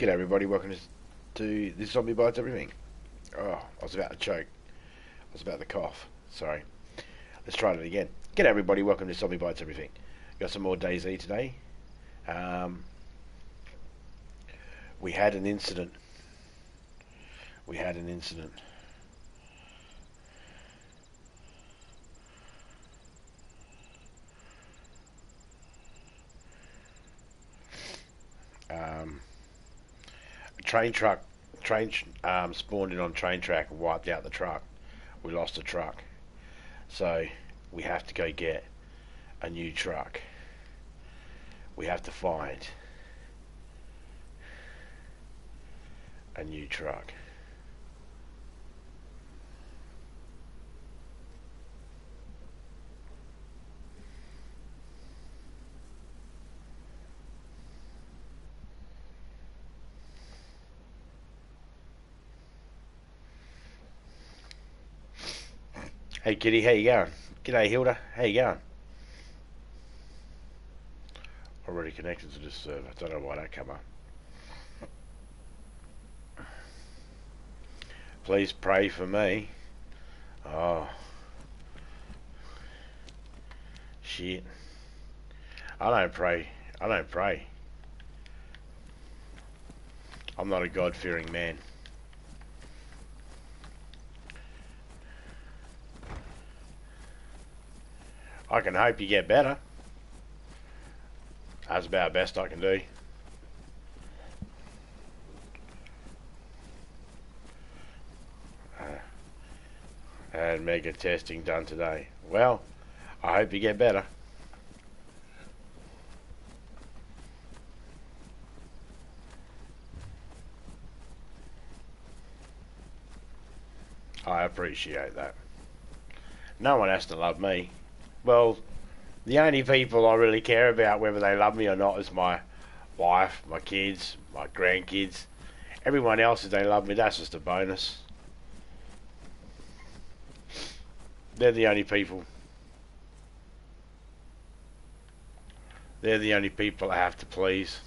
G'day everybody, welcome to This Zombie Bites Everything. Oh, I was about to choke. I was about to cough. Sorry. Let's try it again. G'day everybody, welcome to Zombie Bites Everything. Got some more DayZ today. We had an incident. We had an incident. A train spawned in on train track and wiped out the truck. We lost the truck. So we have to go get a new truck. We have to find a new truck. Hey Kitty, how you going? G'day Hilda, how you going? Already connected to this server. I don't know why that come up. Please pray for me. Oh. Shit. I don't pray. I don't pray. I'm not a God-fearing man. I can hope you get better. That's about the best I can do. I had mega testing done today. Well, I hope you get better. I appreciate that. No one has to love me. Well, the only people I really care about, whether they love me or not, is my wife, my kids, my grandkids. Everyone else, if they love me, that's just a bonus. They're the only people. They're the only people I have to please.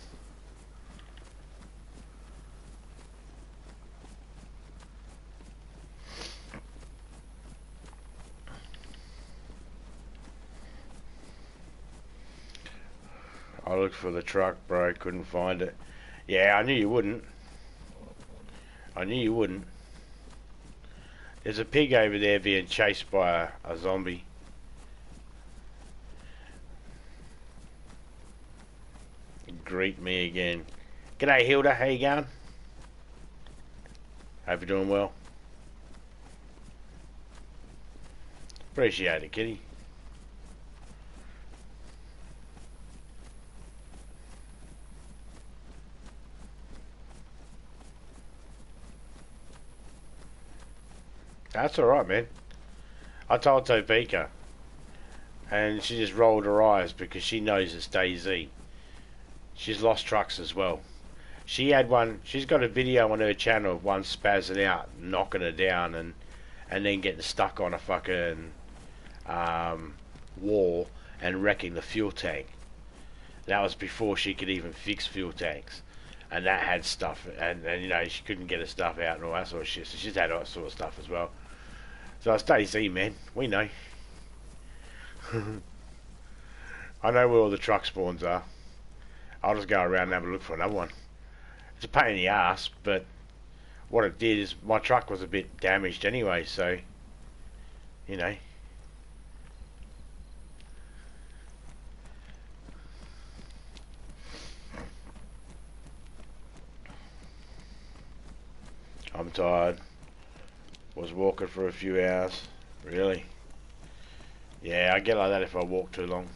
I looked for the truck, bro, couldn't find it. Yeah, I knew you wouldn't. I knew you wouldn't. There's a pig over there being chased by a zombie. Greet me again. G'day Hilda, how you going? Hope you're doing well. Appreciate it, kitty. That's alright, man. I told Topeka, and she just rolled her eyes because she knows it's DayZ. She's lost trucks as well. She had one. She's got a video on her channel of one spazzing out, knocking her down, and then getting stuck on a fucking wall and wrecking the fuel tank. That was before she could even fix fuel tanks, and that had stuff, and you know she couldn't get her stuff out and all that sort of shit. So she's had all that sort of stuff as well. So it's DayZ, man. We know. I know where all the truck spawns are. I'll just go around and have a look for another one. It's a pain in the ass, but what it did is my truck was a bit damaged anyway, so, you know. I'm tired. Was walking for a few hours. Really? Yeah, I get like that if I walk too long.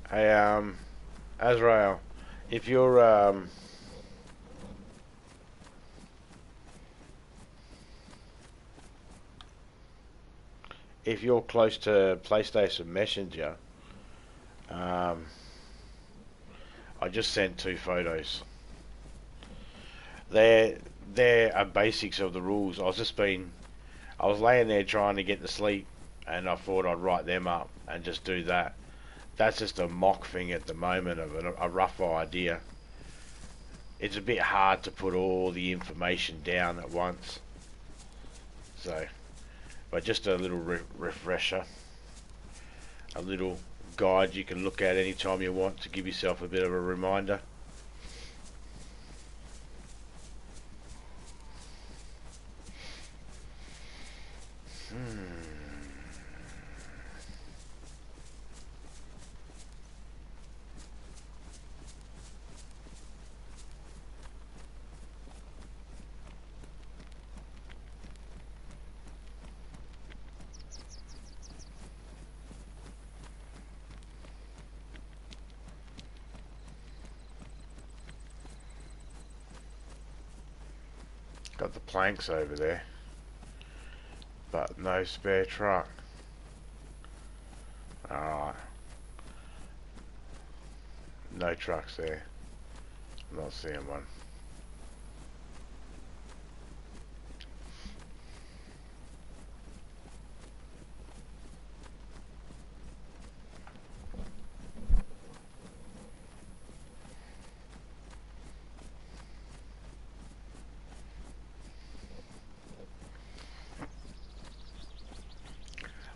Hey, Azrael, if you're close to PlayStation Messenger, I just sent 2 photos. They're basics of the rules. I was laying there trying to get to sleep, and I thought I'd write them up and just do that. That's just a mock thing at the moment of a rough idea. It's a bit hard to put all the information down at once. So, but just a little refresher, a little guide you can look at anytime you want to give yourself a bit of a reminder. Got the planks over there, but no spare truck. Alright. No trucks there. I'm not seeing one.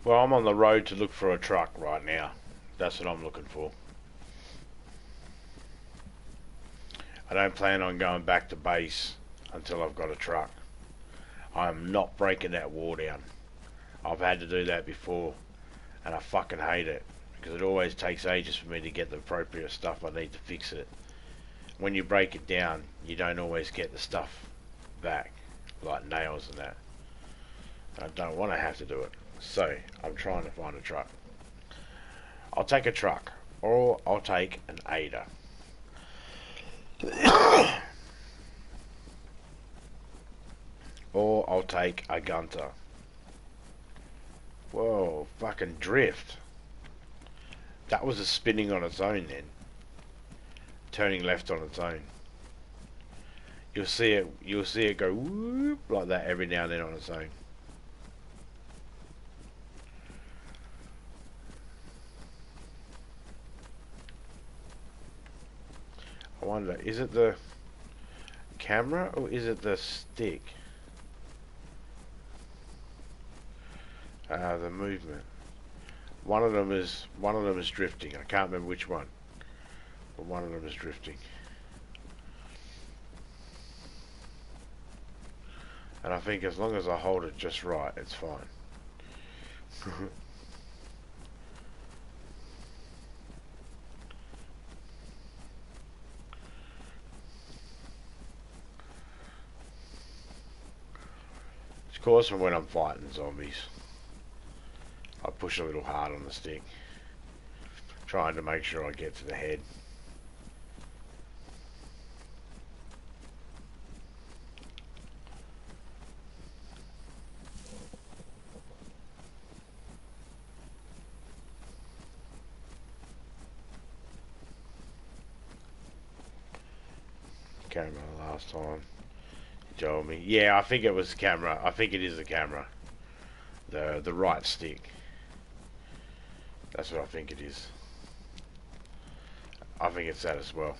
Well, I'm on the road to look for a truck right now. That's what I'm looking for. I don't plan on going back to base until I've got a truck. I'm not breaking that wall down. I've had to do that before, and I fucking hate it, because it always takes ages for me to get the appropriate stuff I need to fix it. When you break it down, you don't always get the stuff back, like nails and that. I don't want to have to do it. So, I'm trying to find a truck. I'll take a truck, or I'll take an Ada. Or I'll take a Gunter. Whoa, fucking drift. That was a spinning on its own then. Turning left on its own. You'll see it go whoop like that every now and then on its own. I wonder, is it the camera or is it the stick? The movement. One of them is drifting. I can't remember which one, but one of them is drifting. And I think as long as I hold it just right, it's fine. Of course, when I'm fighting zombies, I push a little hard on the stick, trying to make sure I get to the head. Camera last time. Told me. Yeah, I think it was the camera. I think it is the camera. The right stick. That's what I think it is. I think it's that as well.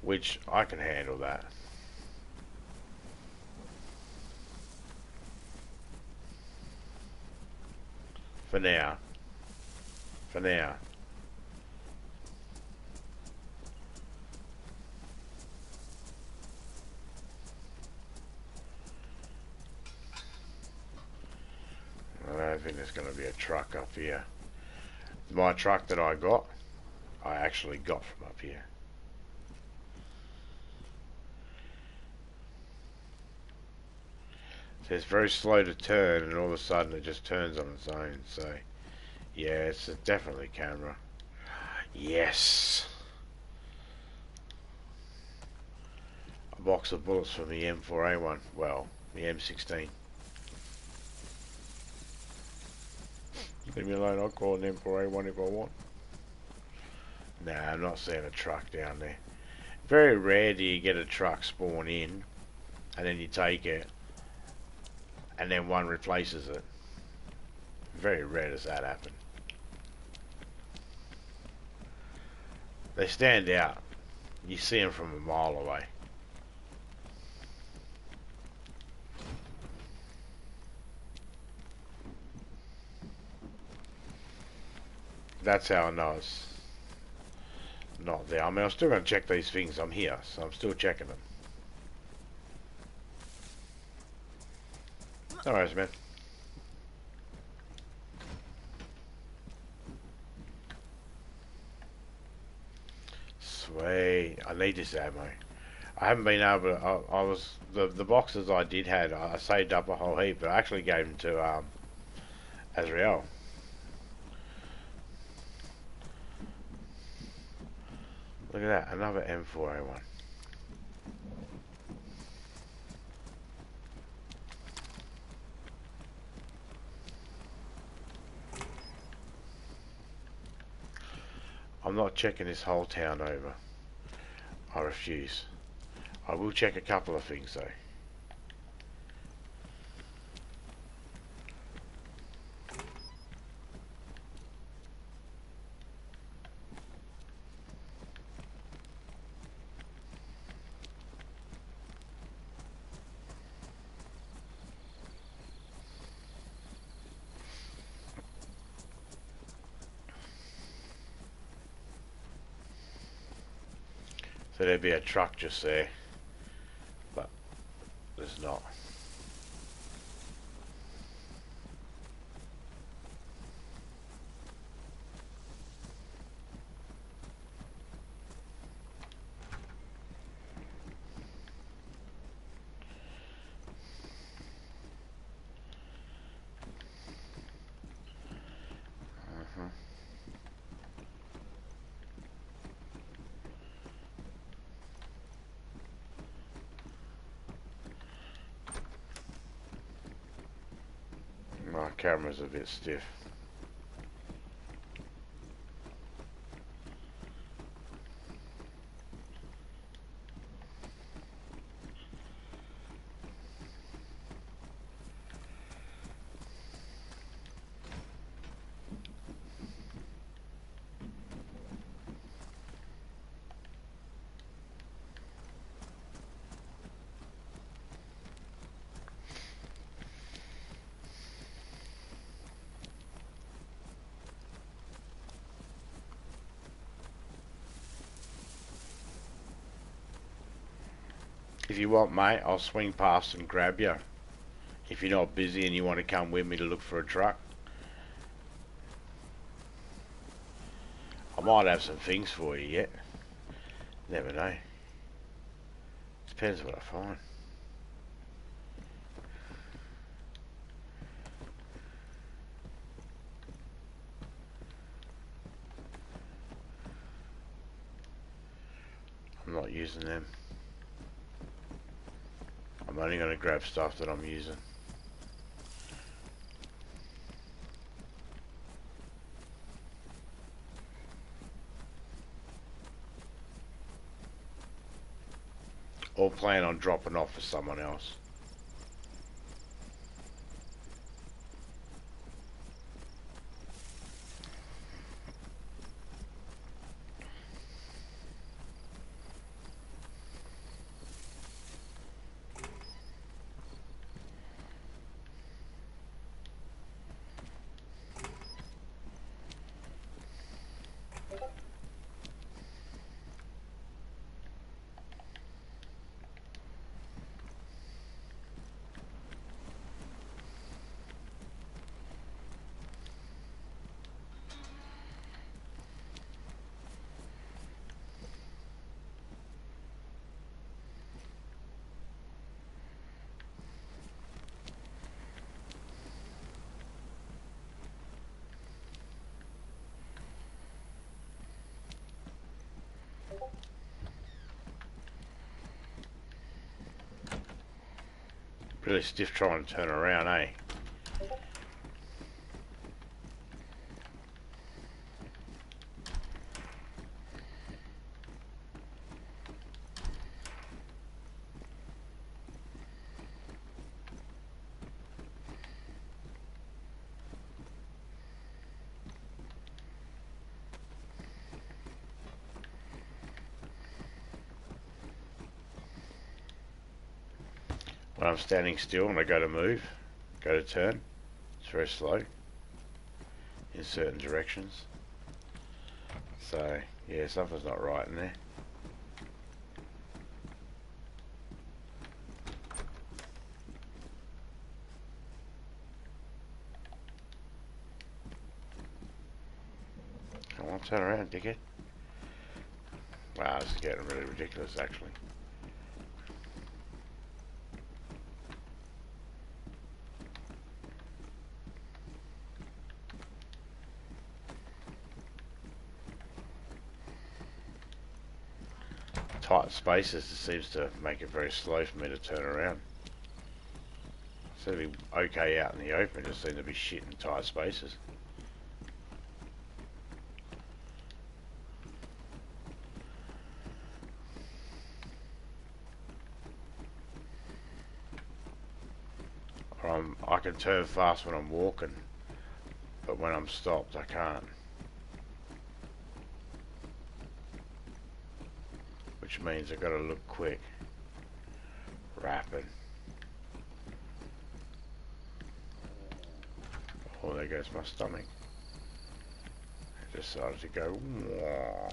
Which I can handle that. For now. For now. I don't think there's going to be a truck up here. My truck that I got, I actually got from up here. So it's very slow to turn, and all of a sudden it just turns on its own. So yeah, it's definitely camera. Yes. A box of bullets for the M4A1. Well, the M16. Leave me alone, I'll call an M4A1 if I want. Nah, I'm not seeing a truck down there. Very rare do you get a truck spawn in, and then you take it, and then one replaces it. Very rare does that happen. They stand out. You see them from a mile away. That's how I know it's not there. I mean, I'm still going to check these things. I'm here, so I'm still checking them. No worries, man. Sweet. I need this ammo. I haven't been able to... I was... The boxes I did had, I saved up a whole heap, but I actually gave them to Azrael. Look at that, another M4A1. I'm not checking this whole town over. I refuse. I will check a couple of things though. So there'd be a truck just there, but there's not. My camera's a bit stiff. If you want, mate, I'll swing past and grab you. If you're not busy and you want to come with me to look for a truck. I might have some things for you yet. Never know. Depends what I find. I'm not using them. I'm only going to grab stuff that I'm using. Or plan on dropping off for someone else. Really stiff trying to turn around, eh? When I'm standing still and I go to move, go to turn, it's very slow in certain directions. So, yeah, something's not right in there. Come on, turn around, dickhead. Wow, this is getting really ridiculous, actually. Tight spaces, it seems to make it very slow for me to turn around. It seems to be okay out in the open, it just seems to be shit in tight spaces. I can turn fast when I'm walking, but when I'm stopped I can't. Which means I've got to look quick, rapid. Oh, there goes my stomach. I decided to go, wah.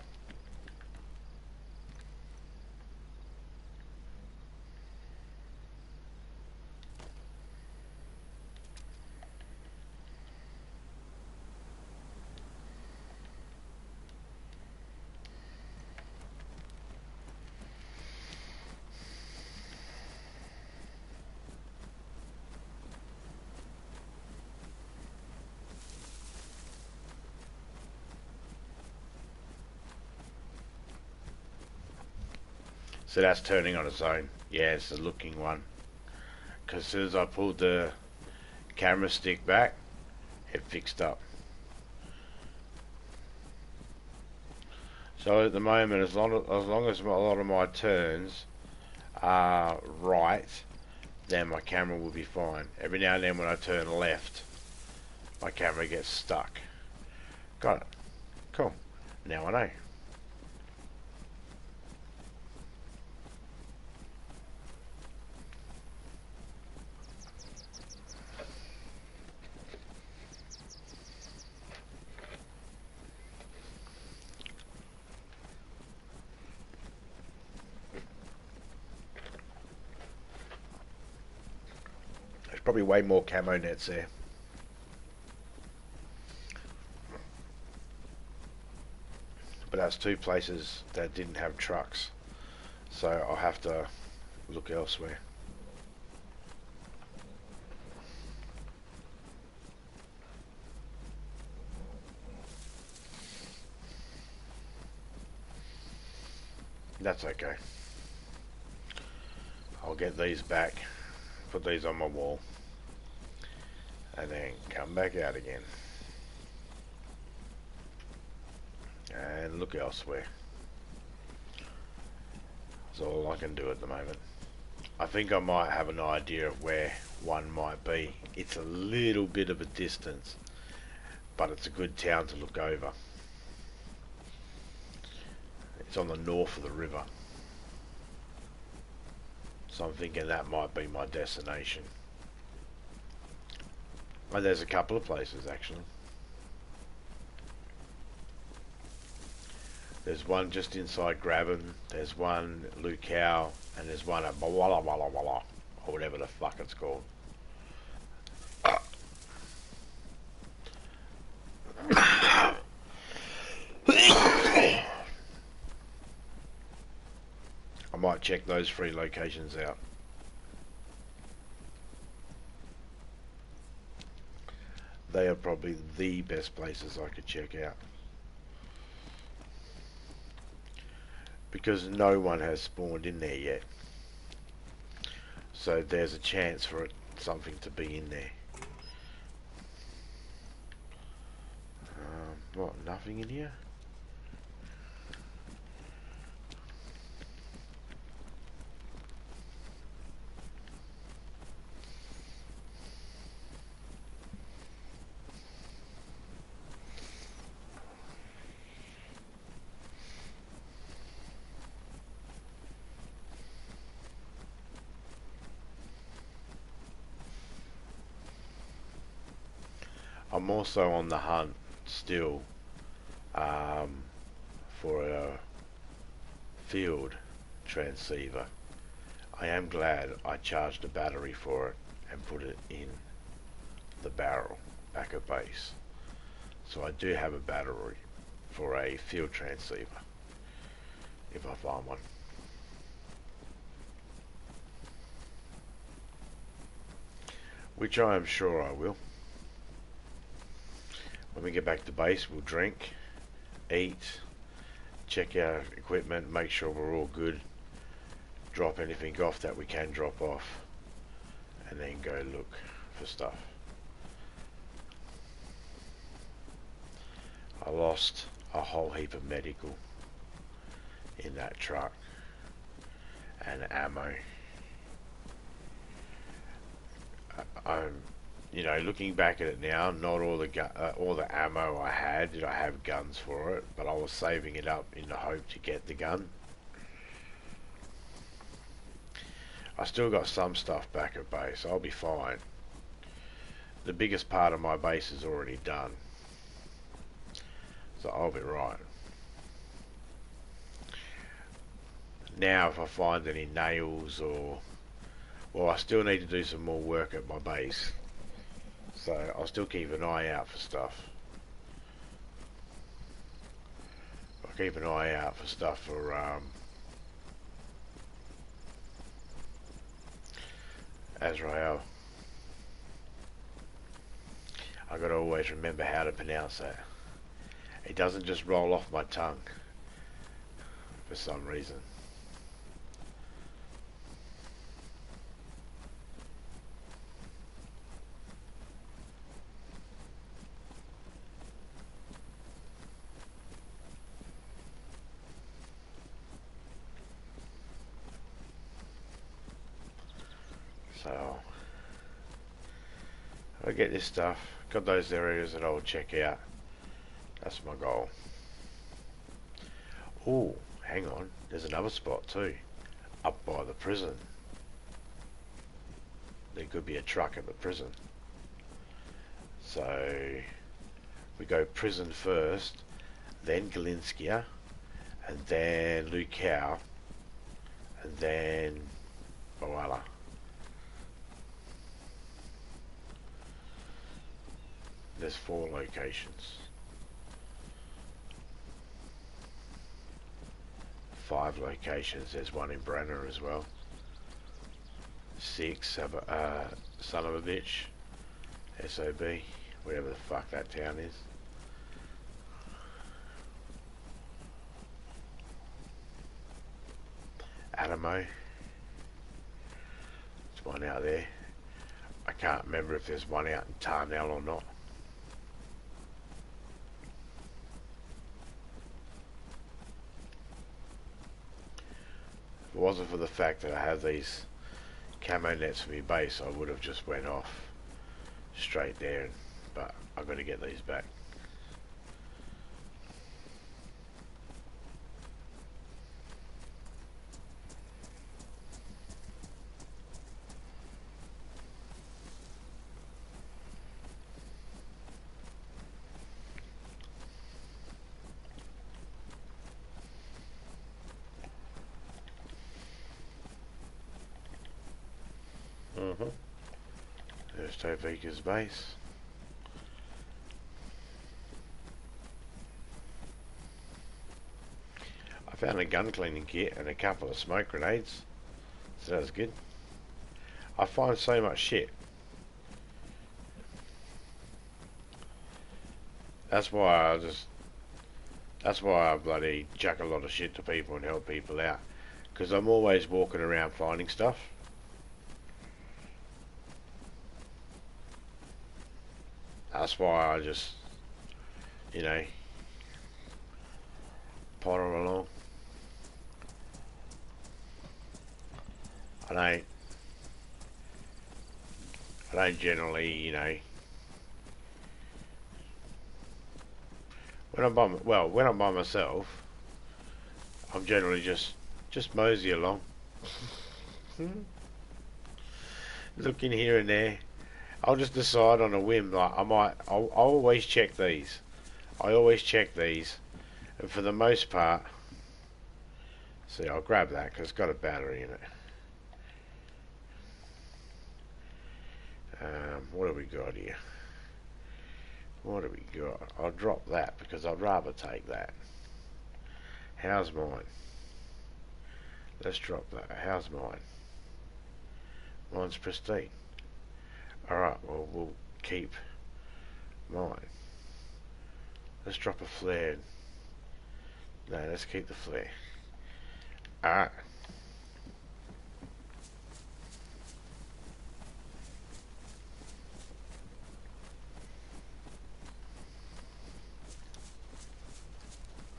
So that's turning on its own. Yeah, it's the looking one. Because as soon as I pulled the camera stick back, it fixed up. So at the moment, as long as a lot of my turns are right, then my camera will be fine. Every now and then when I turn left, my camera gets stuck. Got it. Cool. Now I know. Probably way more camo nets there. But that's two places that didn't have trucks. So I'll have to look elsewhere. That's okay. I'll get these back, put these on my wall, and then come back out again and look elsewhere. That's all I can do at the moment. I think I might have an idea of where one might be. It's a little bit of a distance, but it's a good town to look over. It's on the north of the river, so I'm thinking that might be my destination. And there's a couple of places actually. There's one just inside Graben, there's one Lukau, and there's one at Walla Walla Walla, or whatever the fuck it's called. I might check those 3 locations out. They are probably the best places I could check out. Because no one has spawned in there yet. So there's a chance for it, something to be in there. What, nothing in here? I'm also on the hunt still for a field transceiver. I am glad I charged a battery for it and put it in the barrel back at base. So I do have a battery for a field transceiver if I find one. Which I am sure I will. When we get back to base, we'll drink, eat, check our equipment, make sure we're all good, drop anything off that we can drop off, and then go look for stuff. I lost a whole heap of medical in that truck and ammo. You know, looking back at it now, not all the ammo I had did I have guns for it, but I was saving it up in the hope to get the gun. I still got some stuff back at base. I'll be fine. The biggest part of my base is already done, so I'll be right. Now if I find any nails or... well, I still need to do some more work at my base, so I'll still keep an eye out for stuff. I'll keep an eye out for stuff for Azrael. I gotta always remember how to pronounce that. It doesn't just roll off my tongue for some reason. So I get this stuff, got those areas that I'll check out. That's my goal. Oh, hang on, there's another spot too, up by the prison. There could be a truck at the prison. So we go prison first, then Galinskia, and then Lukau, and then Boala. There's 4 locations. 5 locations. There's one in Brenner as well. 6, son of a bitch. SOB. Whatever the fuck that town is. Adamo. There's one out there. I can't remember if there's one out in Tarnell or not. If it wasn't for the fact that I have these camo nets for my base, I would have just went off straight there, but I've got to get these back. There's Topeka's base. I found a gun cleaning kit and a couple of smoke grenades, so that's good. I find so much shit. That's why I bloody chuck a lot of shit to people and help people out, because I'm always walking around finding stuff. That's why I just, you know, potter along. I don't generally, you know, when I'm by myself, I'm generally just mosey along, looking here and there. I'll just decide on a whim, like I'll always check these. I always check these, and for the most part, see, I'll grab that because it's got a battery in it. What have we got here? What have we got? I'll drop that because I'd rather take that. How's mine? Let's drop that. How's mine? Mine's pristine. Alright, well, we'll keep mine. Let's drop a flare. No, let's keep the flare. Alright.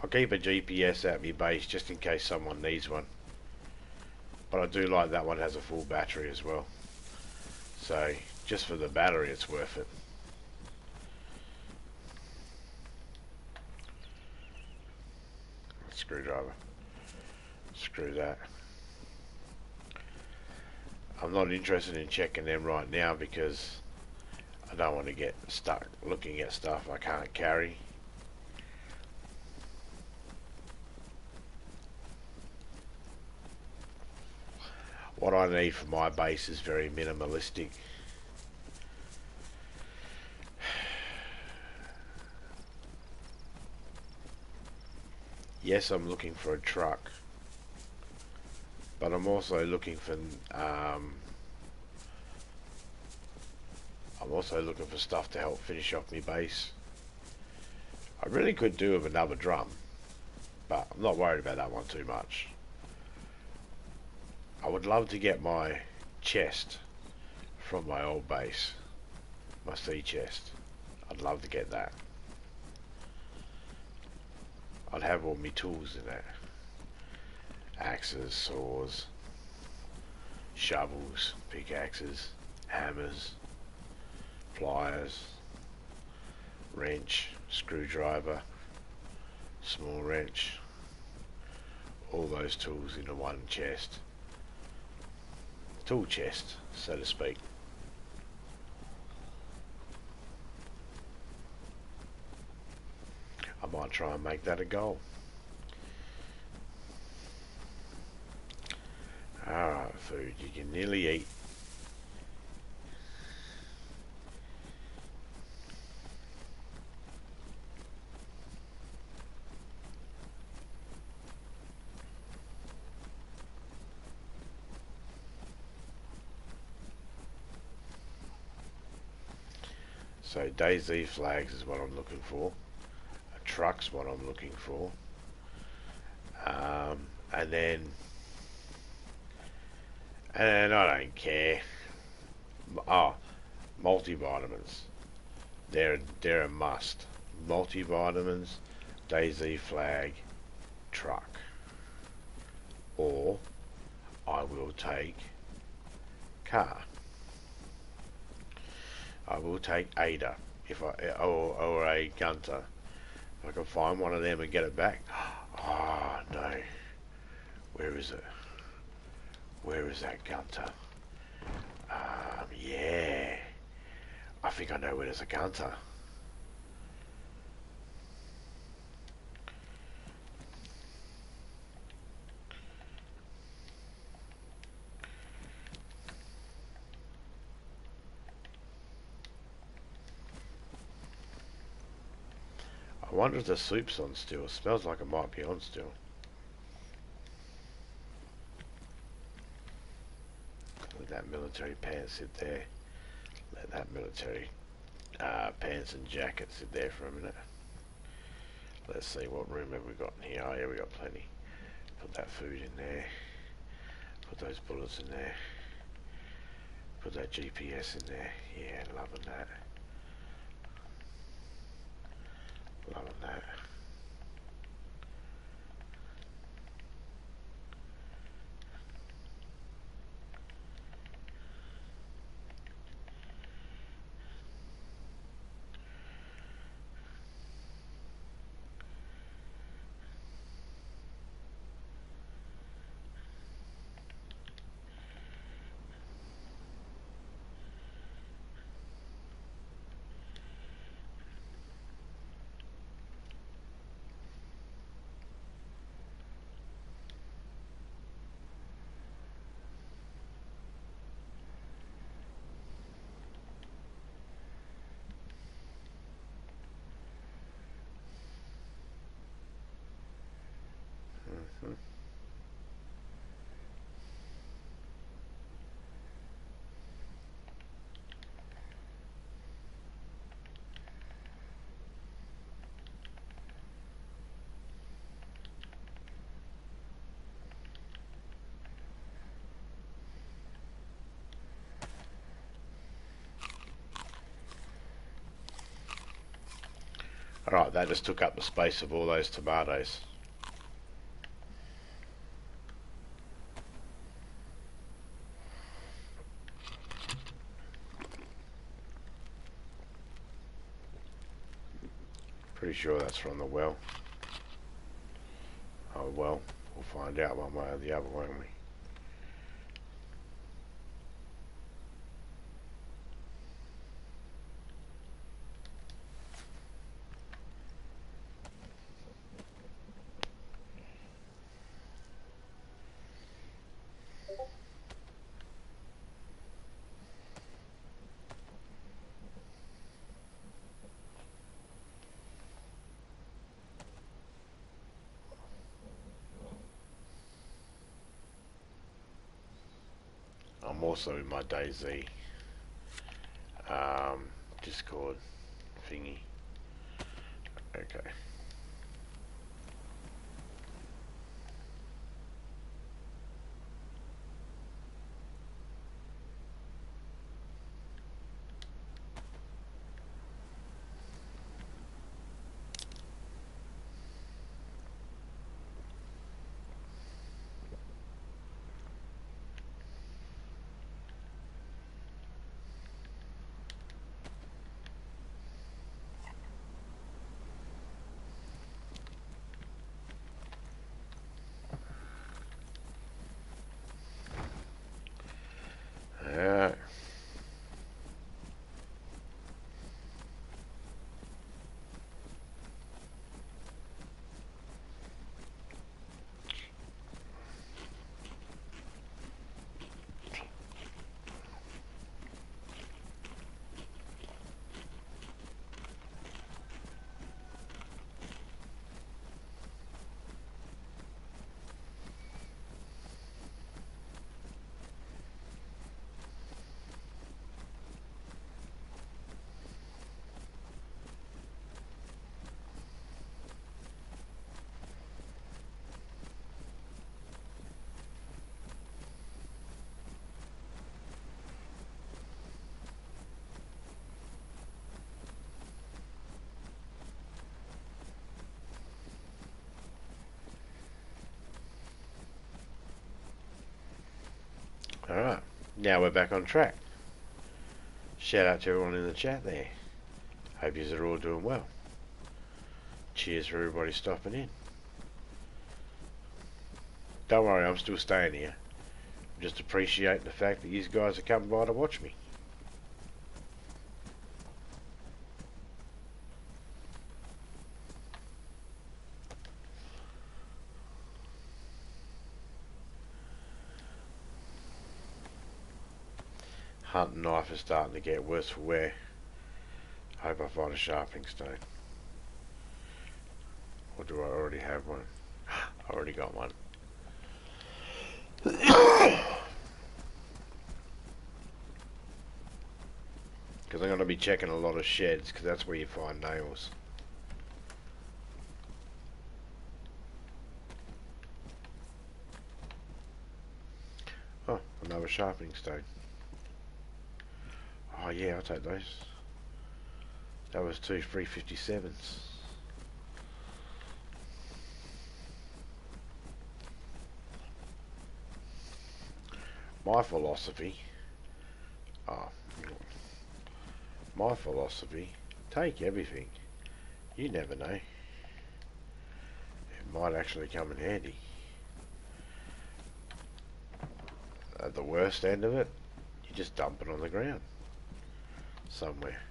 I'll keep a GPS at my base just in case someone needs one. But I do like that one has a full battery as well. So, just for the battery it's worth it. Screwdriver. Screw that. I'm not interested in checking them right now because I don't want to get stuck looking at stuff I can't carry. What I need for my base is very minimalistic. Yes, I'm looking for a truck, but I'm also looking for stuff to help finish off my base. I really could do with another drum, but I'm not worried about that one too much. I would love to get my chest from my old base, my sea chest. I'd love to get that. I'd have all my tools in there. Axes, saws, shovels, pickaxes, hammers, pliers, wrench, screwdriver, small wrench. All those tools into one chest. Tool chest, so to speak. I might try and make that a goal. Alright, food you can nearly eat. So DayZ flags is what I'm looking for. A truck's what I'm looking for. And then I don't care. Oh, multivitamins. They're a must. Multivitamins, DayZ flag, truck. Or I will take car. I will take Ada or a Gunter. If I can find one of them and get it back. Oh no. Where is it? Where is that Gunter? Yeah. I think I know where there's a Gunter. I wonder if the soup's on still. It smells like it might be on still. Let that military pants sit there. Let that military pants and jacket sit there for a minute. Let's see, what room have we got in here? Oh yeah, we got plenty. Put that food in there. Put those bullets in there. Put that GPS in there. Yeah, loving that. Loving that. Alright, that just took up the space of all those tomatoes. Pretty sure that's from the well. Oh well, we'll find out one way or the other, won't we? I'm also in my DayZ Discord thingy. Okay. Yeah. Alright, now we're back on track. Shout out to everyone in the chat there. Hope yous are all doing well. Cheers for everybody stopping in. Don't worry, I'm still staying here. Just appreciate the fact that you guys are coming by to watch me. Hunting knife is starting to get worse for wear. Hope I find a sharpening stone. Or do I already have one? I already got one. Because I'm going to be checking a lot of sheds, because that's where you find nails. Oh, another sharpening stone. Oh yeah, I'll take those. That was two 357s. My philosophy, oh, my philosophy, take everything. You never know. It might actually come in handy. At the worst end of it, you just dump it on the ground somewhere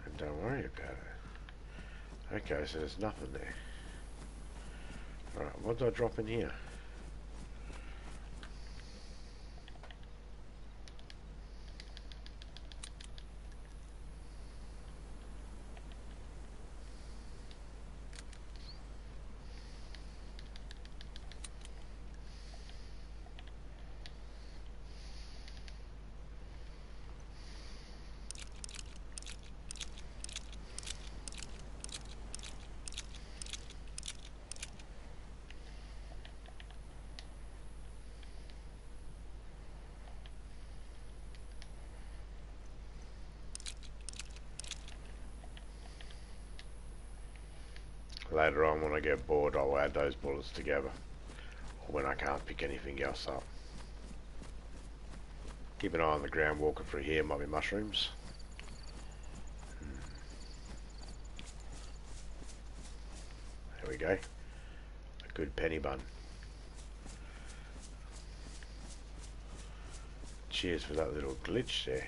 and don't worry about it. Okay, so there's nothing there. Alright, what do I drop in here? Later on when I get bored I'll add those bullets together, or when I can't pick anything else up. Keep an eye on the ground walking through here, might be mushrooms. There we go. A good penny bun. Cheers for that little glitch there.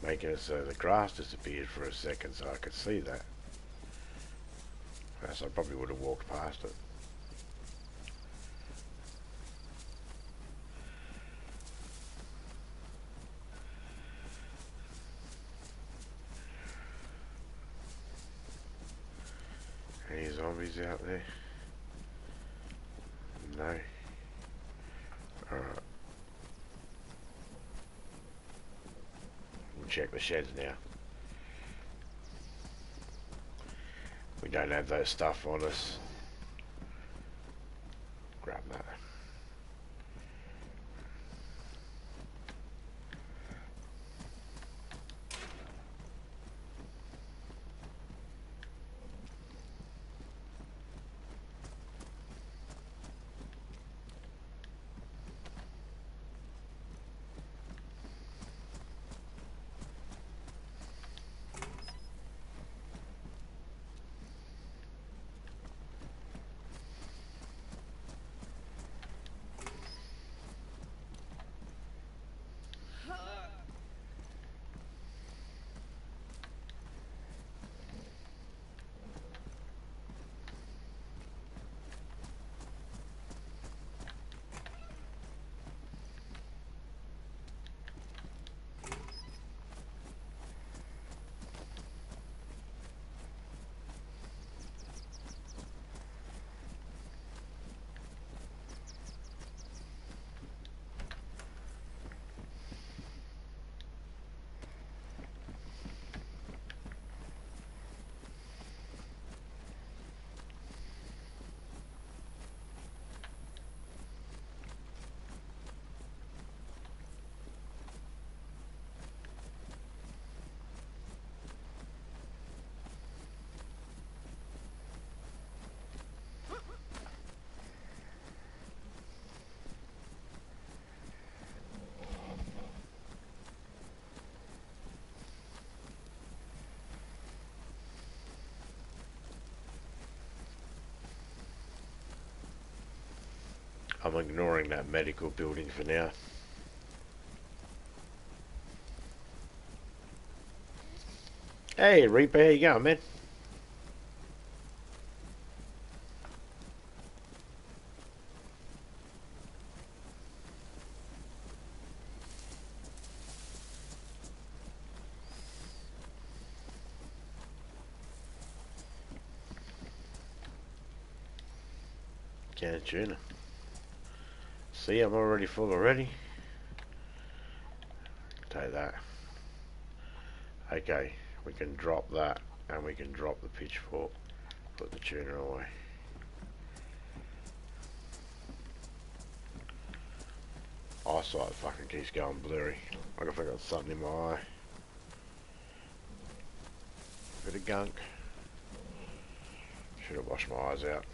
Making it so the grass disappeared for a second so I could see that. Else I probably would have walked past it. Any zombies out there? No. Alright. We'll check the sheds now. We don't have that stuff on us. Grab that. I'm ignoring that medical building for now. Hey Reaper, how you going, man? Canned tuna. See, I'm already full already. Take that. Okay, we can drop that and we can drop the pitchfork. Put the tuna away. Eyesight fucking keeps going blurry. Like if I got something in my eye. Bit of gunk. Should have washed my eyes out.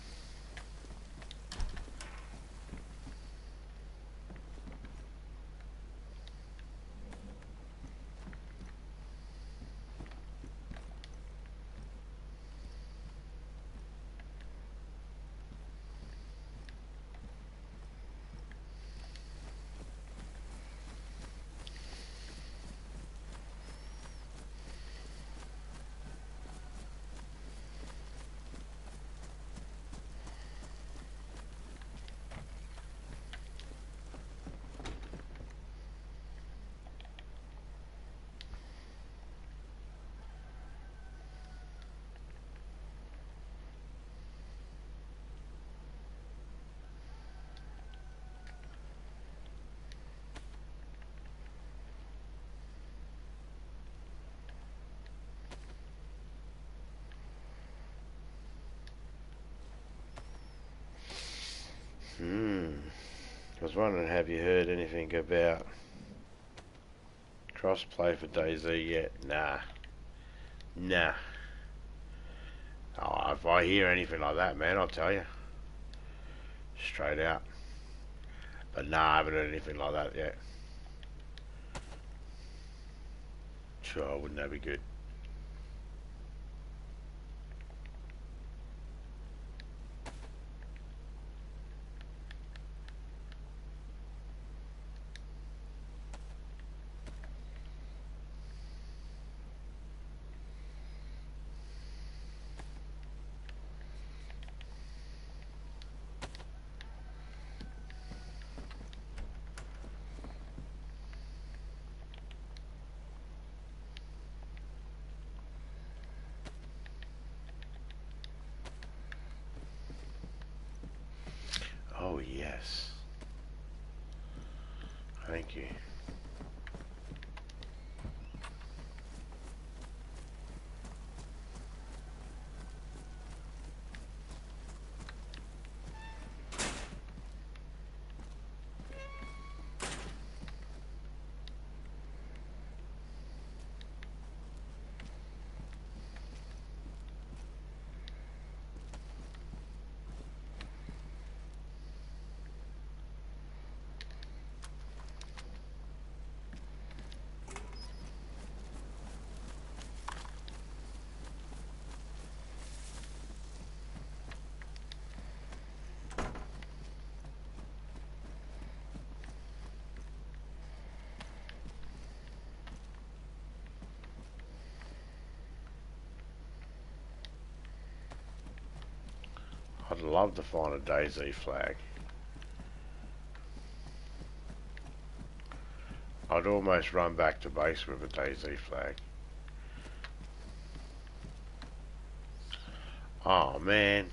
I was wondering, have you heard anything about cross-play for DayZ yet? Nah. Nah. Oh, if I hear anything like that, man, I'll tell you. Straight out. But nah, I haven't heard anything like that yet. Sure, wouldn't that be good? Oh, yes. Thank you. I'd love to find a DayZ flag. I'd almost run back to base with a DayZ flag. Oh man,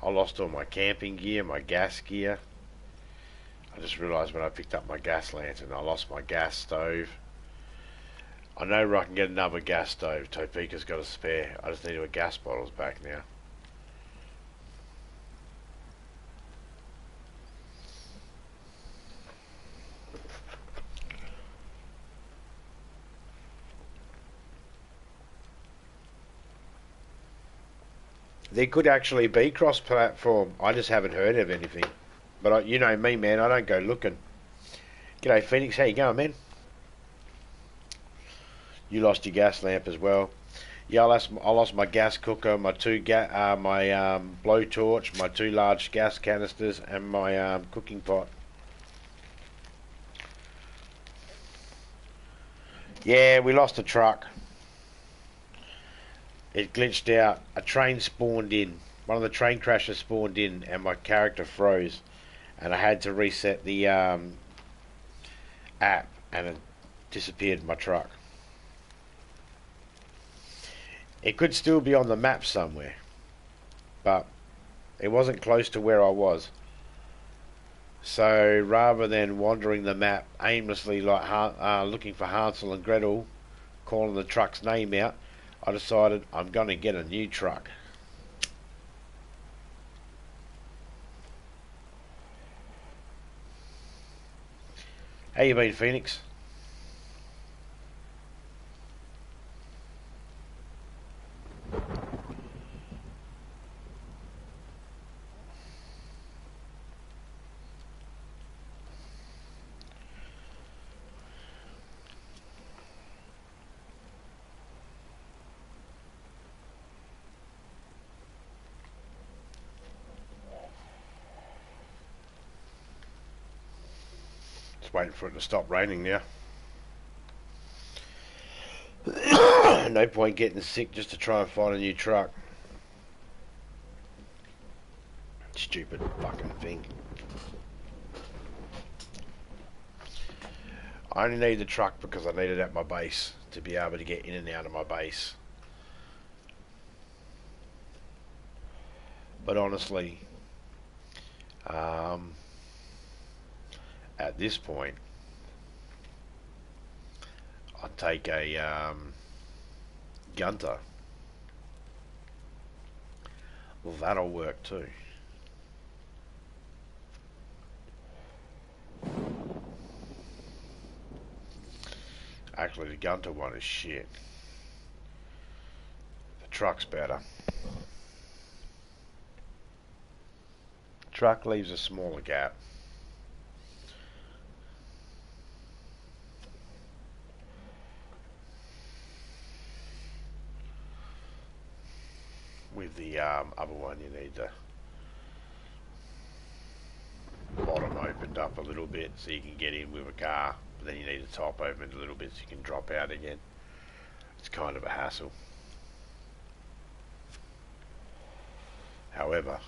I lost all my camping gear, my gas gear. I just realised when I picked up my gas lantern, I lost my gas stove. I know where I can get another gas stove. Topeka's got a spare. I just need my gas bottles back now. There could actually be cross-platform. I just haven't heard of anything. But you know me, man. I don't go looking. G'day, Phoenix. How you going, man? You lost your gas lamp as well. Yeah, I lost my gas cooker, my blowtorch, my 2 large gas canisters, and my cooking pot. Yeah, we lost a truck. It glitched out. A train spawned in. One of the train crashes spawned in, and my character froze. And I had to reset the app, and it disappeared my truck. It could still be on the map somewhere, but it wasn't close to where I was. So rather than wandering the map aimlessly like looking for Hansel and Gretel, calling the truck's name out, I decided I'm going to get a new truck. How you been, Phoenix? Just waiting for it to stop raining now. No point getting sick just to try and find a new truck. Stupid fucking thing. I only need the truck because I need it at my base to be able to get in and out of my base. But honestly, at this point, I'd take a Gunter. Well, that'll work too. Actually, the Gunter one is shit. The truck's better. Truck leaves a smaller gap. With the other one, you need the bottom opened up a little bit so you can get in with a car. But then you need the top opened a little bit so you can drop out again. It's kind of a hassle. However,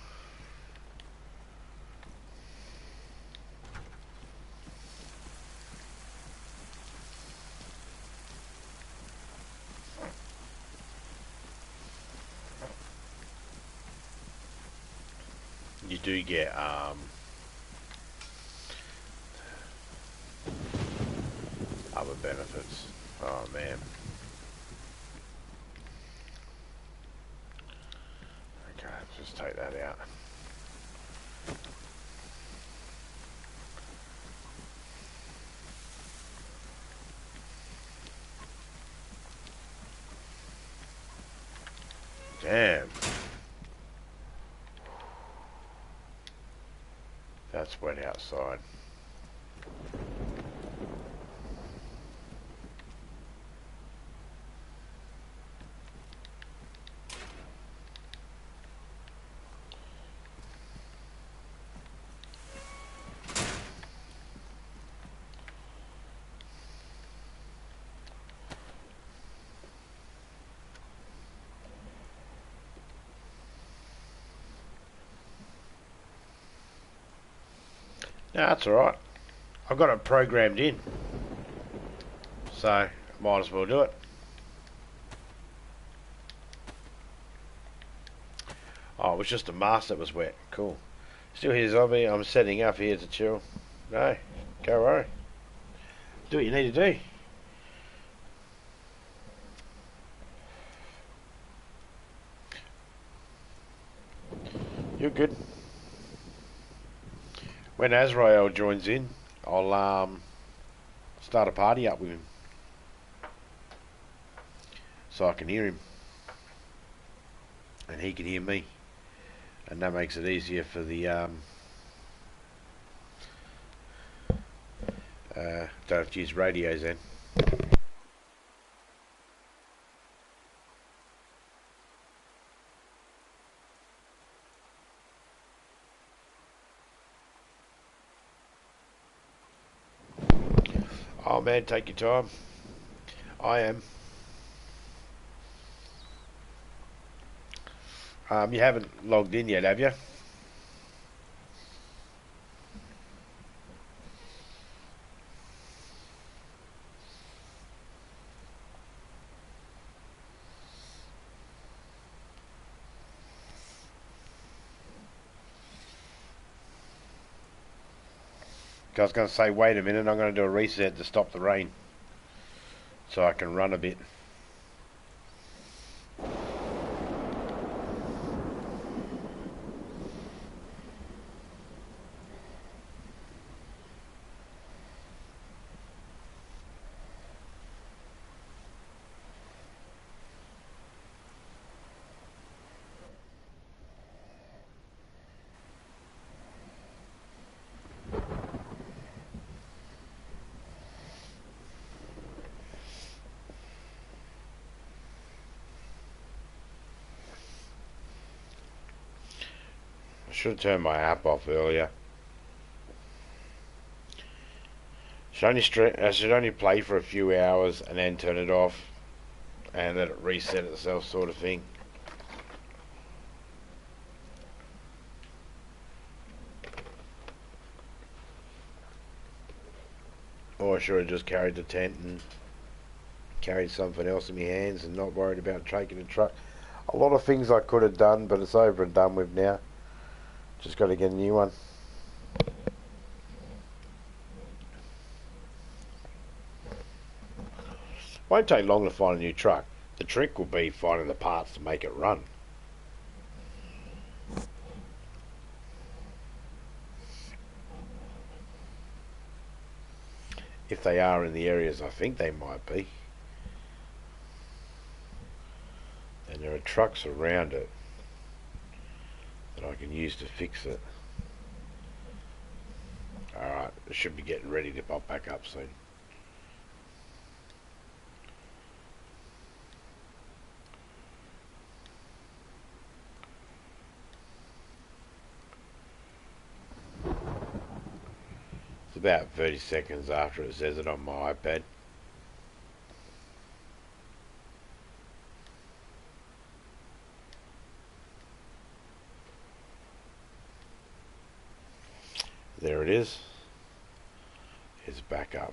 you do get other benefits. Oh man. Okay, let's just take that out. Damn. That's wet outside. No, that's alright. I've got it programmed in. So, might as well do it. Oh, it was just the mask that was wet. Cool. Still here, zombie. I'm setting up here to chill. No, go worry. Do what you need to do. You're good. When Azrael joins in, I'll start a party up with him. So I can hear him. And he can hear me. And that makes it easier for the don't have to use radios then. Oh man, take your time. I am. You haven't logged in yet, have you? I was going to say, wait a minute, I'm going to do a reset to stop the rain. So I can run a bit. Should have turned my app off earlier. I should only play for a few hours and then turn it off and let it reset itself, sort of thing. Or I should have just carried the tent and carried something else in my hands and not worried about taking a truck. A lot of things I could have done, but it's over and done with now. Just got to get a new one. Won't take long to find a new truck. The trick will be finding the parts to make it run. If they are in the areas I think they might be. And there are trucks around it that I can use to fix it. Alright, it should be getting ready to pop back up soon. It's about 30 seconds after it says it on my iPad. There it is. It's back up.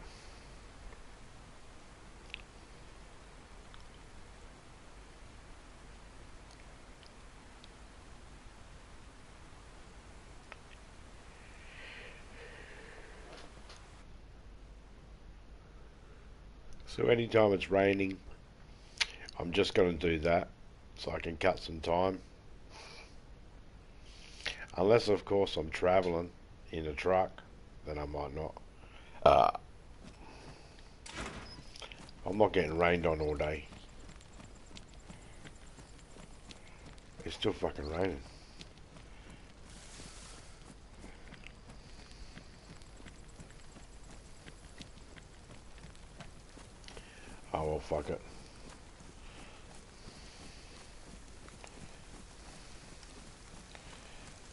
So anytime it's raining, I'm just going to do that so I can cut some time. Unless, of course, I'm travelling in a truck, then I might not. I'm not getting rained on all day. It's still fucking raining. Oh well, fuck it.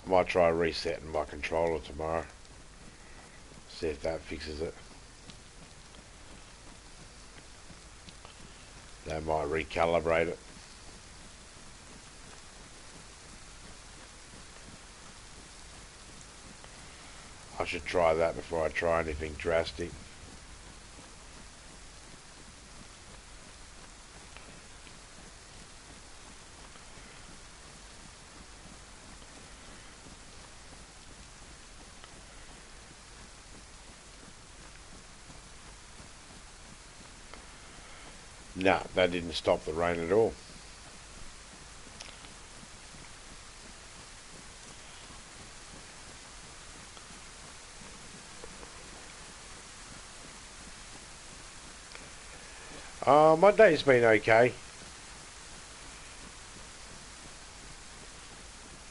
I might try resetting my controller tomorrow. See if that fixes it. That might recalibrate it. I should try that before I try anything drastic. Nah, that didn't stop the rain at all. My day's been okay.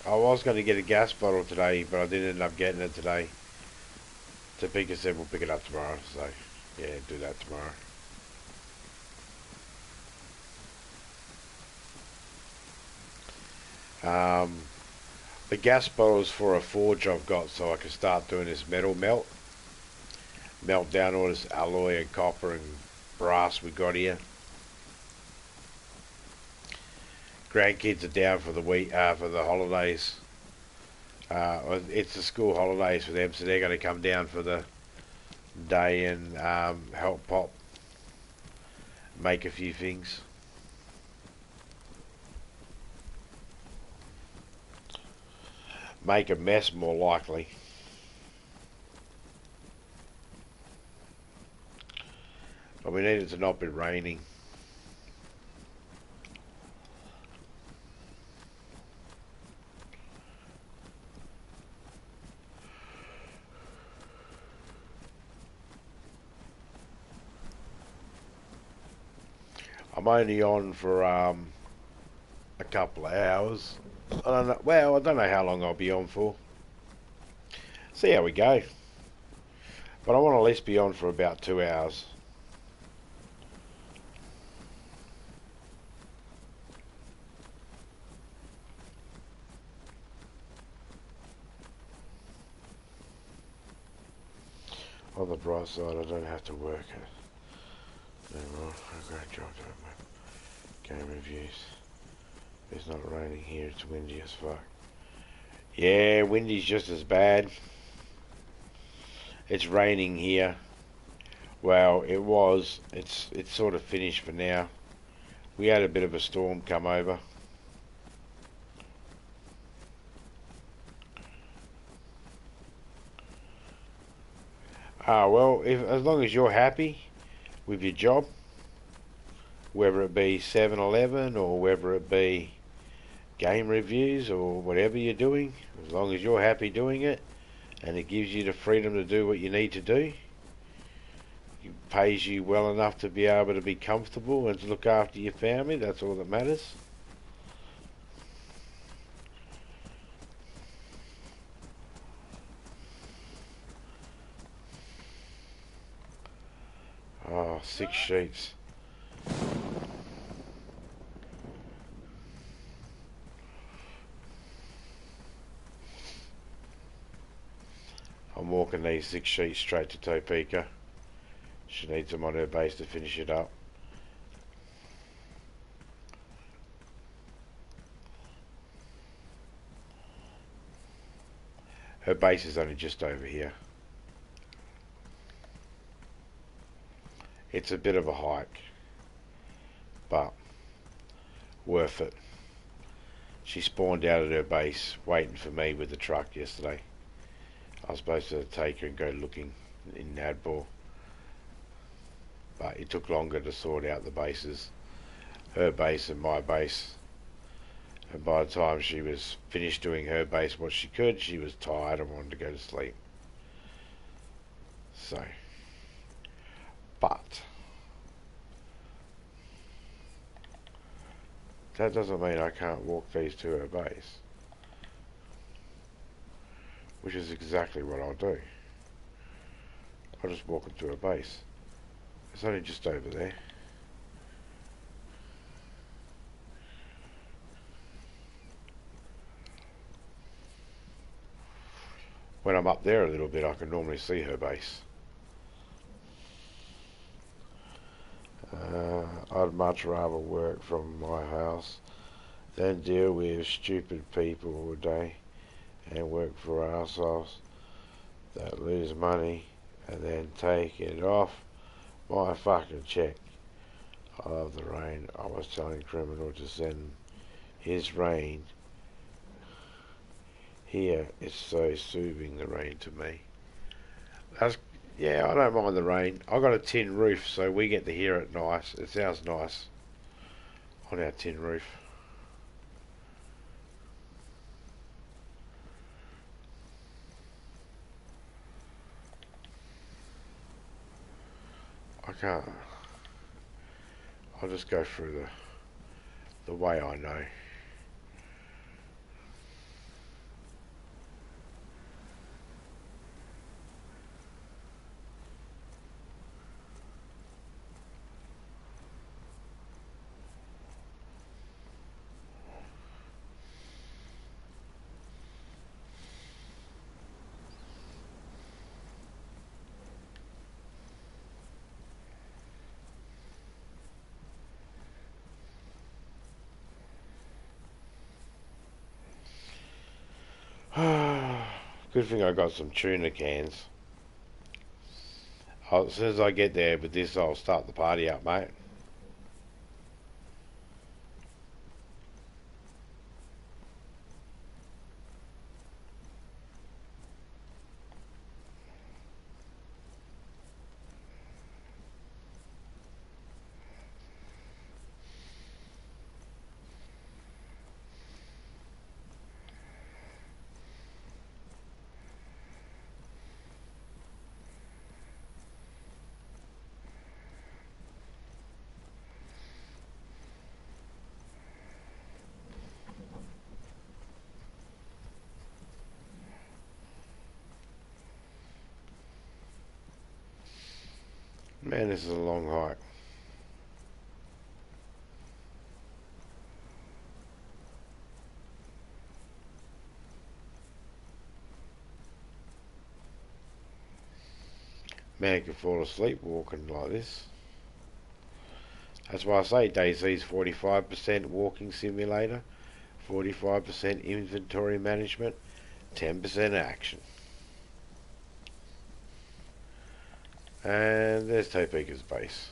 I was going to get a gas bottle today, but I didn't end up getting it today. Topeka said we'll pick it up tomorrow, so yeah, do that tomorrow. The gas bottle's for a forge I've got, so I can start doing this metal melt. Melt down all this alloy and copper and brass we got here. Grandkids are down for the week, for the holidays. It's the school holidays for them, so they're going to come down for the day and help Pop make a few things. Make a mess, more likely. But we need it to not be raining. I'm only on for a couple of hours. I don't know. Well, I don't know how long I'll be on for. See how we go. But I want to at least be on for about 2 hours. On the bright side, I don't have to work it. Never mind. A great job doing my game reviews. It's not raining here, it's windy as fuck. Yeah, windy's just as bad. It's raining here. Well, it was. It's sort of finished for now. We had a bit of a storm come over. Well, as long as you're happy with your job, whether it be 7-Eleven or whether it be game reviews or whatever you're doing, as long as you're happy doing it and it gives you the freedom to do what you need to do, pays you well enough to be able to be comfortable and to look after your family, that's all that matters. Oh, 6 sheets. I'm walking these 6 sheets straight to Topeka. She needs them on her base to finish it up. Her base is only just over here. It's a bit of a hike, but worth it. She spawned out at her base waiting for me with the truck yesterday. I was supposed to take her and go looking in Nadbor, but it took longer to sort out the bases, her base and my base. And by the time she was finished doing her base what she could, she was tired and wanted to go to sleep. So, but that doesn't mean I can't walk these to her base, which is exactly what I'll do. I'll just walk them to her base. It's only just over there. When I'm up there a little bit, I can normally see her base. I'd much rather work from my house than deal with stupid people all day and work for assholes that lose money and then take it off my fucking check. I love the rain. I was telling Criminal to send his rain here. It's so soothing, the rain, to me. Yeah, I don't mind the rain. I've got a tin roof, so we get to hear it nice. It sounds nice on our tin roof. I can't. I'll just go through the way I know. Good thing I got some tuna cans. As soon as I get there with this, I'll start the party up, mate. Man, this is a long hike. Man can fall asleep walking like this. That's why I say DayZ's 45% walking simulator, 45% inventory management, 10% action. And there's Topeka's base.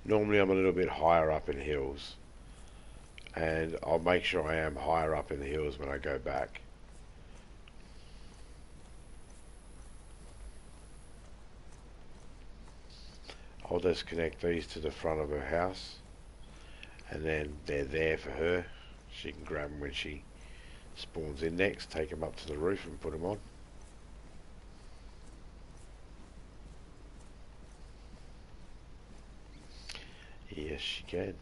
Normally I'm a little bit higher up in hills, and I'll make sure I am higher up in the hills when I go back. I'll just connect these to the front of her house, and then they're there for her. She can grab them when she spawns in next, take them up to the roof and put them on. can.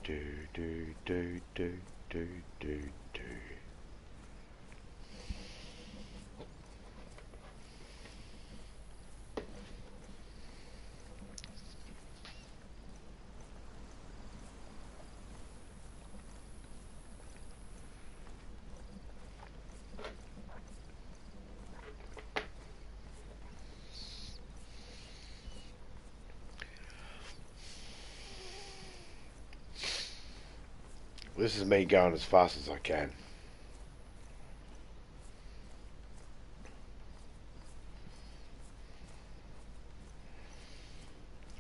Do do do do do do do. This is me going as fast as I can.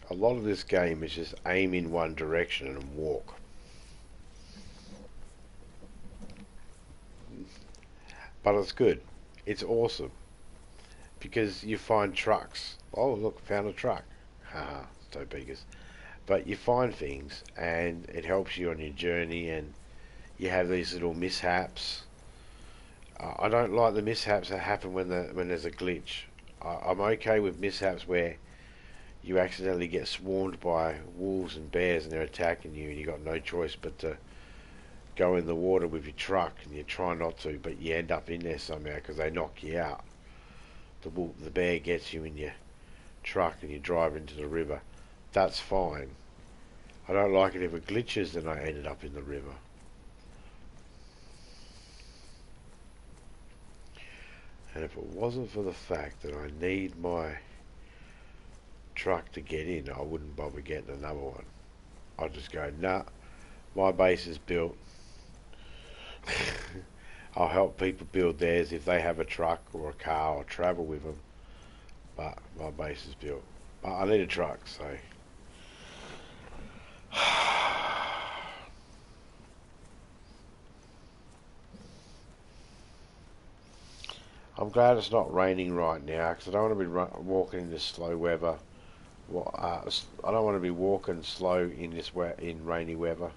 A lot of this game is just aim in one direction and walk. But it's good. It's awesome. Because you find trucks. Oh, look, found a truck. Haha, Topekas. But you find things and it helps you on your journey, and you have these little mishaps. I don't like the mishaps that happen when there's a glitch. I'm okay with mishaps where you accidentally get swarmed by wolves and bears and they're attacking you and you got no choice but to go in the water with your truck, and you try not to, but you end up in there somehow because they knock you out. The bear gets you in your truck and you drive into the river. That's fine. I don't like it if it glitches and I ended up in the river. And if it wasn't for the fact that I need my truck to get in, I wouldn't bother getting another one. I'd just go, nah, my base is built. I'll help people build theirs if they have a truck or a car or travel with them. But my base is built. But I need a truck, so... I'm glad it's not raining right now, because I don't want to be walking in this slow weather. I don't want to be walking slow in in rainy weather.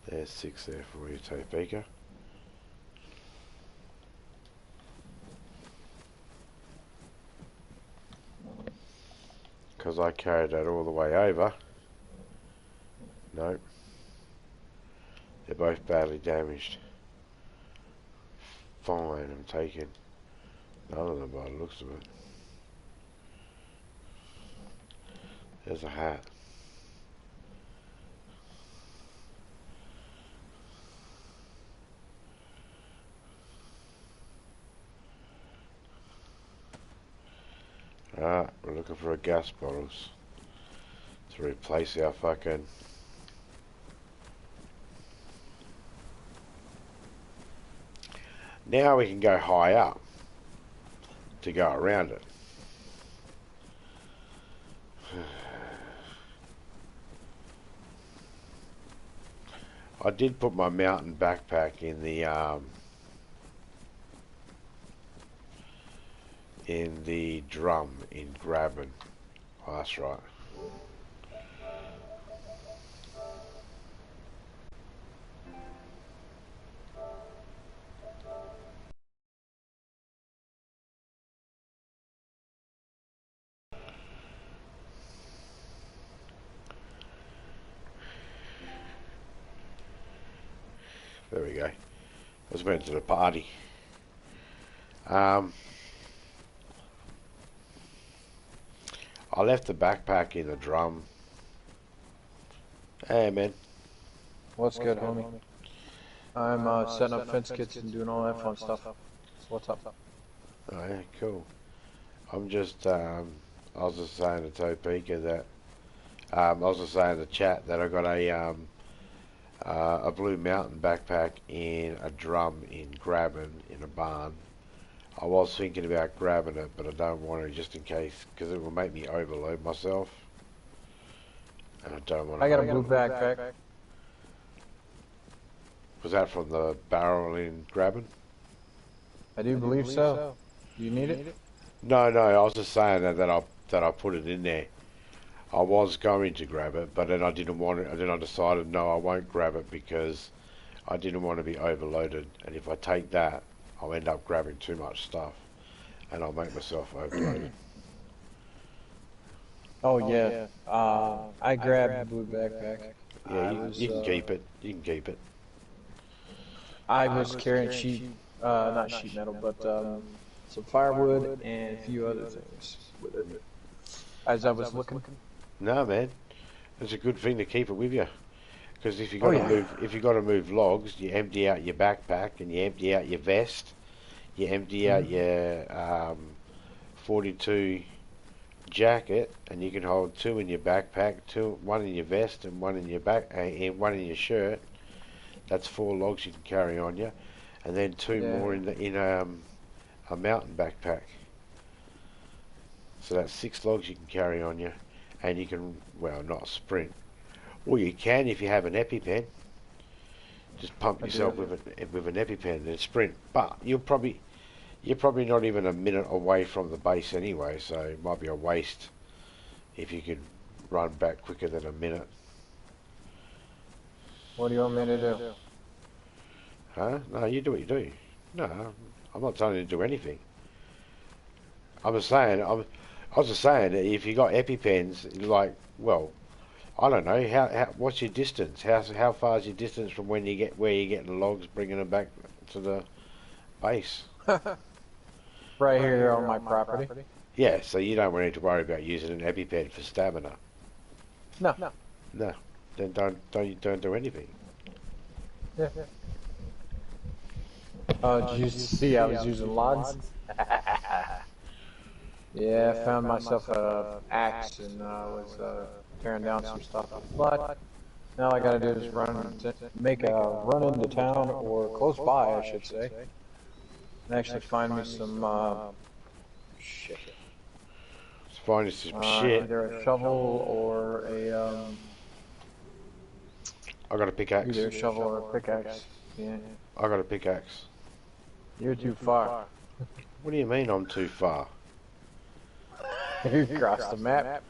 There's 6 there for you, Topeka. Because I carried that all the way over. Nope. They're both badly damaged. Fine, I'm taking none of them by the looks of it. There's a hat. Alright, we're looking for a gas bottles to replace our fucking... Now we can go high up to go around it. I did put my mountain backpack in the drum in grabbing. Oh, that's right. There we go. I was went to the party. I left the backpack in the drum. Hey, man. What's good, homie? I'm setting up fence kits and doing all that fun stuff. So what's up? Oh, yeah, cool. I'm just, I was just saying to Topeka that, I was just saying in the chat that I got a Blue Mountain backpack in a drum in Graben in a barn. I was thinking about grabbing it, but I don't want to just in case, because it will make me overload myself. And I don't want to... I got a blue backpack. Was that from the barreling grabbing? I do believe so. Do you need it? No, I was just saying that I put it in there. I was going to grab it, but then I didn't want it, and then I decided, no, I won't grab it because I didn't want to be overloaded. And if I take that, I'll end up grabbing too much stuff, and I'll make myself overloaded. Oh yeah. I grabbed the blue backpack. Yeah, you can keep it. You can keep it. I was carrying not sheet metal, but some firewood and a few other things with it. As I was looking. No, man, it's a good thing to keep it with you, because if you got to move logs, you empty out your backpack and you empty out your vest, you empty out your 42 jacket, and you can hold 2 in your backpack, 1 in your vest and 1 in your and 1 in your shirt. That's 4 logs you can carry on you, and then 2 more in a mountain backpack. So that's 6 logs you can carry on you, and you can, well, not sprint. Or you can if you have an EpiPen. Just pump yourself with an EpiPen and then sprint. But you're probably not even a minute away from the base anyway, so it might be a waste if you could run back quicker than a minute. What do you want me to do? Huh? No, you do what you do. No, I'm not telling you to do anything. I was just saying that if you got EpiPens, like, well, I don't know, how what's your distance? How far is your distance from where you get the logs, bringing them back to the base? Right here on my property. Yeah, so you don't need to worry about using an EpiPen for stamina. No. No, then don't do anything. Yeah. Oh, did you see I was using logs? Yeah, I found myself an axe and was tearing down some stuff. But now all I gotta do is make a run into town, or close by, I should say, and actually find me some shit. Find us some shit. Either a shovel or a I got a pickaxe. either a shovel or a pickaxe. Yeah. I got a pickaxe. You're too far. What do you mean I'm too far? You crossed the map.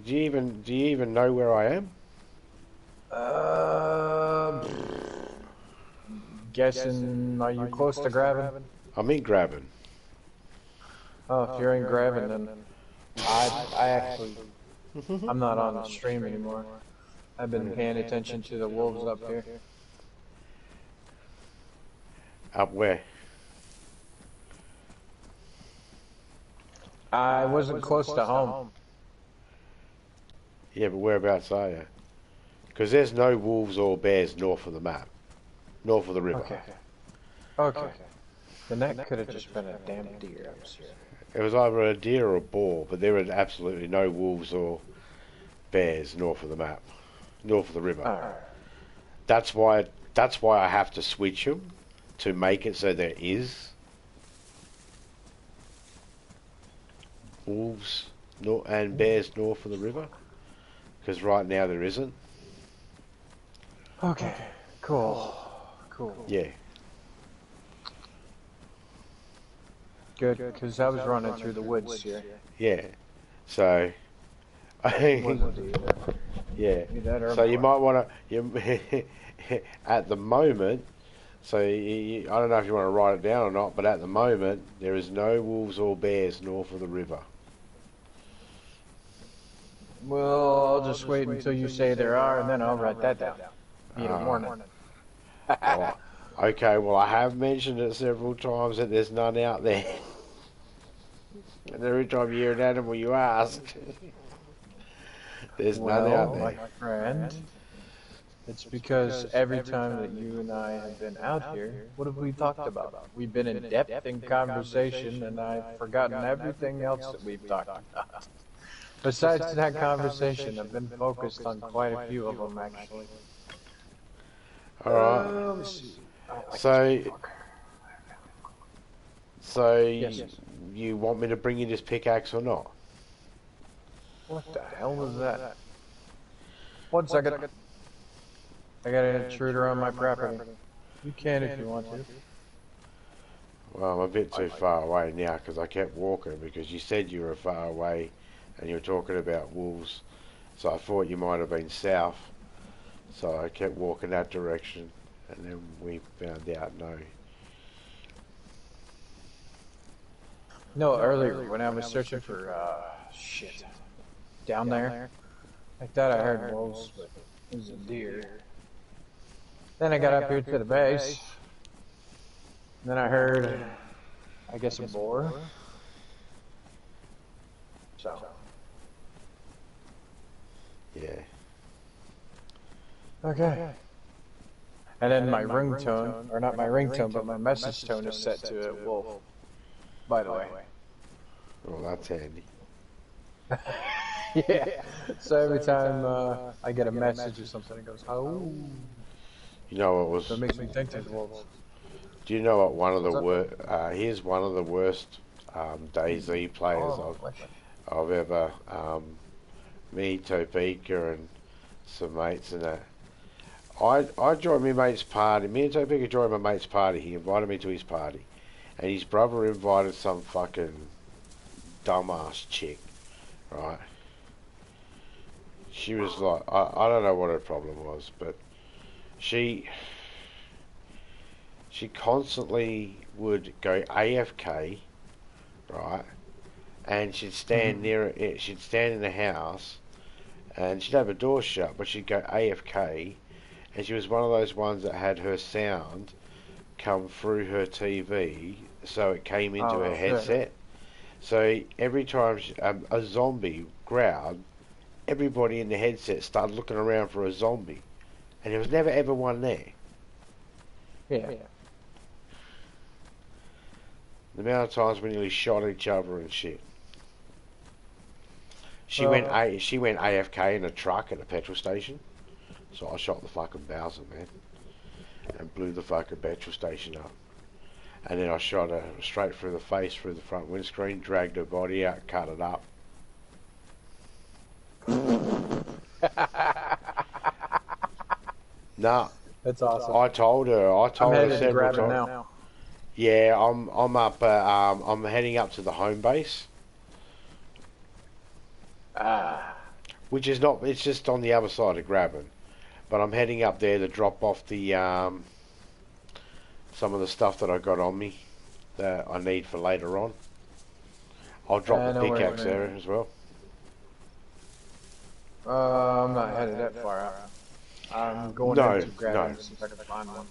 Do you even know where I am? Guessing, are you close to grabbing? I'm in grabbing. Oh, if you're in grabbing, then I actually, I'm not on the stream anymore. I've been paying attention to the wolves up here. Up where? I wasn't close to home. Yeah, but whereabouts are you? Because there's no wolves or bears north of the map. North of the river. Okay. Then that could have just been a damn deer. It was either a deer or a boar, but there are absolutely no wolves or bears north of the map. North of the river. Alright. That's why I have to switch them to make it so there is wolves and bears north of the river, because right now there isn't. Okay, cool. Yeah. Good, because I was running through the woods here. Yeah. So, yeah. So you might want to, at the moment, so I don't know if you want to write it down or not, but at the moment, there is no wolves or bears north of the river. Well, I'll just wait until you say there are, and then I'll write that down. Need a warning. Well, okay, well, I have mentioned it several times that there's none out there. And every time you hear an animal, you ask. There's none out there. My friend, it's because every time that you and I have been out here, what have we talked about? We've been in depth in conversation, and I've forgotten everything else that we've talked about. Besides that conversation, I've been focused on quite a few of them, actually. Alright. So, So, Yes. you want me to bring you this pickaxe or not? What the hell was that? 1 second. I got an intruder on my property. You can if you want to. Well, I'm a bit too far away now because I kept walking because you said you were far away and you were talking about wolves. So I thought you might have been south. So I kept walking that direction and then we found out no. No, earlier when I was searching for, shit. Down there, I thought I heard wolves, but it was a deer. Then I got up here to the base. Then I heard, I guess, a boar. So. Yeah. Okay. And then my ringtone, or not my ringtone, but my message tone is set to wolf, by the way. Well, that's handy. Yeah. So every time I get a message or something, it goes, oh. You know what was... That makes me think there's wolves. Do you know what one of the worst... here's one of the worst DayZ players I've ever... me, Topeka, and some mates and that. I joined my mate's party. Me and Topeka joined my mate's party. He invited me to his party. And his brother invited some fucking dumbass chick, right? She was like, I don't know what her problem was, but she constantly would go AFK, right? And she'd stand near it. She'd stand in the house, and she'd have her door shut, but she'd go AFK. And she was one of those ones that had her sound come through her TV, so it came into her headset. So every time a zombie growled, everybody in the headset started looking around for a zombie, and there was never ever one there. Yeah. The amount of times we nearly shot each other and shit. She went AFK in a truck at a petrol station, so I shot the fucking Bowser, man, and blew the fucking petrol station up. And then I shot her straight through the face, through the front windscreen, dragged her body out, cut it up. Nah. That's awesome. I told her several times. Now. Yeah, I'm up. I'm heading up to the home base. Which is not. It's just on the other side of Graben, but I'm heading up there to drop off the some of the stuff that I got on me that I need for later on. I'll drop the pickaxe there as well. I'm not headed that far out. I'm going into Graben see if I can find one.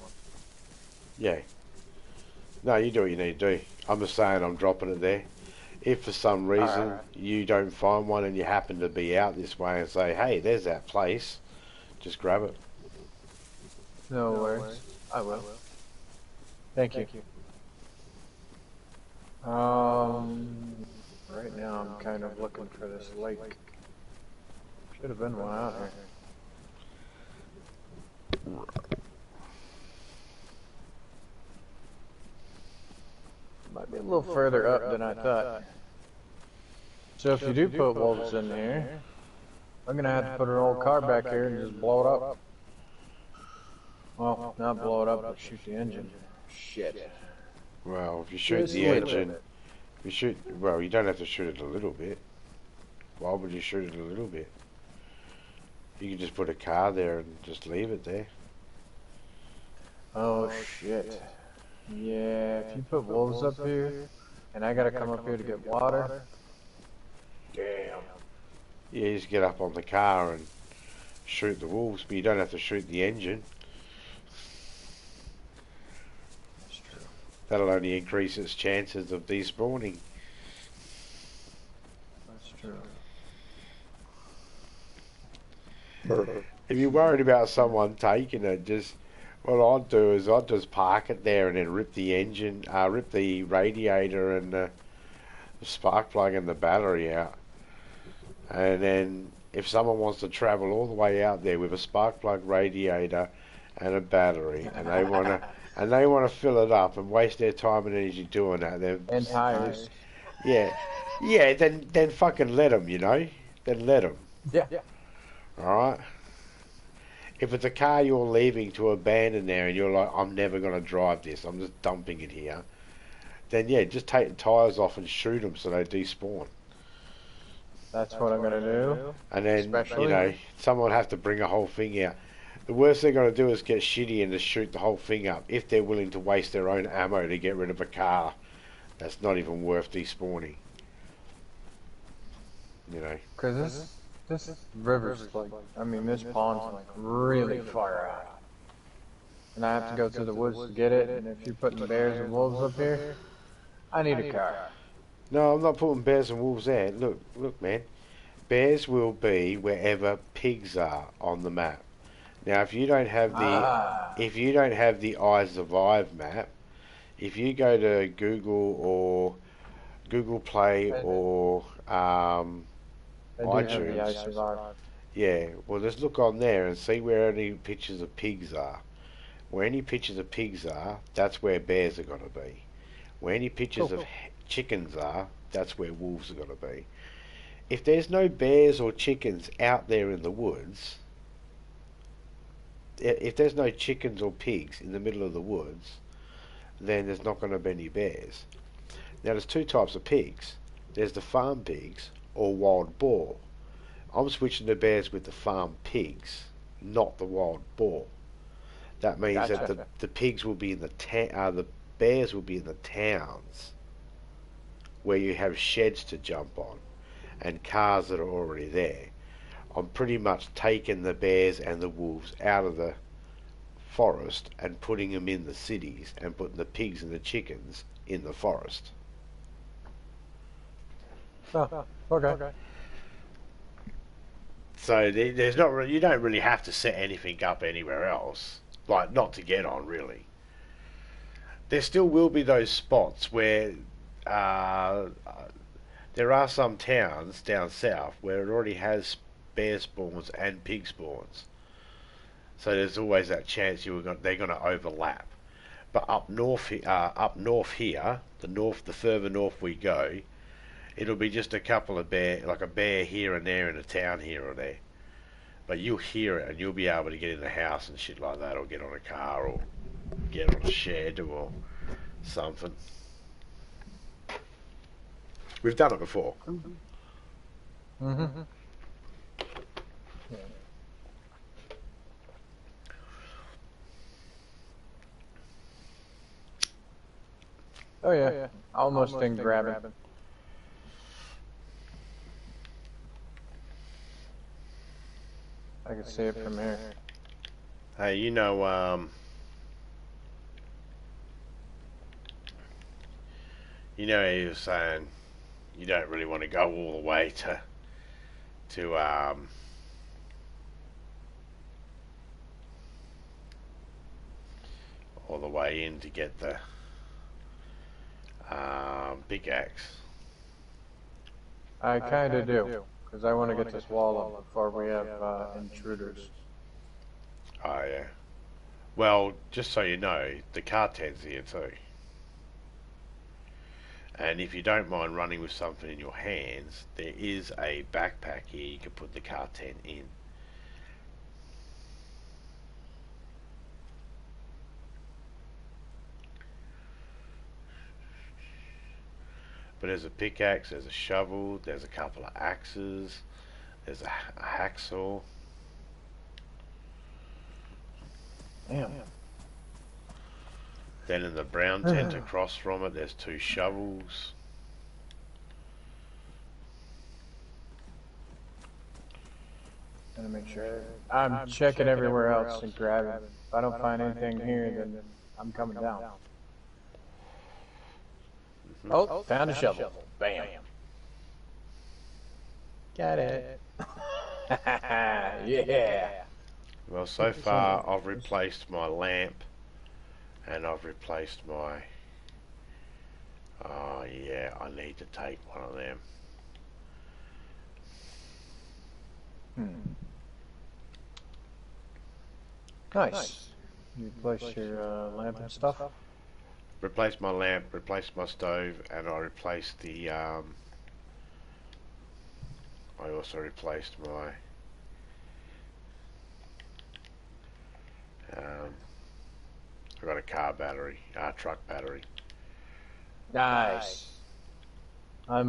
Yeah. No, you do what you need to do. I'm just saying I'm dropping it there. If for some reason you don't find one and you happen to be out this way and say, hey, there's that place, just grab it. No worries. I will. Thank you. Right now I'm kind of looking for this lake. Should have been one out here. Might be a little further up than I thought. So if you do put wolves in here, I'm gonna have to put an old car back here and just blow it up. Well, not blow it up, but shoot the engine. Shit. Well, if you shoot the engine, well, you don't have to shoot it a little bit. Why would you shoot it a little bit? You can just put a car there and just leave it there. Oh shit. Yeah, if you put wolves up here, and I gotta come up here to get water. Damn. Yeah, you just get up on the car and shoot the wolves, but you don't have to shoot the engine. That's true. That'll only increase its chances of despawning. That's true. If you're worried about someone taking it, just what I'd do is I'd just park it there and then rip the engine, rip the radiator and the spark plug and the battery out. And then if someone wants to travel all the way out there with a spark plug, radiator and a battery, and and they want to fill it up and waste their time and energy doing that. And tires. Yeah, yeah. Then fucking let them. You know, then let them. Yeah. All right. If it's a car you're leaving to abandon there and you're like, I'm never gonna drive this. I'm just dumping it here. Then yeah, just take the tires off and shoot them so they despawn. That's what I'm gonna do. And then Especially, you know, someone have to bring a whole thing out. The worst they're gonna do is get shitty and just shoot the whole thing up if they're willing to waste their own ammo to get rid of a car that's not even worth despawning. You know. because this river's like, I mean, this pond's like really far out, and I have to go through the woods to get it. And if you're putting bears and wolves up here, I need a car. No, I'm not putting bears and wolves there. Look, man. Bears will be wherever pigs are on the map. Now, if you don't have the I Survive map, if you go to Google or Google Play or iTunes, yeah, well, just look on there and see where any pictures of pigs are. Where any pictures of pigs are, that's where bears are going to be. Where any pictures of chickens are, that's where wolves are going to be. If there's no bears or chickens out there in the woods, if there's no chickens or pigs in the middle of the woods, then there's not going to be any bears. Now, there's two types of pigs. There's the farm pigs or wild boar. I'm switching to bears with the farm pigs, not the wild boar. That means that the pigs will be in the bears will be in the towns where you have sheds to jump on and cars that are already there. I'm pretty much taking the bears and the wolves out of the forest and putting them in the cities and putting the pigs and the chickens in the forest. Oh, okay. So there's not really, you don't really have to set anything up anywhere else, like not to get on really. There still will be those spots where there are some towns down south where it already has bear spawns and pig spawns. So there's always that chance they're going to overlap. But up north here, the further north we go, it'll be just a couple of like a bear here and there in a town here or there. But you'll hear it and you'll be able to get in the house and shit like that, or get on a car, or get on a shed or something. We've done it before. Mm-hmm. Yeah. Oh yeah, almost didn't grab it. I can see it from here. Hey, you he was saying you don't really want to go all the way to all the way in to get the pickaxe. I kind of do, because I want to get this wall up before we have intruders. Oh yeah. Well, just so you know, the car tent's here too. And if you don't mind running with something in your hands, there is a backpack here you can put the car tent in. But there's a pickaxe, there's a shovel, there's a couple of axes, there's a hacksaw. Damn. Then in the brown tent across from it, there's two shovels. Gotta make sure. I'm checking everywhere else and grabbing. If I don't find anything here, then I'm coming down. Mm-hmm. Oh, found a shovel. Bam. Got it. Yeah. Well, so far I've replaced my lamp, and I've replaced my... Oh yeah, I need to take one of them. Nice. You replace your lamp and stuff? Replaced my lamp, replaced my stove, and I replaced the, I also replaced my, I got a car battery, truck battery. Nice. I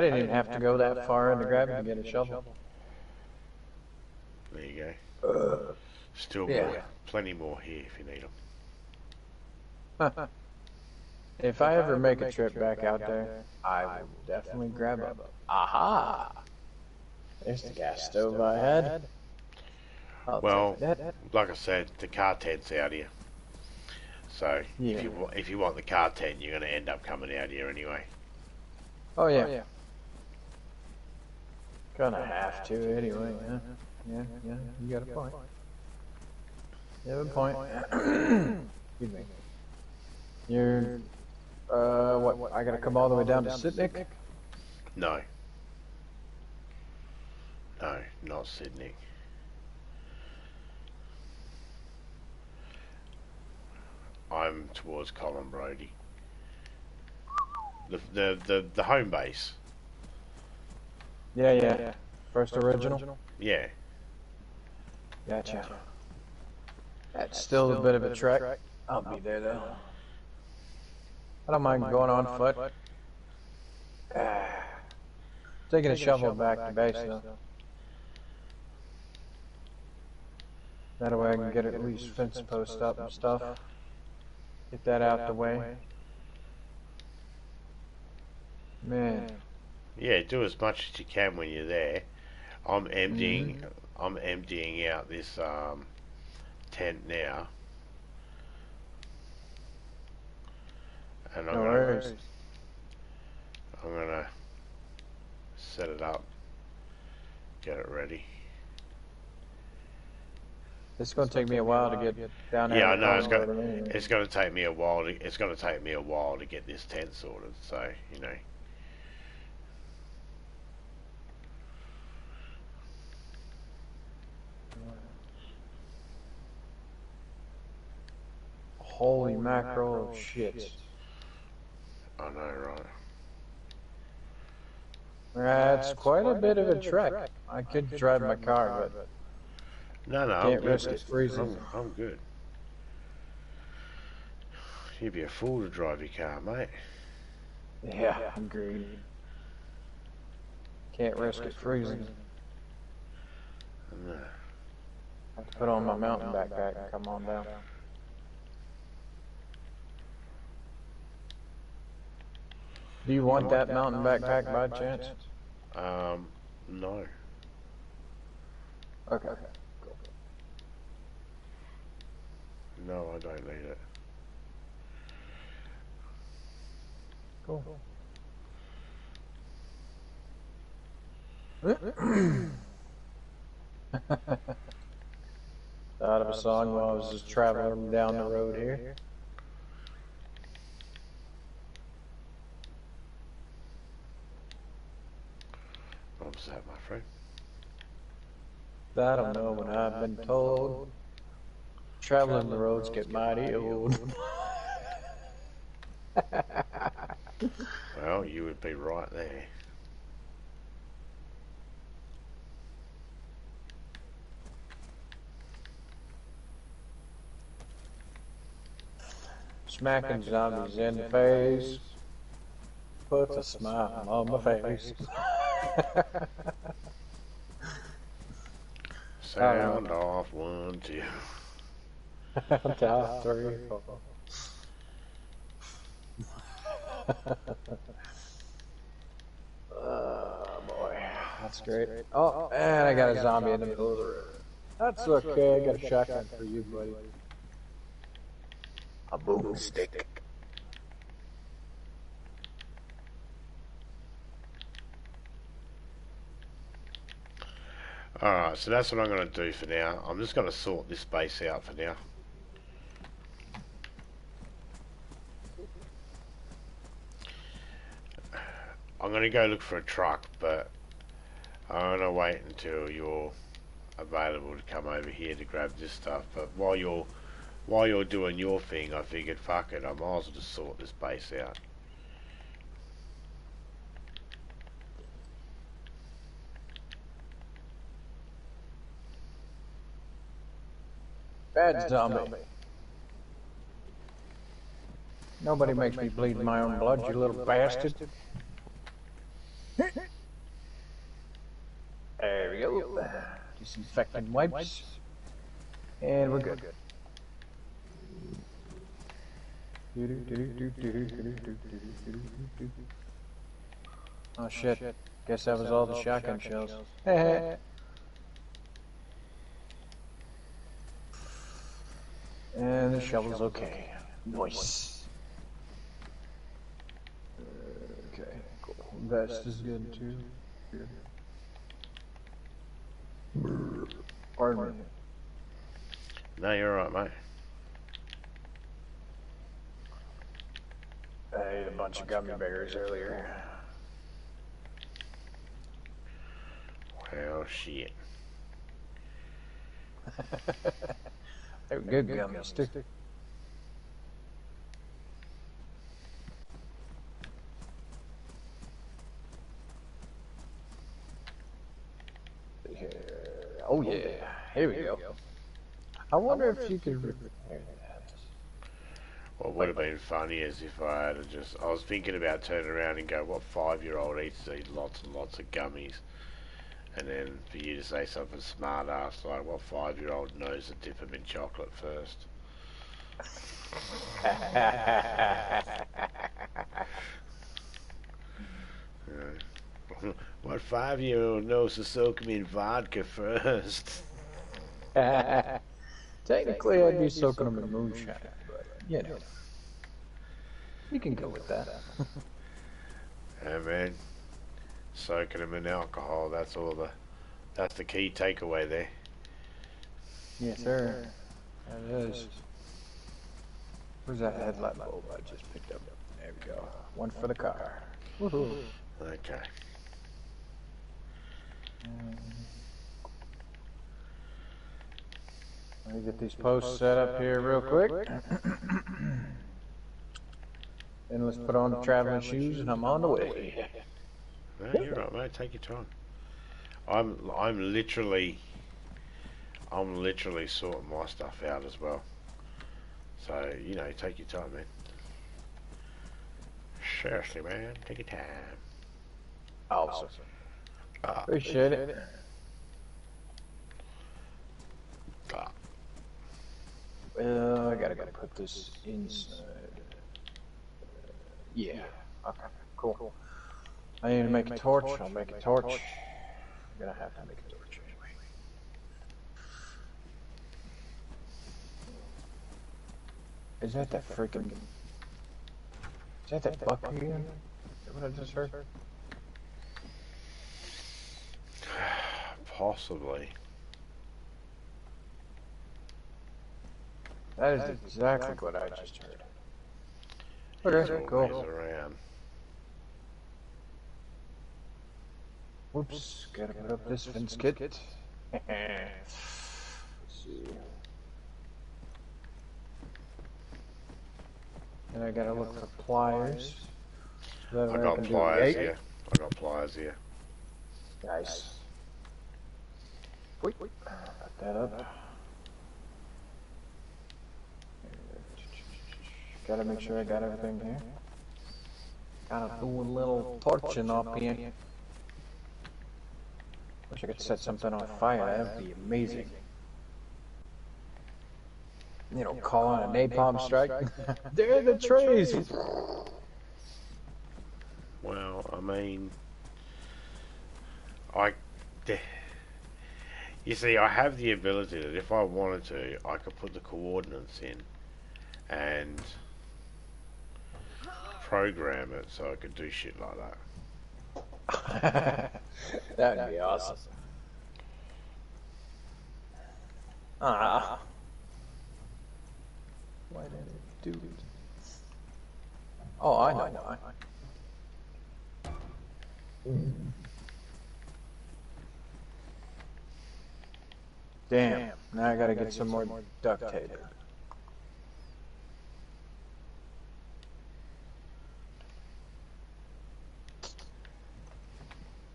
didn't even have to go that far into gravity to get a shovel. There you go. Still more, plenty more here if you need them. If I ever make a trip back out there, I will definitely grab them. Aha! There's the gas stove I had. Well, like I said, the car tent's out here. So, if you want the car tent, you're going to end up coming out here anyway. Oh, yeah. Gonna have to anyway, yeah. Yeah, you got a point. You have a point. Excuse me. You're, what, I gotta come all the way down to Sitnik? No. No, not Sydney. I'm towards Colin Brody. The home base. Yeah. First original? Yeah. Gotcha. That's still a bit of a trek. I'll be there though. I don't mind going on foot. Taking a shovel back to base though. That way I can get at least fence post up and stuff. Get that out the way. Man. Yeah, do as much as you can when you're there. I'm emptying out this tent now. And I'm gonna set it up, get it ready. It's gonna take me a while to get down there. Yeah, I know it's gonna take me a while to get this tent sorted. So you know. Holy mackerel of shit. I know, right? That's quite a bit of a trek. I could drive my car, but no, can't risk it freezing. I'm good. You'd be a fool to drive your car, mate. Yeah, agreed. Can't risk it freezing. No. Have to put on my mountain backpack and come on down. Do you want that mountain backpack by chance? No. Okay. No, I don't need it. Cool. Thought of a song while I was just traveling down the road here. What's that, my friend? I don't know what I've been told. Traveling the roads get mighty old. Well, you would be right there. Smacking zombies in the face puts a smile on my face. Sound off 1, 2. Top 3, 4. Oh boy, that's great. Oh, and I got a zombie in the middle of the road. That's okay. I got a shotgun for you, buddy. A boomstick. Alright, so that's what I'm going to do for now. I'm just going to sort this base out for now. I'm going to go look for a truck, but I'm going to wait until you're available to come over here to grab this stuff. But while you're doing your thing, I figured, fuck it, I might as well just sort this base out. Bad zombie. Nobody makes me bleed my own blood, you little bastard. There we go. Disinfectant wipes. And we're good. Oh shit. Guess that was all the shotgun shells. And the shovel's okay. Nice. Okay, cool. Vest is good too. Good. Pardon me. No, you're right, mate. I ate a bunch of gummy bears earlier. Well, shit. They were good gummies too. Oh yeah, here we go. I wonder if you could repair that. What would have been funny is if I had just... I was thinking about turning around and go, what 5-year-old eats these lots and lots of gummies? And then for you to say something smart ass like, what 5-year-old knows to dip them in chocolate first? What 5-year-old knows to soak them in vodka first? Technically, I'd be soaking them in moonshine, but you know, you can go with that. Yeah, man, soaking them in alcohol. That's the key takeaway there. Yes, sir. That is. Where's that headlight bulb I just picked up? There we go. One for the car. Woohoo. Okay. Let me get these posts set up here real quick. Then let's put on the traveling shoes and I'm on the way. No, you're right, mate. Take your time. I'm literally sorting my stuff out as well. So, you know, take your time, man. Seriously, man, take your time. Awesome. Appreciate it. Well, I gotta put this inside. Yeah. Okay. Cool. I need to make a torch. I'll make a torch. I'm gonna have to make a torch anyway. Is that freaking? Is that buck again? Is that what I just heard? Possibly. That is exactly what I just heard. Okay, cool. Around. Whoops, gotta put up this fence kit. Let's see. And I gotta look for pliers. I got pliers here. Nice. Wait. Put that up. Gotta make sure I got everything here. Gotta do a little torching up here. Wish I could set something on fire, that'd be amazing. You know, call on a napalm strike. There are the trees! Well, I mean, you see, I have the ability that if I wanted to, I could put the coordinates in and program it so I could do shit like that. That'd be awesome. Why did it do it? Oh, I know why. Damn. Now I gotta get some more duct tape.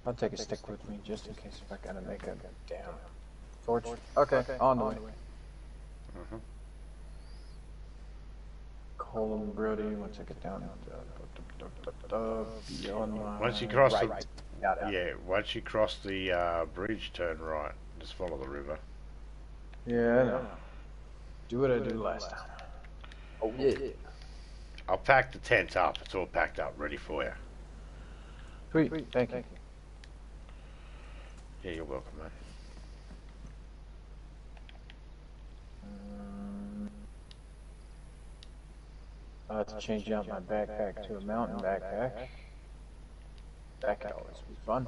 I'll take a stick with me just in case if I gotta make a damn torch. Okay, on the way. Colin Brody, once I get down beyond my Once you cross right. once you cross the bridge, turn right. Just follow the river. Yeah, I know. Do what I did last time. Oh yeah. I'll pack the tent up. It's all packed up, ready for you. Sweet, thank you. Yeah, you're welcome, mate. I'll have to change out my backpack to a mountain backpack. That could always be fun.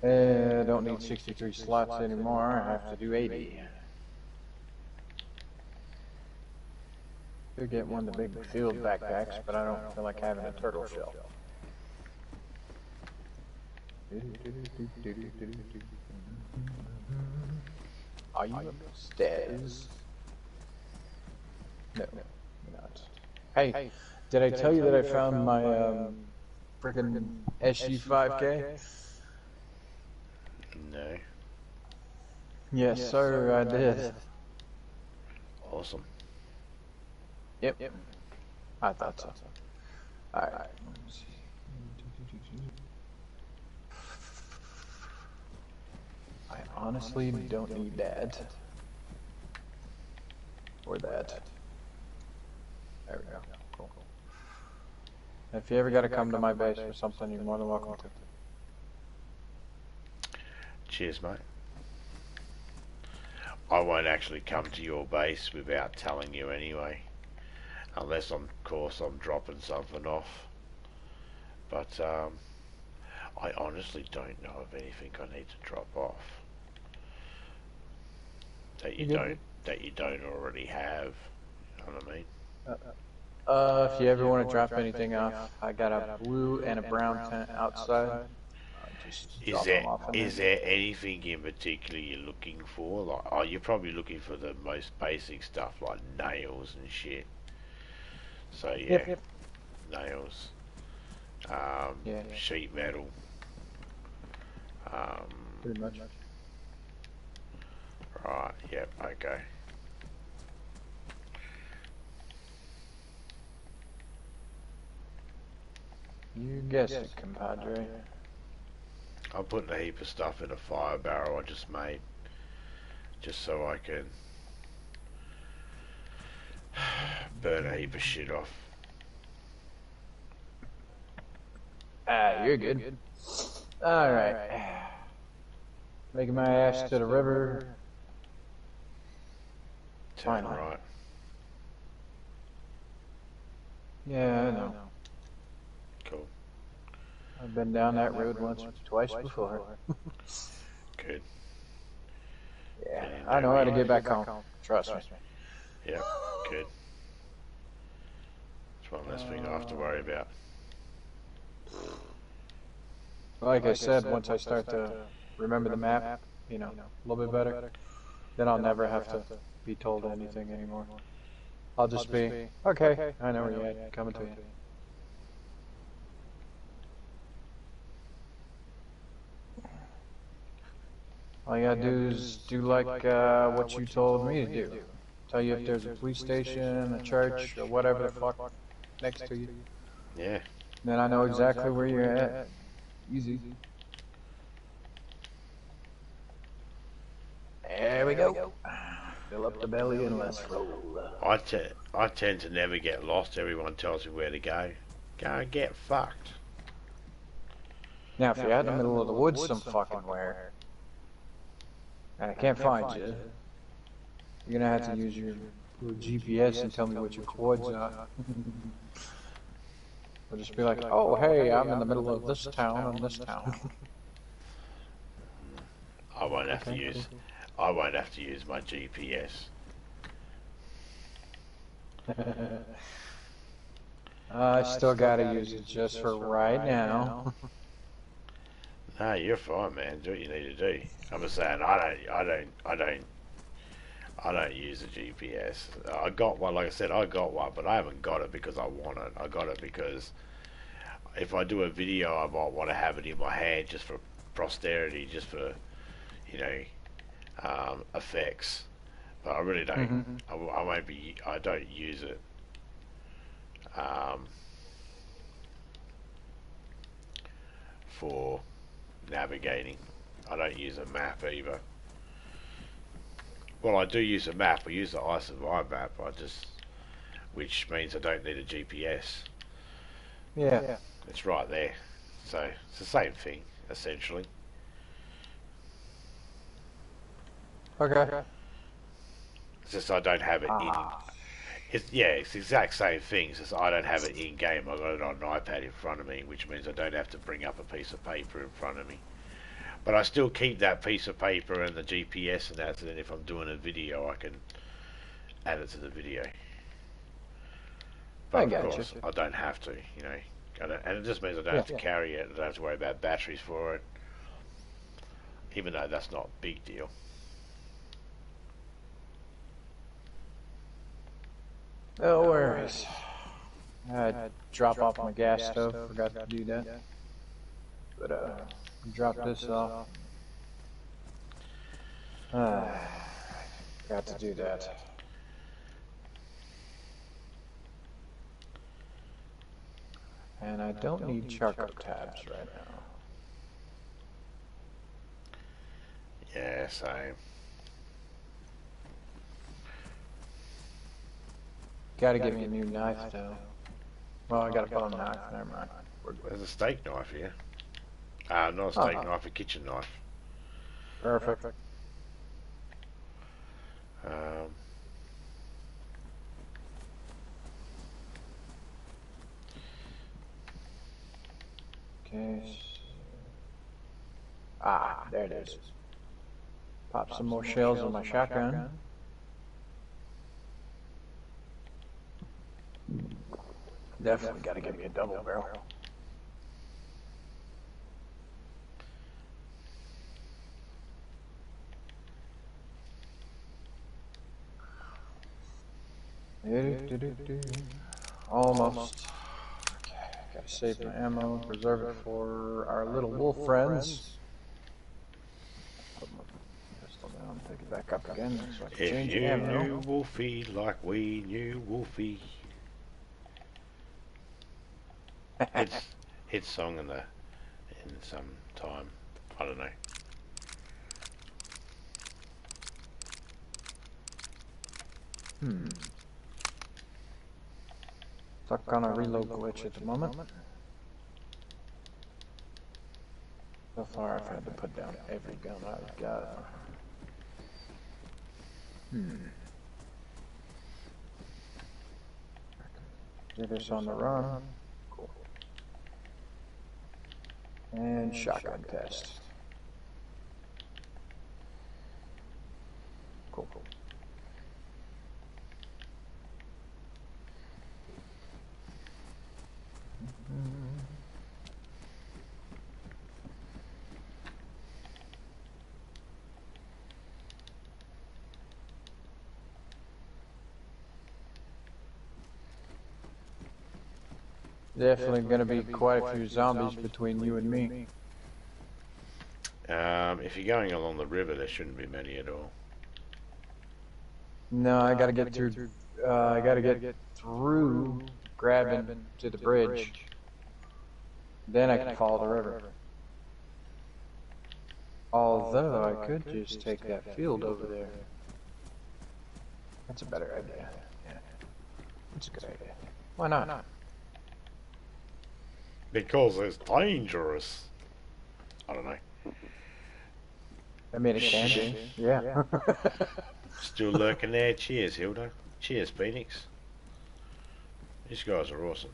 I don't need 63 slots anymore. I have to do 80. Could get one of the big field backpacks, but I don't feel like having a turtle shell. Are you upstairs? No, not. Hey, did I tell you that I found my frickin' SG5K? No. Yes, sir, I did. Awesome. Yep. I thought so. Alright. I honestly don't need that. Or that. There we go. Cool. If you ever gotta come to my base or something, you're more than welcome to. Cheers, mate. I won't actually come to your base without telling you anyway. Unless, of course, I'm dropping something off. But, I honestly don't know of anything I need to drop off. That you don't already have. You know what I mean? If you ever want to drop anything off, I got a blue and a brown tent outside. Is there anything in particular you're looking for? Like, oh, you're probably looking for the most basic stuff like nails and shit. So yeah, Yep. nails, sheet metal, Pretty much. right, yep, okay. You guessed it, compadre. I'm putting a heap of stuff in a fire barrel I just made, just so I can burn a heap of shit off. You're good. Alright. Making my ass to the river. Turn Finally. right. Yeah, I know. Cool. I've been down that road once or twice before. Good. Yeah, I know how to get back home. Trust me. Yep, good. It's one less thing I have to worry about. Like I said, once I start to remember the map, you know, a little bit better, then I'll never have to be told anything anymore. I'll just be, okay, I know where you're at, coming to you. All you gotta do is do like what you told me to do. Tell you if there's a police station, a church, or whatever the fuck next to you. Yeah. Then I know exactly where you're at. Easy. There we go. Fill up the belly and let's roll. I tend to never get lost. Everyone tells me where to go. Go and get fucked. Now, if you're out in the middle of the woods some fucking where, and I can't find you, you're gonna have to use your little GPS and tell me what your coords are. I'll just be like, oh, hey, I'm in the middle of this town and this town. I won't have to use. I won't have to use my GPS. I still gotta use it just for right now. No, you're fine, man. Do what you need to do. I'm just saying, I don't use a GPS. I got one, like I said, I got one, but I haven't got it because I want it. I got it because if I do a video, I might want to have it in my hand just for posterity, just for, you know, effects. But I really don't. I won't be. I don't use it. For navigating. I don't use a map either. Well, I do use a map. I use the I Survive map. Which means I don't need a GPS. Yeah. It's right there. So it's the same thing, essentially. Okay. It's just I don't have it in. It's the exact same thing. It's just I don't have it in game. I got it on an iPad in front of me, which means I don't have to bring up a piece of paper in front of me. But I still keep that piece of paper and the GPS and that, so then if I'm doing a video, I can add it to the video. But of course, I don't have to, you know. And it just means I don't have to carry it. I don't have to worry about batteries for it. Even though that's not a big deal. No worries. I drop off my gas stove. Forgot to do that. But drop this off. Got to do that. And I don't need charcoal tabs right now. Yeah, same. Gotta give me a new knife though. Well, I got a bone knife. Never mind. There's a steak knife here. Not a steak knife, a kitchen knife. Perfect. Okay. There it is. Pop some more shells in my shotgun. Definitely gotta give me a double barrel. Almost. Okay, gotta save my ammo, preserve it for our little wolf friends. Put my pistol down, take it back up again so I can change If you ammo. knew Wolfie like we knew Wolfie. Hit song in some time. I don't know. Stuck on a reload glitch at the moment. So far I've had to put down every gun I've got. Do this on the run. Cool. And shotgun test. Cool. Definitely gonna be quite a few zombies between you and me. If you're going along the river, there shouldn't be many at all. No, I gotta get through. I gotta get through grabbing to the bridge. Then I can follow the river. Although I could just take that field over there. That's a better idea. Yeah, that's a good idea. Why not? Because it's dangerous. I don't know. I mean, it can be. Yeah. Still lurking there. Cheers, Hilda. Cheers, Phoenix. These guys are awesome.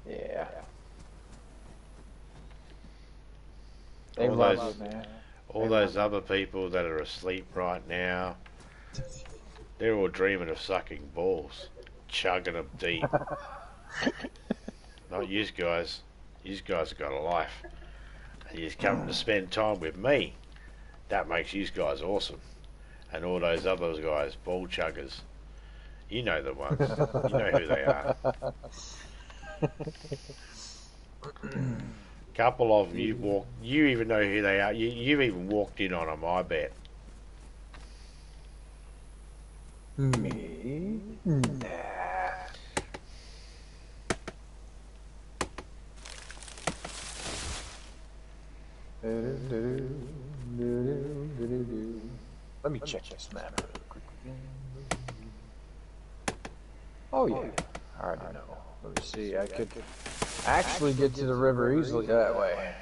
Yeah. All those other people that are asleep right now, they're all dreaming of sucking balls, chugging them deep. Not you guys. You guys have got a life. And you're coming to spend time with me. That makes you guys awesome. And all those other guys, ball chuggers. You know the ones. You know who they are. Couple of them, you even know who they are. You've even walked in on them, I bet. Me? Nah. Let me check this map real quick. Oh yeah, I already know. Let me see, I could actually get to the river easily that way.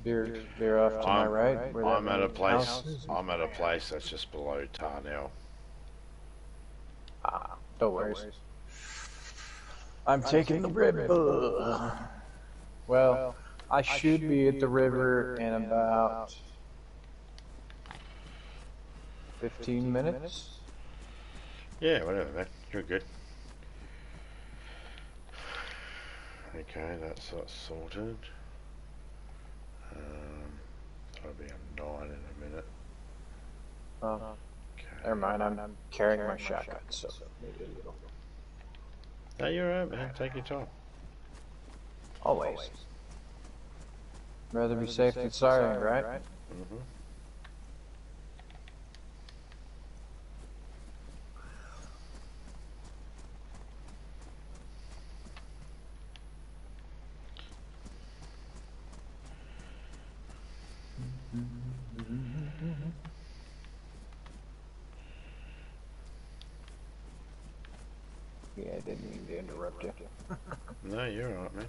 Veer off to my right. I'm at a place. I'm at a place that's just below Tarnell. Ah, no worries. I'm taking the river. Well, I should be at the river in about 15 minutes. Yeah, whatever, man. You're good. Okay, that's sorted. That'll be a 9 in a minute. Okay. Never mind, I'm carrying my shotgun, so maybe a little. No, you're alright, man. Take your time. Always. Rather be safe than sorry, right? Mm-hmm. Yeah, I didn't mean to interrupt you. No, you're alright, man.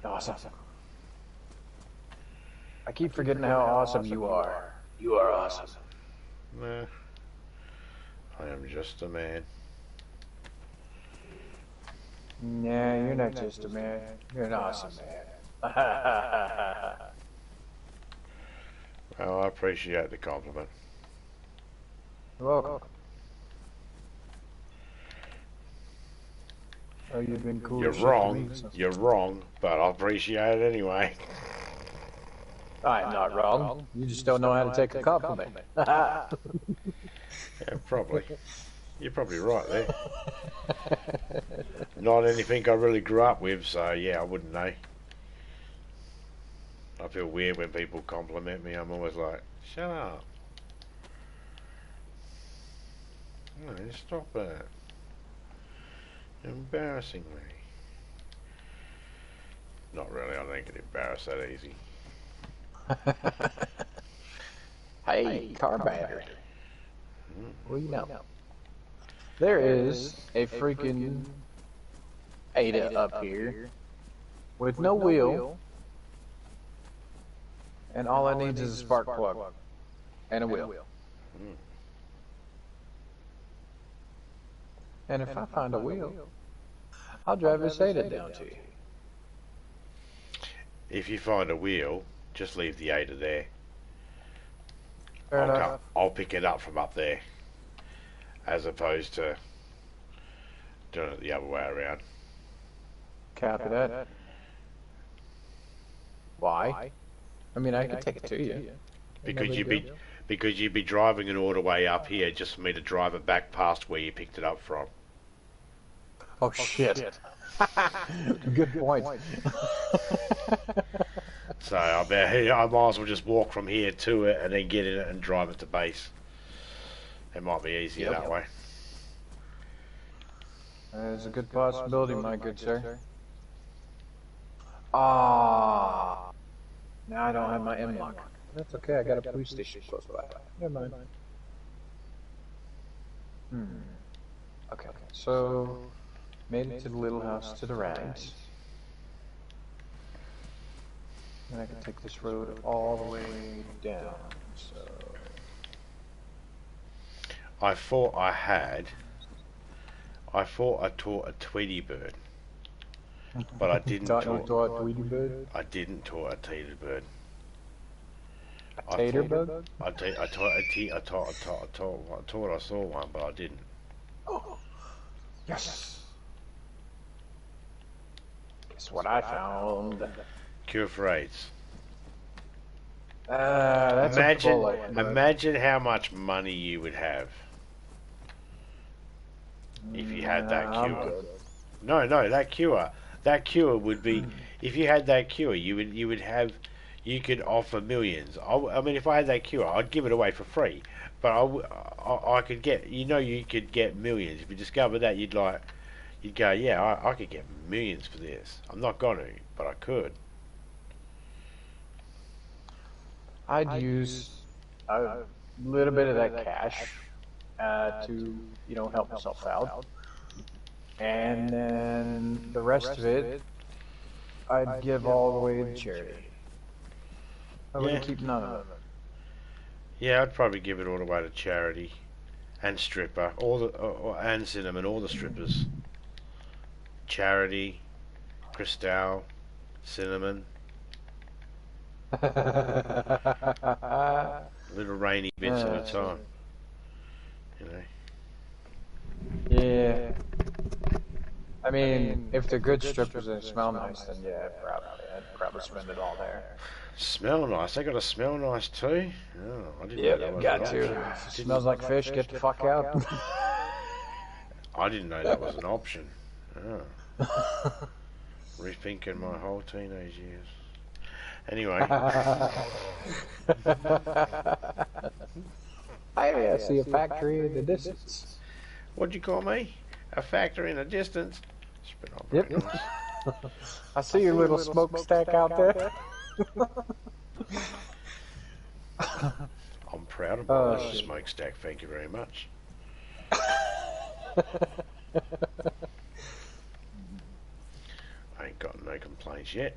Awesome. I keep forgetting how awesome you are. You are awesome. Nah. I am just a man. Nah, you're not just a man. You're an awesome man. Well, I appreciate the compliment. You're welcome. Oh, you've been cool. You're wrong. You're wrong, but I appreciate it anyway. I'm not wrong. You just don't know how to take a compliment. Yeah, probably. You're probably right there. Not anything I really grew up with, so yeah, I wouldn't know. I feel weird when people compliment me. I'm always like, shut up. No, stop that. You're embarrassing me. Not really, I don't get embarrassed that easy. Hey, car battery. Well, you know. There is a freaking Ada up here with no wheel, and all it needs is a spark plug and a wheel. And if I find a wheel, I'll drive this Ada down to you. If you find a wheel, just leave the Ada there. Fair enough. I'll pick it up from up there, as opposed to doing it the other way around. Copy that. Why? I mean, I could take it to you. Because you'd be driving it all the way up here just for me to drive it back past where you picked it up from. Oh shit. Good point. So I might as well just walk from here to it and then get in it and drive it to base. It might be easier that way. There's a good possibility, my good sir. Ah, now I don't have my M-lock. That's okay, I got a police station close by. Never mind. Okay, so made it to the little house to the right. And I can take this road all the way down. So I thought I taught a Tweety bird, but I didn't taught a Tweety bird. I didn't taught a tater bird. A tater bug? I thought I saw one, but I didn't. Oh, yes. That's what I found. Cure for AIDS. That's a bullet. Imagine how much money you would have if you had that cure. No, that cure. That cure would be, if you had that cure, you would have, you could offer millions. I mean, if I had that cure, I'd give it away for free. But I could get, you could get millions. If you discover that, you'd go, yeah, I could get millions for this. I'm not going to, but I could. I'd use a little bit of that cash to, help myself out. And then the rest of it, I'd give all the way to charity. I wouldn't keep none of it. Yeah, I'd probably give it all the way to charity and stripper, and cinnamon, all the strippers. Charity, Cristal, cinnamon. Little rainy bits at a time. Yeah. I mean, if they're good strippers and they smell nice, then yeah, I'd probably spend it all there. Smell nice? They gotta smell nice too? Oh, I didn't know that was got an to. option. If it smells like fish, get the fuck out. I didn't know that was an option. Oh. Rethinking my whole teenage years. Anyway. I see a factory in the distance. What'd you call me? A factory in the distance? Yep. I see your little smokestack out there. I'm proud of my little smokestack, thank you very much. I ain't got no complaints yet.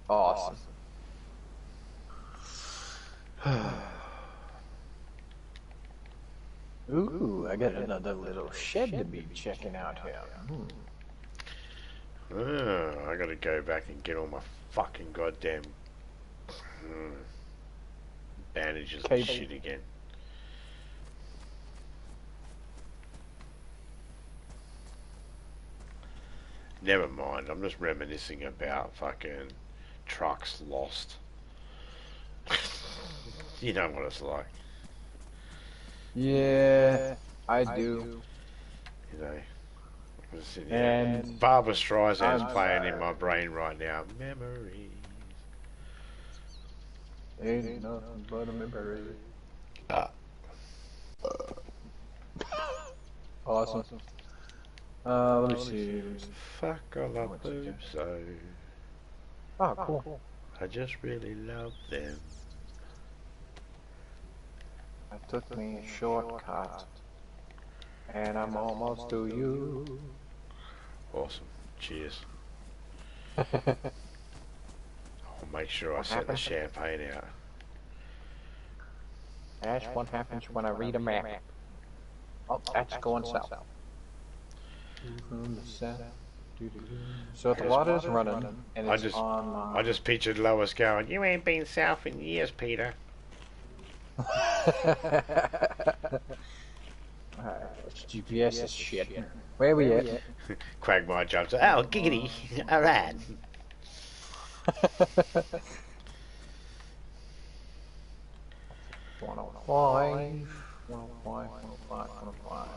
Awesome. Ooh, I got another little shed to be checking out here. I gotta go back and get all my fucking goddamn bandages and shit again. Never mind, I'm just reminiscing about fucking trucks lost. You know what it's like. Yeah, I do. You know. And Barbara Streisand's playing in my brain right now. Memories. Ain't nothing but a memory. Awesome. Let me see. Fuck, I love boobs so. Oh, cool. I just really love them. I took me a shortcut, and I'm almost to you. Awesome. Cheers. I'll make sure I set the champagne out. Ash, what happens when I read a map? Oh, that's going south. So if the water's running, and it's I just pictured Lois going, "You ain't been south in years, Peter." GPS is shit. Where we at? Quagmire jumps. Oh, giggity! Alright. 105, 105, 105, 105.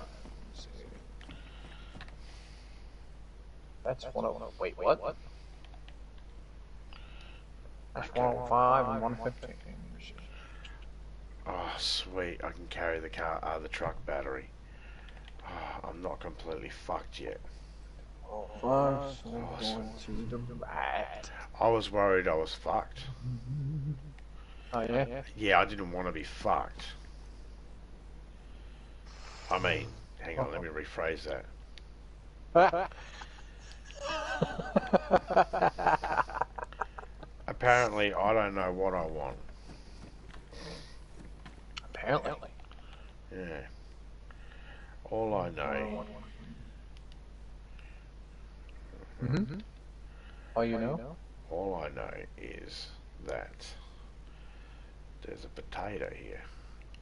That's 105. Wait, what? That's 105 and 115. Oh, sweet. I can carry the the truck battery. Oh, I'm not completely fucked yet. Going to the right. I was worried I was fucked. Oh, yeah? Yeah, I didn't want to be fucked. I mean, hang on, let me rephrase that. Apparently, I don't know what I want. Apparently. Yeah. All I know. Mm-hmm. All you know? All I know is that there's a potato here.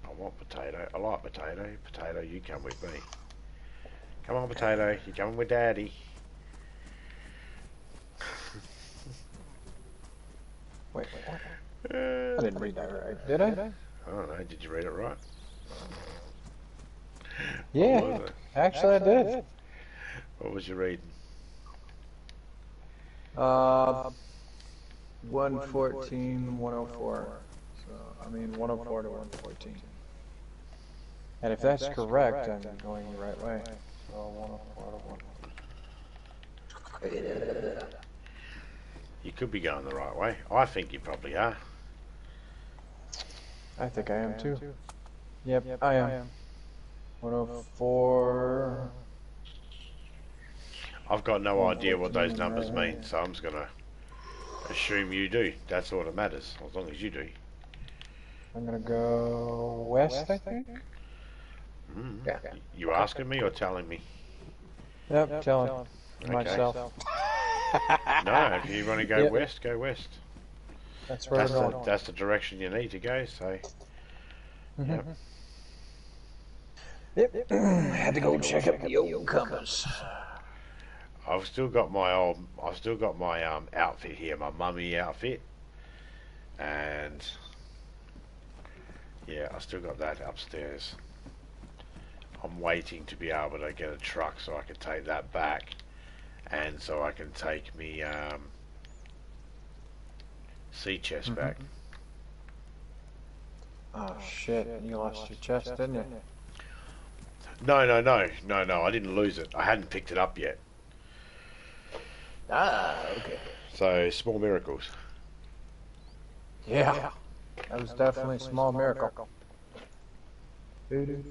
I want potato. I like potato. Potato, you come with me. Come on, potato. You coming with daddy. Wait, what? I didn't read that right. Did I? I don't know. Did you read it right? Yeah, actually I did. What was you reading? 114, 104. So, I mean 104 to 114. And if that's correct, I'm going the right way. So 104 to 114. You could be going the right way. I think you probably are. I think I am too. Yep, I am. 104. I've got no idea what those numbers mean, so I'm just going to assume you do. That's all that matters, as long as you do. I'm going to go west, I think? Yeah. You asking me or telling me? Yep, telling myself. No, if you want to go west, go west. That's where we're going. That's the direction you need to go, so... Yep. Yep. Had to go check up the old compass. I've still got my outfit here, my mummy outfit, and yeah, I still got that upstairs. I'm waiting to be able to get a truck so I can take that back, and so I can take me sea chest back. Oh shit! You lost your chest, didn't you? No, I didn't lose it. I hadn't picked it up yet. Ah, okay. So, small miracles. Yeah, that was definitely a small miracle. Eating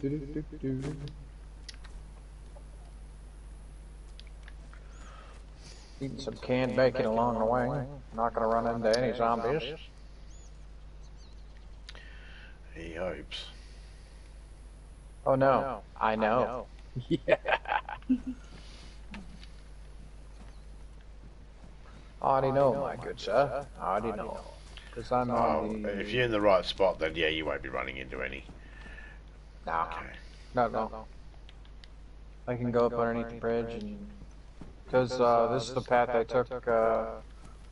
some canned bacon along the way. Not gonna run into any zombies. He hopes. Oh no, I know. Yeah. I already know, my good sir. I already know. Because I'm on the... If you're in the right spot, then yeah, you won't be running into any. No. Okay. No. I can go up underneath the bridge and... Because this is the path I took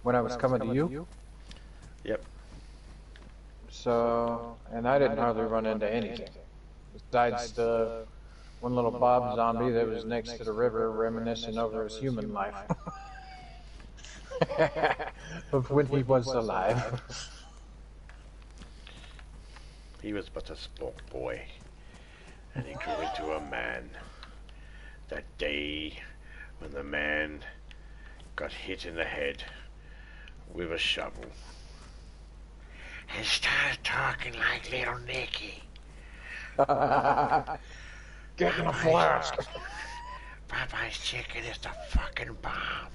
when I was coming to you. Yep. So... And I didn't hardly run into anything. Besides the one little Bob zombie that was next to the river reminiscing over his human life. Of when he was alive. He was but a small boy, and he grew into a man. That day when the man got hit in the head with a shovel and started talking like little Nicky. Get in a flask. Popeye's chicken is the fucking bomb.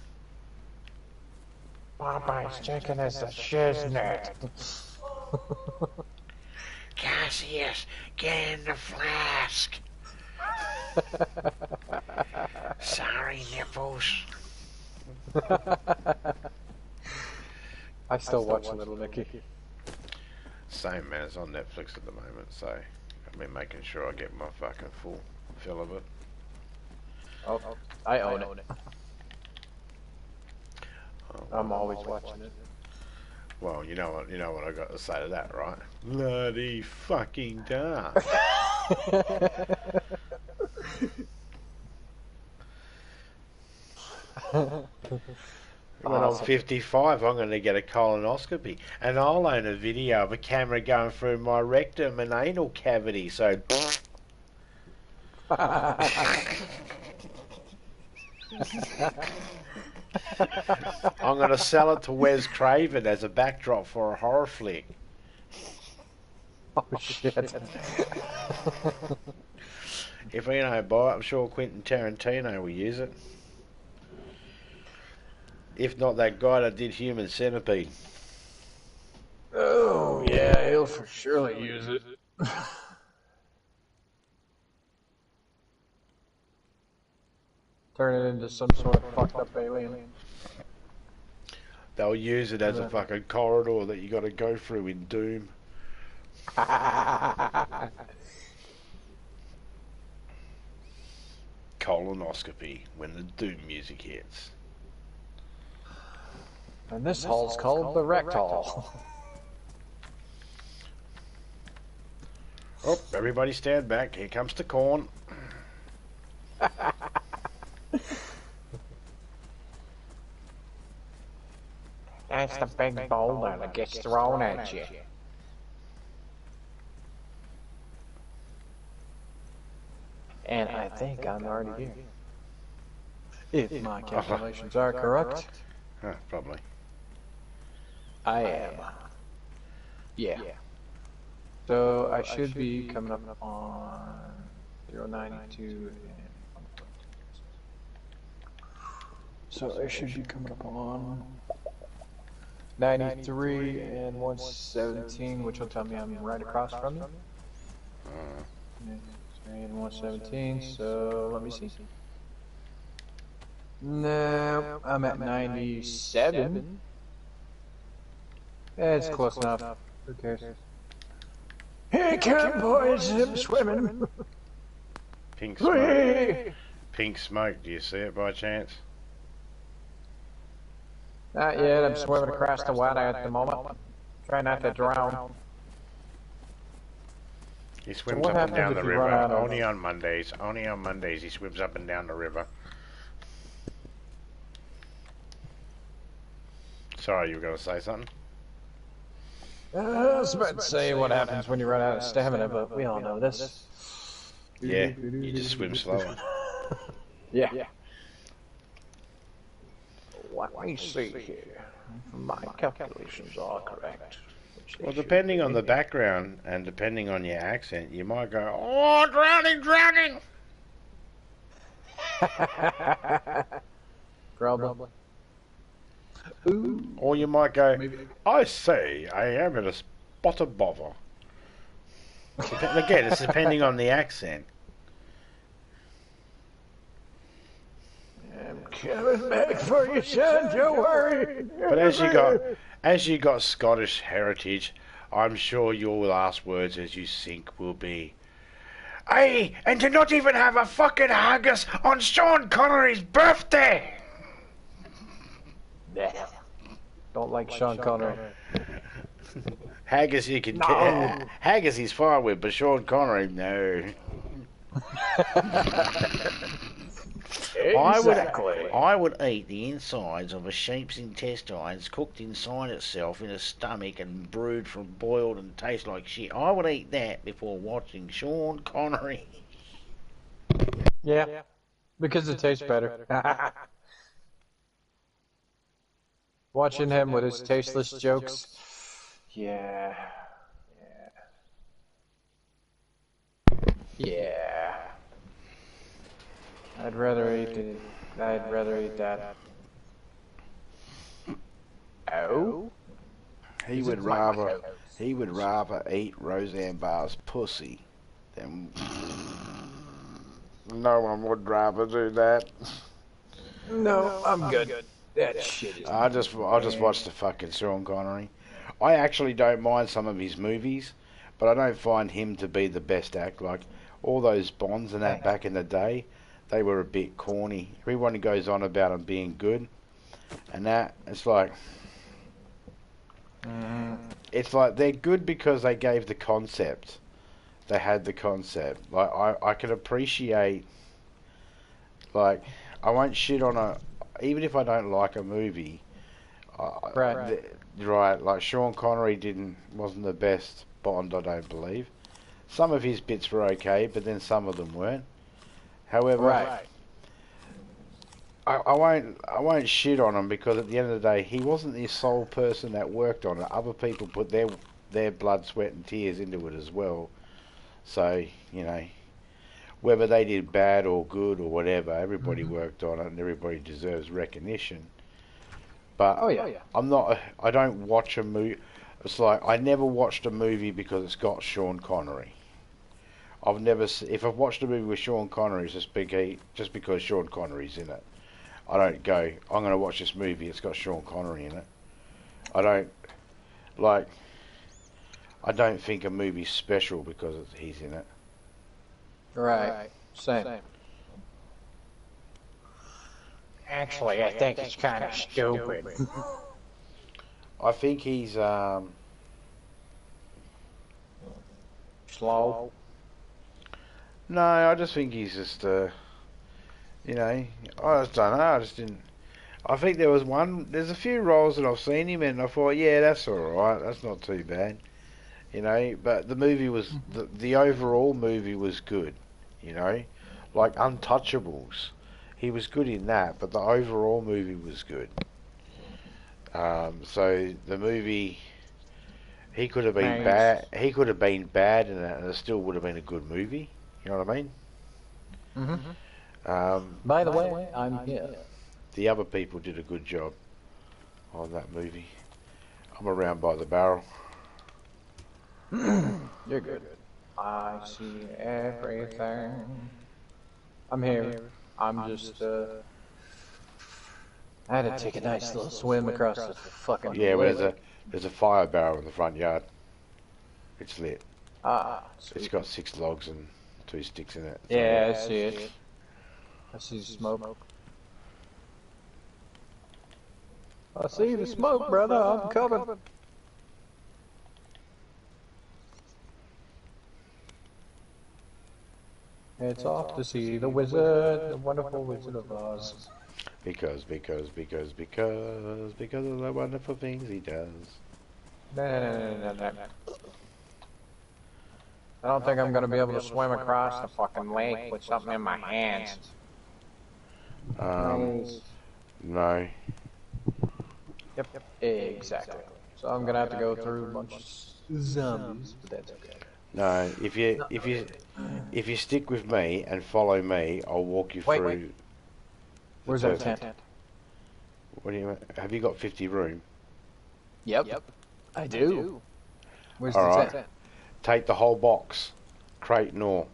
Popeye's chicken is a shiznit. Cassius, get in the flask. Sorry, nipples. I still watch Little Nicky. Same, man. It's on Netflix at the moment, so I've been making sure I get my fucking full fill of it. Oh, I own it. I'm always watching it. Well, you know what I got to say to that, right? Bloody fucking dark. When I'm 55, I'm going to get a colonoscopy, and I'll own a video of a camera going through my rectum and anal cavity. So, I'm going to sell it to Wes Craven as a backdrop for a horror flick. Oh shit. If we don't buy it, I'm sure Quentin Tarantino will use it. If not that guy that did Human Centipede. Oh yeah, he'll for surely use it. Turn it into some sort of fucked up alien. They'll use it as a fucking corridor that you got to go through in Doom. Colonoscopy when the doom music hits. And this hall's called the Rect Hall. Oh, everybody stand back. Here comes the corn. That's the big boulder that gets thrown at you. And I think I'm already here. If my calculations are correct. Huh, probably. I am. Yeah. So I should be coming up on 092. So I should be coming up on 93 and 117, which will tell me I'm right across from you. 93 and 117, so let me see. No, I'm at 97. It's close enough. Who cares? Here come boys, I'm swimming. Pink smoke. Pink smoke, do you see it by chance? Not yet, I'm swimming across the water at the moment. Try not to drown. He swims up and down the river. Only on Mondays. Only on Mondays he swims up and down the river. Sorry, you were going to say something? I was about to say what happens when you run out of stamina, but we all know this. Yeah, you just swim slower. Yeah. Let me see here. My calculations are correct. Well, depending on the background and depending on your accent, you might go, "Oh, drowning, drowning!" Probably. Ooh. Or you might go, "I say, I am in a spot of bother." Again, it's depending on the accent. I'm coming back for you, son. Don't worry. But as you got Scottish heritage, I'm sure your last words as you sink will be, "Aye, and to not even have a fucking haggis on Sean Connery's birthday." Don't like Sean Connery. Haggis you can haggis he's fine with, but Sean Connery, no. Exactly. I would eat the insides of a sheep's intestines cooked inside itself in a stomach and brewed from boiled and taste like shit. I would eat that before watching Sean Connery. Yeah, because it tastes better. Watching him with his tasteless jokes. Yeah. I'd rather eat that. Oh? He would rather eat Roseanne Barr's pussy than. No one would rather do that. No, I'm good. That shit is. I'll just watch the fucking Sean Connery. I actually don't mind some of his movies, but I don't find him to be the best act. Like all those Bonds and that back in the day, they were a bit corny. Everyone goes on about them being good, and that it's like they're good because they gave the concept. They had the concept. Like I can appreciate. Like I won't shit on even if I don't like a movie. Right. Right, like Sean Connery wasn't the best Bond, I don't believe. Some of his bits were okay, but then some of them weren't. However, I won't shit on him because at the end of the day, he wasn't the sole person that worked on it. Other people put their blood, sweat, and tears into it as well. So whether they did bad or good or whatever, everybody worked on it, and everybody deserves recognition. But I don't watch a movie. It's like I never watched a movie because it's got Sean Connery. If I've watched a movie with Sean Connery, it's just because Sean Connery's in it. I don't go, I'm going to watch this movie, it's got Sean Connery in it. I don't, like, I don't think a movie's special because he's in it. Right. Same. Actually, I think it's kind of stupid. I think he's Slow. no, I just think he's just you know, I just don't know. I just didn't. I think there's a few roles that I've seen him in, and I thought, yeah, that's all right. That's not too bad, you know. But the movie was the overall movie was good, you know, like Untouchables. He was good in that, but the overall movie was good. So the movie, he could have been bad. He could have been bad in it, and it still would have been a good movie. You know what I mean? By the way, I'm here. The other people did a good job on that movie. I'm around by the barrel. You're good. I see everything. I'm here. I'm just, I had to take a nice little swim across the fucking Yeah, well, lake. there's a fire barrel in the front yard. It's lit. Ah, It's got 6 logs and 2 sticks in it. So yeah, I see it. I see smoke. I see the smoke, brother. I'm coming. It's off to see the wizard, the wonderful Wizard of Oz. because of the wonderful things he does. No. I don't think I'm gonna be able to swim across the fucking lake with something in my hands. No. Yep, exactly. So I'm gonna have to go through a bunch of zombies, but that's okay. No, if you stick with me and follow me, I'll walk you through. Wait. Where's that tent? What do you? Have you got 50 room? Yep. I do. Where's All the right. tent? Take the whole box, crate and all,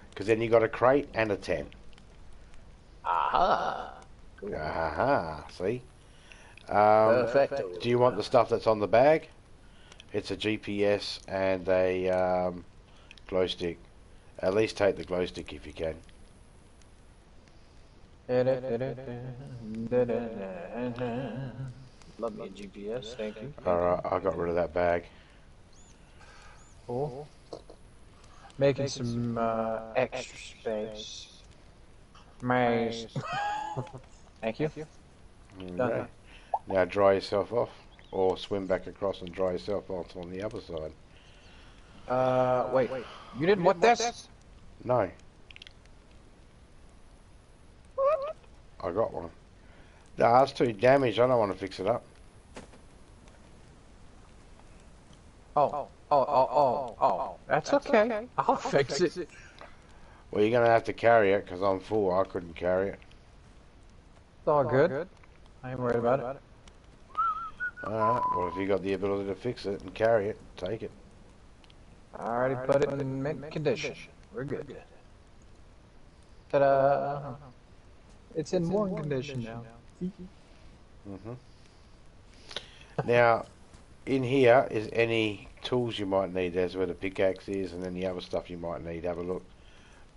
because then you got a crate and a tent. Aha. Cool. Aha. See. Perfecto. Do you want the stuff that's on the bag? It's a GPS and a glow stick. At least take the glow stick if you can. Love me a GPS, thank you. Alright, I got rid of that bag. Cool. Making some extra space. Maze. Thank you. Okay. Now dry yourself off, or swim back across and dry yourself off on the other side. Wait. You didn't want this? No. I got one. No, that's too damaged. I don't want to fix it up. Oh. That's okay. I'll fix it. Well, you're going to have to carry it because I'm full. I couldn't carry it. It's all good. I ain't worried about it. Alright, well, if you got the ability to fix it and carry it, take it. I already put it in mint condition. We're good. Ta-da! It's in one condition now. Now, in here is any tools you might need. There's where the pickaxe is and any other stuff you might need. Have a look.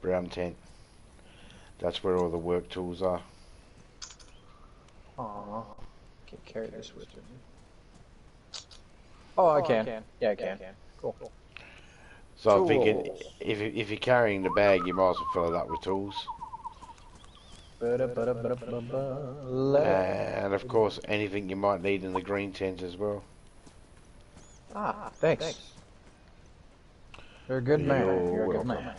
Brown tent. That's where all the work tools are. Aww. Can't carry this with me. Oh, I can. Yeah, I can. Cool. So I'm thinking, if you're carrying the bag, you might as well fill it up with tools. And of course, anything you might need in the green tent as well. Ah, thanks. You're a good man. You're a good man.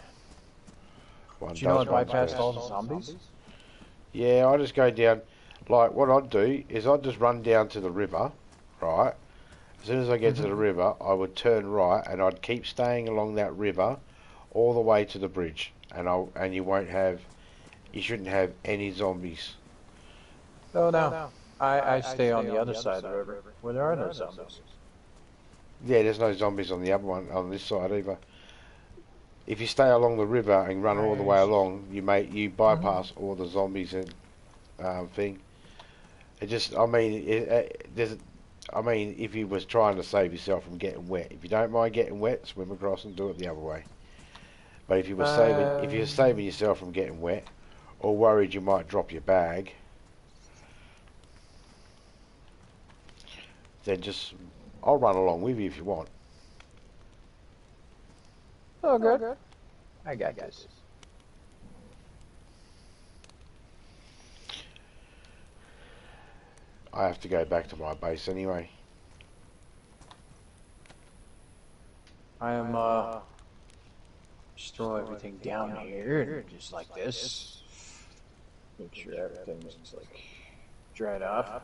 Do you know I bypassed all the zombies? Yeah, I just go down. Like, what I'd do is I'd just run down to the river, right? As soon as I get to the river, I would turn right, and I'd keep staying along that river all the way to the bridge, and you shouldn't have any zombies. Oh no, I stay on the other side of the river where there are no zombies. Yeah, there's no zombies on the other one on this side either. If you stay along the river and run all the way along, you bypass all the zombies and thing. It just, I mean, I mean, if you was trying to save yourself from getting wet. If you don't mind getting wet, swim across and do it the other way. But if you were if you're saving yourself from getting wet, or worried you might drop your bag, then just I'll run along with you if you want. Oh, good. I got this. I have to go back to my base anyway. I am destroy everything down here, just like this. Make sure everything's like dried off.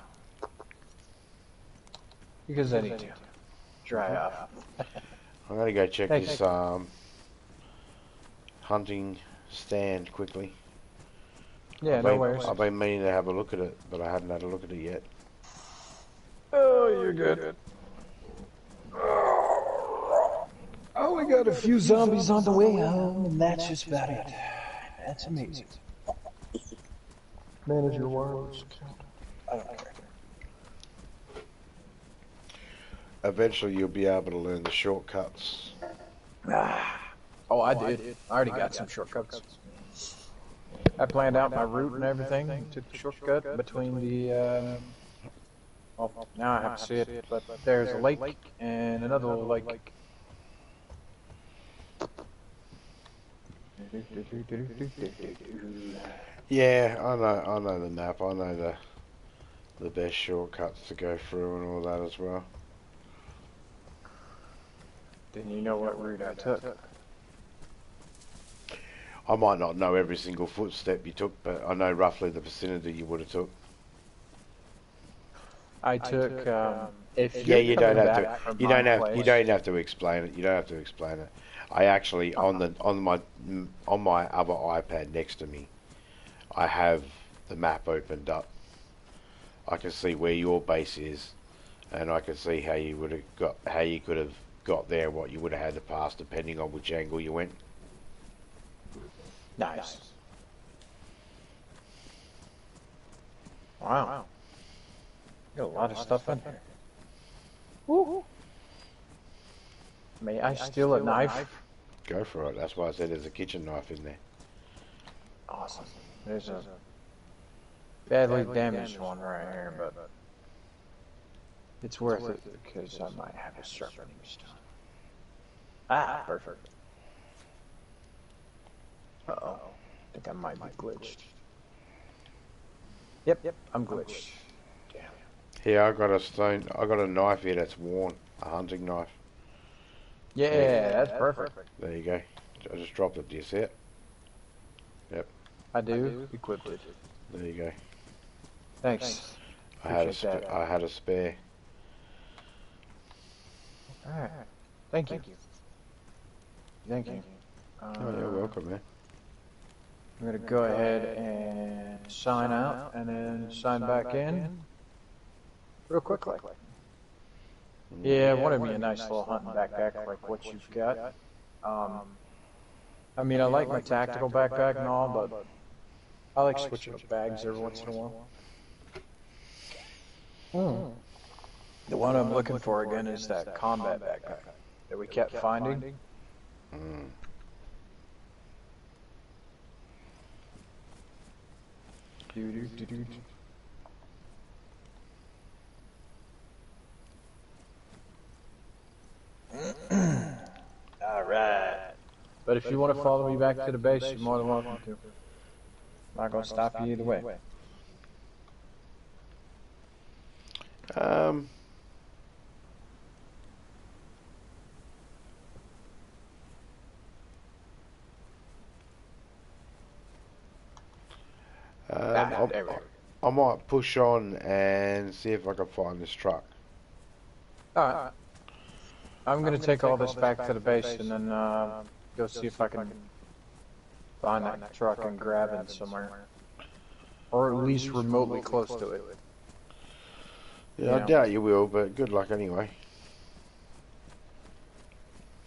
Because I need to dry off. I'm gonna go check this hunting stand quickly. Yeah, no worries. I've been meaning to have a look at it, but I haven't had a look at it yet. Oh, you're good. Oh, we got a few zombies on the way home, and that's just about it. That's amazing. Manage your words. I don't care. Eventually, you'll be able to learn the shortcuts. Oh, I did. I already got some shortcuts. I planned out my route and everything. Took the shortcut between the. Well, now I have to see it, but there's a lake and another little lake. Yeah, I know the map. I know the best shortcuts to go through and all that as well. Then you know what route I took. I might not know every single footstep you took, but I know roughly the vicinity you would have took. I took. If Yeah, you don't have back to. from You my don't have. place- You don't have to explain it. You don't have to explain it. I actually on my other iPad next to me, I have the map opened up. I can see where your base is, and I can see how you would have got, how you could have got there, what you would have had to pass, depending on which angle you went. Nice. Wow. Got a lot of stuff in here. Woo. May I steal a knife? Go for it. That's why I said there's a kitchen knife in there. Awesome. There's a badly damaged one right here, but it's worth it because I might have a sharpening stone. Ah, perfect. Uh-oh. I think I might be glitched. Yep, I'm glitched. Damn. Here, I got a stone. I got a knife here that's worn. A hunting knife. Yeah, that's perfect. There you go. I just dropped it. Do you see it? Yep. I do. Equipped it. There you go. Thanks. I had a spare. Alright. Thank you. Thank you. Oh, you're welcome, man. I'm gonna go ahead and sign out and then sign back in real quickly. Yeah, I wanted me a nice little hunting backpack like what you've got. I mean, I like my tactical backpack and all, but I like switching up bags every once in a while. The one I'm looking for again is that combat backpack that we kept finding. Alright. But if you want to follow me back to the base, you're more than welcome to. I'm not going to stop you either way. I might push on and see if I can find this truck. Alright. I'm going to take all this back to the base and then go see if I can find that truck and grab it somewhere. Or at least remotely close to it. Yeah, I doubt you will, but good luck anyway.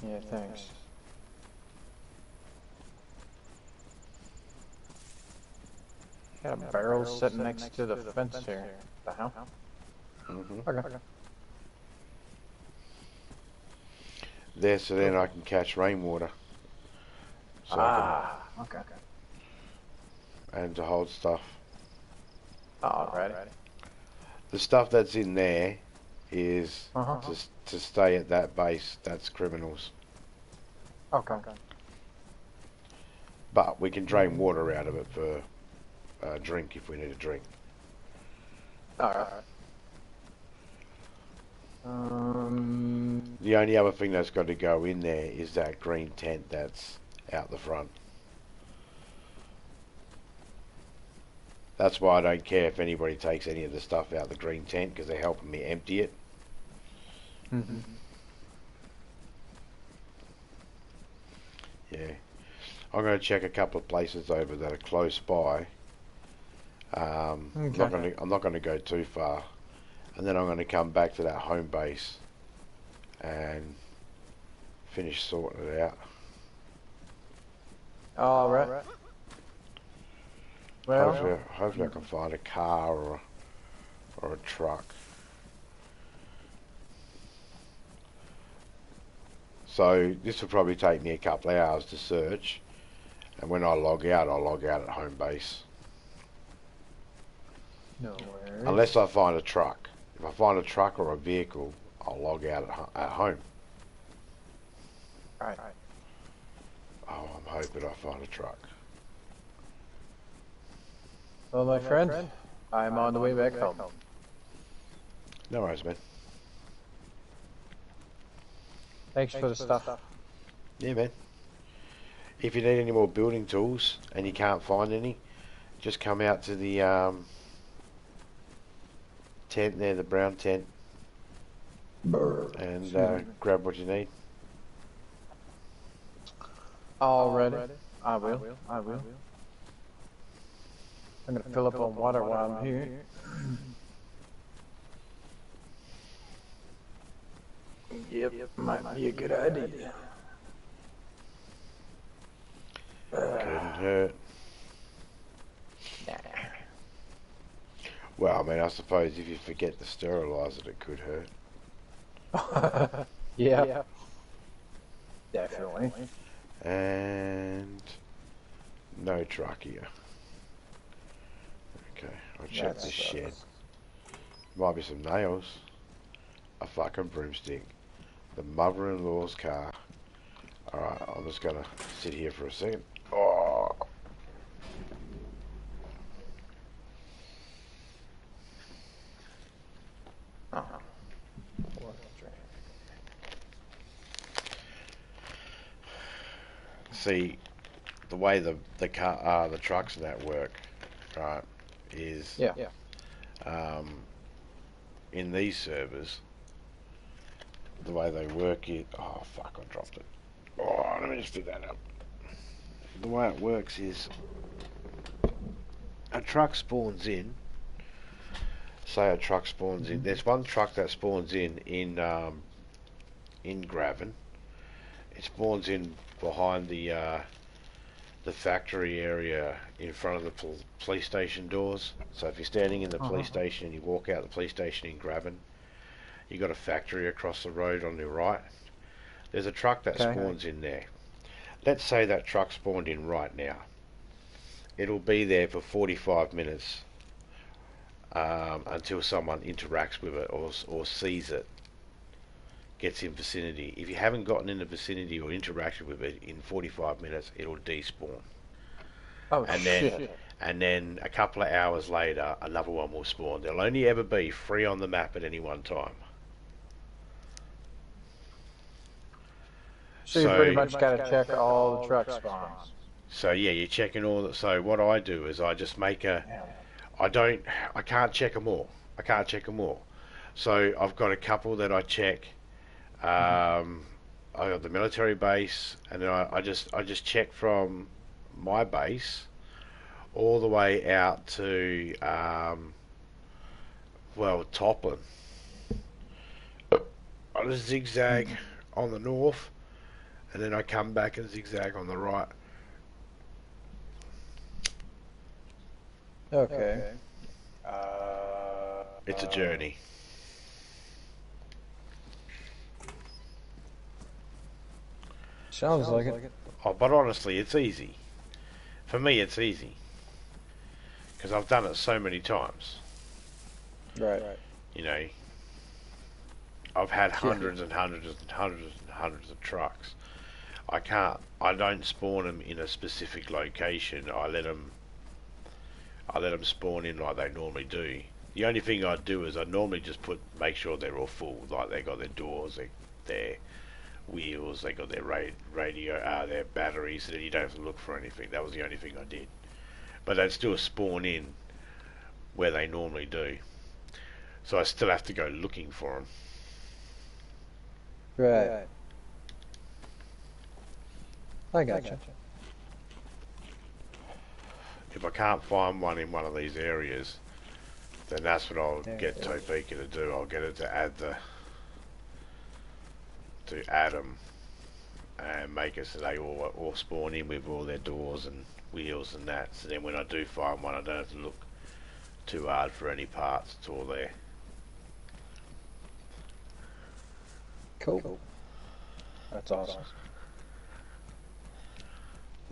Yeah, thanks. Got a barrel sitting next to the fence here. The house? Okay. there so then I can catch rainwater. So okay. and to hold stuff. Alrighty. The stuff that's in there is Uh-huh. to stay at that base. That's criminals. Okay. But we can drain water out of it for a drink if we need a drink. Alright. The only other thing that's got to go in there is that green tent that's out the front. That's why I don't care if anybody takes any of the stuff out the green tent, because they're helping me empty it. Mm-hmm. Yeah. I'm going to check a couple of places over that are close by. I'm not going to go too far. And then I'm going to come back to that home base and finish sorting it out. Alright. Well, Hopefully I can find a car or a truck. So this will probably take me a couple of hours to search, and when I log out, I'll log out at home base. no worries. Unless I find a truck. If I find a truck or a vehicle, I'll log out at home. Right. Oh, I'm hoping I find a truck. Well, my friend, I'm on the way back home. No worries, man. Thanks for the stuff. Yeah, man. If you need any more building tools and you can't find any, just come out to the tent there, the brown tent, and grab what you need. Alrighty. I will. I'm gonna fill up on water while I'm here. Yep, might be a good idea. Couldn't hurt. Well, I mean, I suppose if you forget to sterilise it, it could hurt. Yeah. Definitely. And no truck here. Okay, I'll check this shed. Might be some nails. A fucking broomstick. The mother-in-law's car. Alright, I'm just gonna sit here for a second. Oh. See, the way the car, the trucks and that work, right, is in these servers, the way they work it. Oh fuck! I dropped it. Oh, let me just pick that up. The way it works is a truck spawns in. Say a truck spawns in. There's one truck that spawns in Graven. It spawns in behind the factory area in front of the police station doors. So if you're standing in the police station and you walk out the police station in Graven, you got a factory across the road on your right. There's a truck that spawns in there. Let's say that truck spawned in right now. It'll be there for 45 minutes until someone interacts with it or sees it, gets in vicinity. If you haven't gotten in the vicinity or interacted with it in 45 minutes, it'll despawn. Oh, And then a couple of hours later, another one will spawn. There'll only ever be 3 on the map at any one time. So you pretty much got to check all the truck spawns. So yeah, you're checking all that. So what I do is I just make I can't check them all. So I've got a couple that I check. I got the military base, and then I just check from my base all the way out to Toplin. I just zigzag on the north, and then I come back and zigzag on the right. Okay. It's a journey. Sounds like it. Oh, but honestly, it's easy. For me, it's easy. Because I've done it so many times. Right. You know, I've had hundreds and hundreds and hundreds and hundreds of trucks. I don't spawn them in a specific location. I let them spawn in like they normally do. The only thing I do is I normally just make sure they're all full, like they got their doors, their wheels, they got their radio, their batteries, so that you don't have to look for anything. That was the only thing I did. But they'd still spawn in where they normally do. So I still have to go looking for them. Right. I gotcha. If I can't find one in one of these areas, then that's what I'll get Topeka to do. I'll get it to add them and make it so they all spawn in with all their doors and wheels and that. So then when I do find one, I don't have to look too hard for any parts. It's all there. Cool. That's awesome.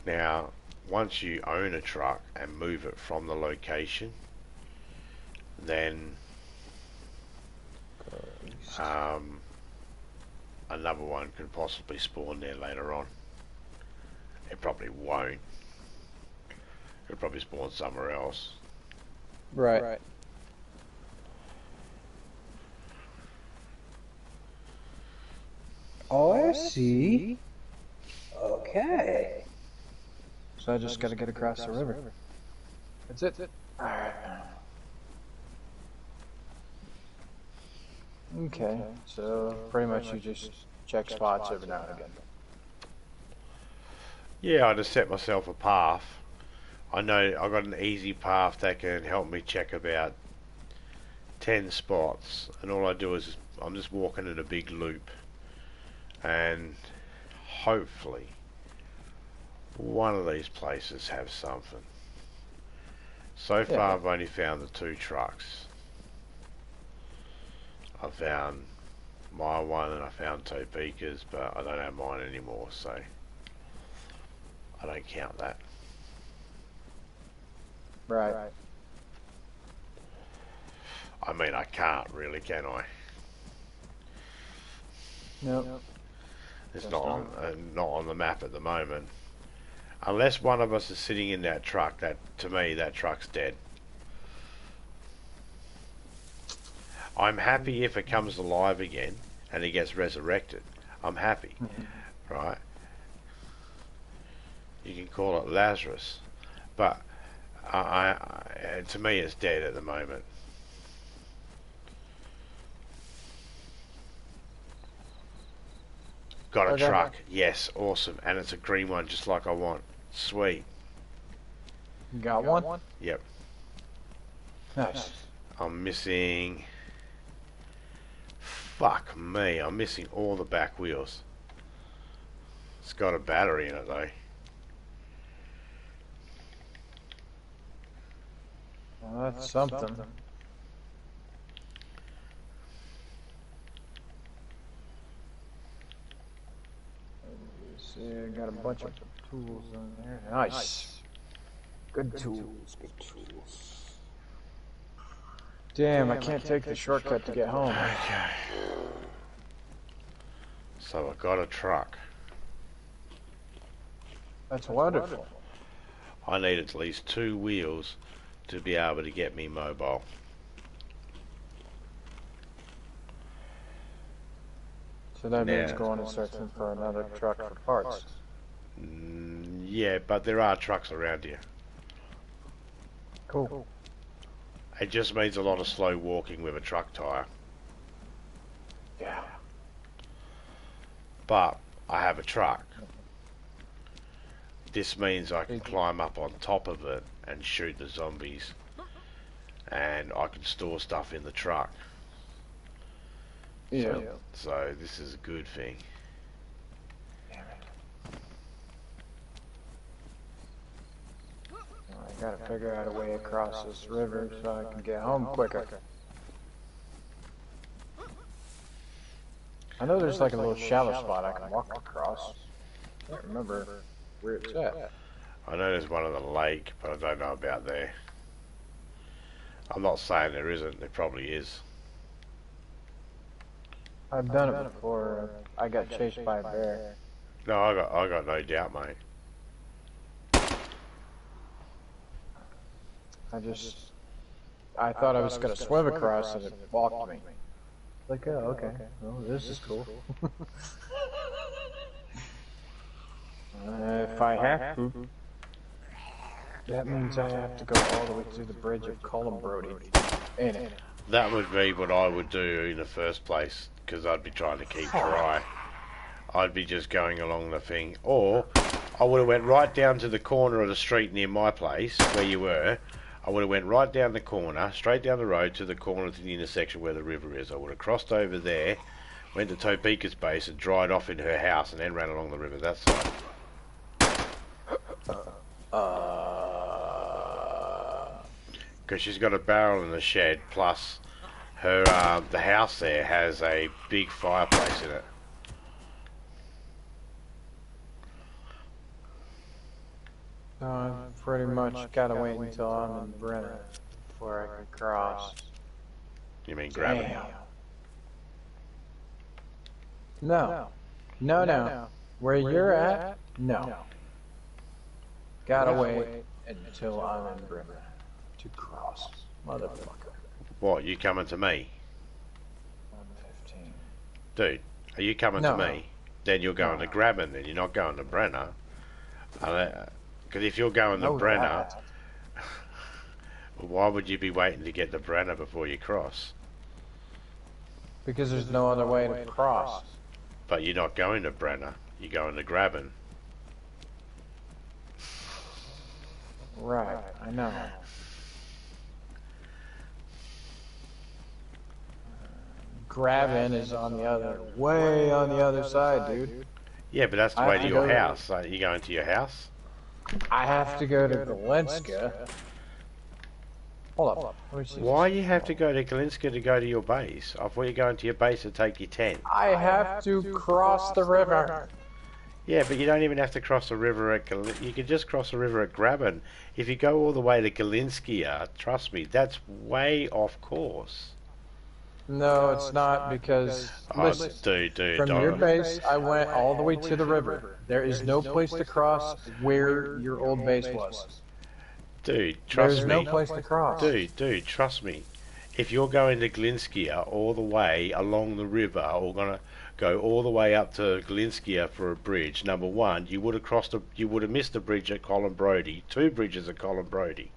Now, once you own a truck and move it from the location, then another one could possibly spawn there later on. It probably won't. It'll probably spawn somewhere else. Right. Oh, I see. Okay. So I just gotta get across the river. That's it. Alright. Okay, so pretty much you just check spots every now and again. Yeah, I just set myself a path. I know I got an easy path that can help me check about 10 spots, and all I do is I'm just walking in a big loop, and hopefully one of these places have something. So far I've only found the 2 trucks. I found my one and I found Topeka's, but I don't have mine anymore, so I don't count that. Right. I mean, I can't really, can I? Nope. It's not on the map at the moment. Unless one of us is sitting in that truck, to me that truck's dead. I'm happy if it comes alive again and it gets resurrected. I'm happy, right? You can call it Lazarus, but to me it's dead at the moment. Got a truck, yes, awesome, and it's a green one just like I want. Sweet. Got one? Yep. Nice. I'm missing... Fuck me, I'm missing all the back wheels. It's got a battery in it though. Well, that's something. See, I got a bunch of tools in there. Nice. Good tools, good tools. Damn, I can't take the shortcut to get home. Okay. So I got a truck. That's wonderful. I need at least 2 wheels to be able to get me mobile. So that means going and searching for another truck for parts. Yeah, but there are trucks around here. Cool. It just means a lot of slow walking with a truck tire. Yeah. But I have a truck. This means I can climb up on top of it and shoot the zombies. And I can store stuff in the truck. Yeah. So this is a good thing. I gotta figure out a way across this river so I can get home quicker. I know there's like a little shallow spot I can walk across. can't remember where it's at. I know there's one on the lake, but I don't know about there. I'm not saying there isn't. There probably is. I've done it before. I got chased by a bear. No, I got no doubt, mate. I thought I was gonna swim across and it walked me. Like, oh, okay. Well, this is cool. If I have to, that means I have to go all the way to the bridge of Columbrody. Ain't it? That would be what I would do in the first place, because I'd be trying to keep dry. I'd be just going along the thing, or I would have went right down to the corner of the street near my place where you were. I would have went right down the corner, straight down the road to the corner to the intersection where the river is. I would have crossed over there, went to Topeka's base and dried off in her house, and then ran along the river that side. Because she's got a barrel in the shed, plus her the house there has a big fireplace in it. I've pretty much gotta wait until I'm in Brenner before I can cross. You mean grab it? Damn. No. No. Where you're at? No. Gotta wait until I'm in Brenner to cross. Motherfucker. What, you coming to me? I'm 15. Dude, are you coming to me? Then you're going to Graben, then you're not going to Brenner. Because if you're going to Brenner, why would you be waiting to get to Brenner before you cross? Because there's no other way to cross. But you're not going to Brenner, you're going to Graben. Right, I know. Graben is on the other, way on the other side, dude. Yeah, but that's the way to your house. Are you going to your house? I have to go to Galenska. Hold up. Why you have to go to Galenska to go to your base? I thought you're going to your base to take your tent. I have to cross the river. Yeah, but you don't even have to cross the river at you can just cross the river at Graben. If you go all the way to Galinskia, trust me, that's way off course. No, it's not, because listen, dude, from your base, I went all the way to the river. There is no place to cross where your old base was. Dude, trust me. There's no place to cross. Dude, trust me. If you're going to Galinskia all the way along the river, or gonna go all the way up to Galinskia for a bridge, number one, you would have missed the bridge at Columbrody, 2 bridges at Columbrody.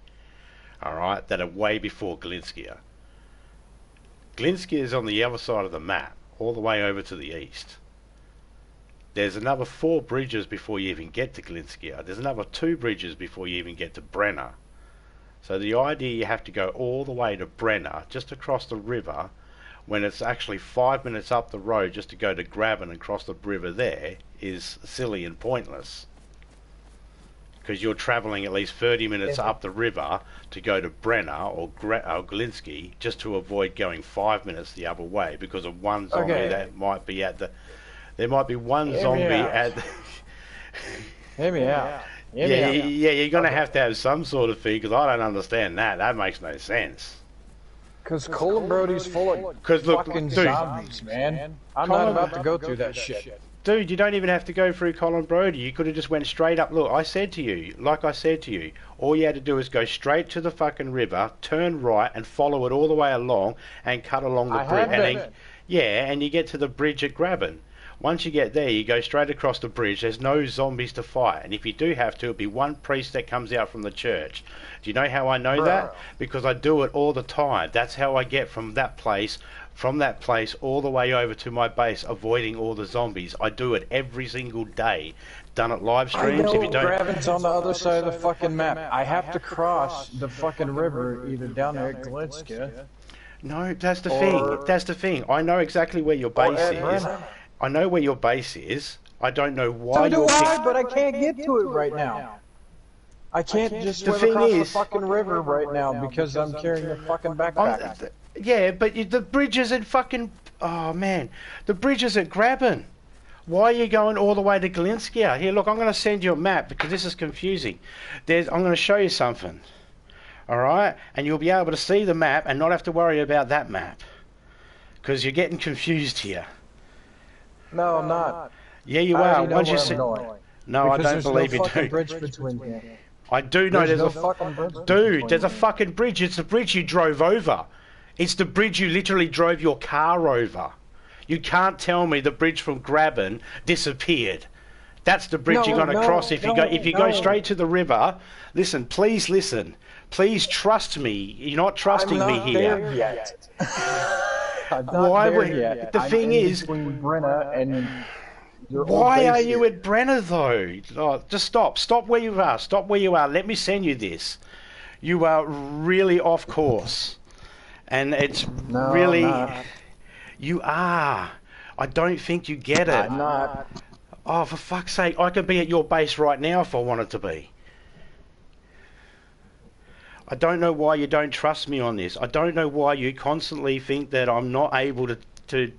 Alright, that are way before Galinskia. Galinskia is on the other side of the map, all the way over to the east. There's another 4 bridges before you even get to Galinskia. There's another 2 bridges before you even get to Brenner. So the idea you have to go all the way to Brenner, just across the river, when it's actually 5 minutes up the road just to go to Graben and cross the river there, is silly and pointless. Because you're travelling at least 30 minutes up the river to go to Brenner or Galinsky just to avoid going 5 minutes the other way because of one zombie that might be at the... There might be one zombie at the... Hear me out. Yeah, you're going to have some sort of fee because I don't understand that. That makes no sense. Because Colambrody's full of fucking zombies, man. I'm not about to go through that shit. Dude, you don't even have to go through Columbrody. You could have just went straight up. Look, I said to you, all you had to do is go straight to the fucking river, turn right, and follow it all the way along, and cut along the bridge. And you get to the bridge at Graben. Once you get there, you go straight across the bridge. There's no zombies to fight. And if you do have to, it'll be one priest that comes out from the church. Do you know how I know that? Because I do it all the time. That's how I get from that place all the way over to my base, avoiding all the zombies. I do it every single day. Done it live streams. If you don't, Graben's on the other side of the fucking map. I have to cross the fucking river either down there at Galenska. No, that's the thing. That's the thing. I know exactly where your base is. I know where your base is. I don't know why you're... So do I, but I can't get to it right now. I can't just swim across the fucking river right now because I'm carrying a fucking backpack. Yeah, but the bridge is at fucking... Oh, man. The bridge is at Graben. Why are you going all the way to Galinskia? Here, look, I'm going to send you a map because this is confusing. I'm going to show you something. All right? And you'll be able to see the map and not have to worry about that map. Because you're getting confused here. No, I'm not. Yeah, you I are. already know Once you where see... I'm going. No, I don't believe you There's no fucking do. bridge between here. I do know there's no a... fucking bridge Dude, there's a here. fucking bridge. It's the bridge you drove over. It's the bridge you literally drove your car over. You can't tell me the bridge from Graben disappeared. That's the bridge you're going to cross if you go straight to the river. Listen, please listen. Please trust me. You're not trusting me here. There yet. I'm not there yet. The thing is, between Brenna and your why old are base you here. at Brenner though? Oh, just stop. Stop where you are. Stop where you are. Let me send you this. You are really off course. And it's really... I'm not. You are. I don't think you get it. I'm not. Oh, for fuck's sake, I could be at your base right now if I wanted to be. I don't know why you don't trust me on this. I don't know why you constantly think that I'm not able to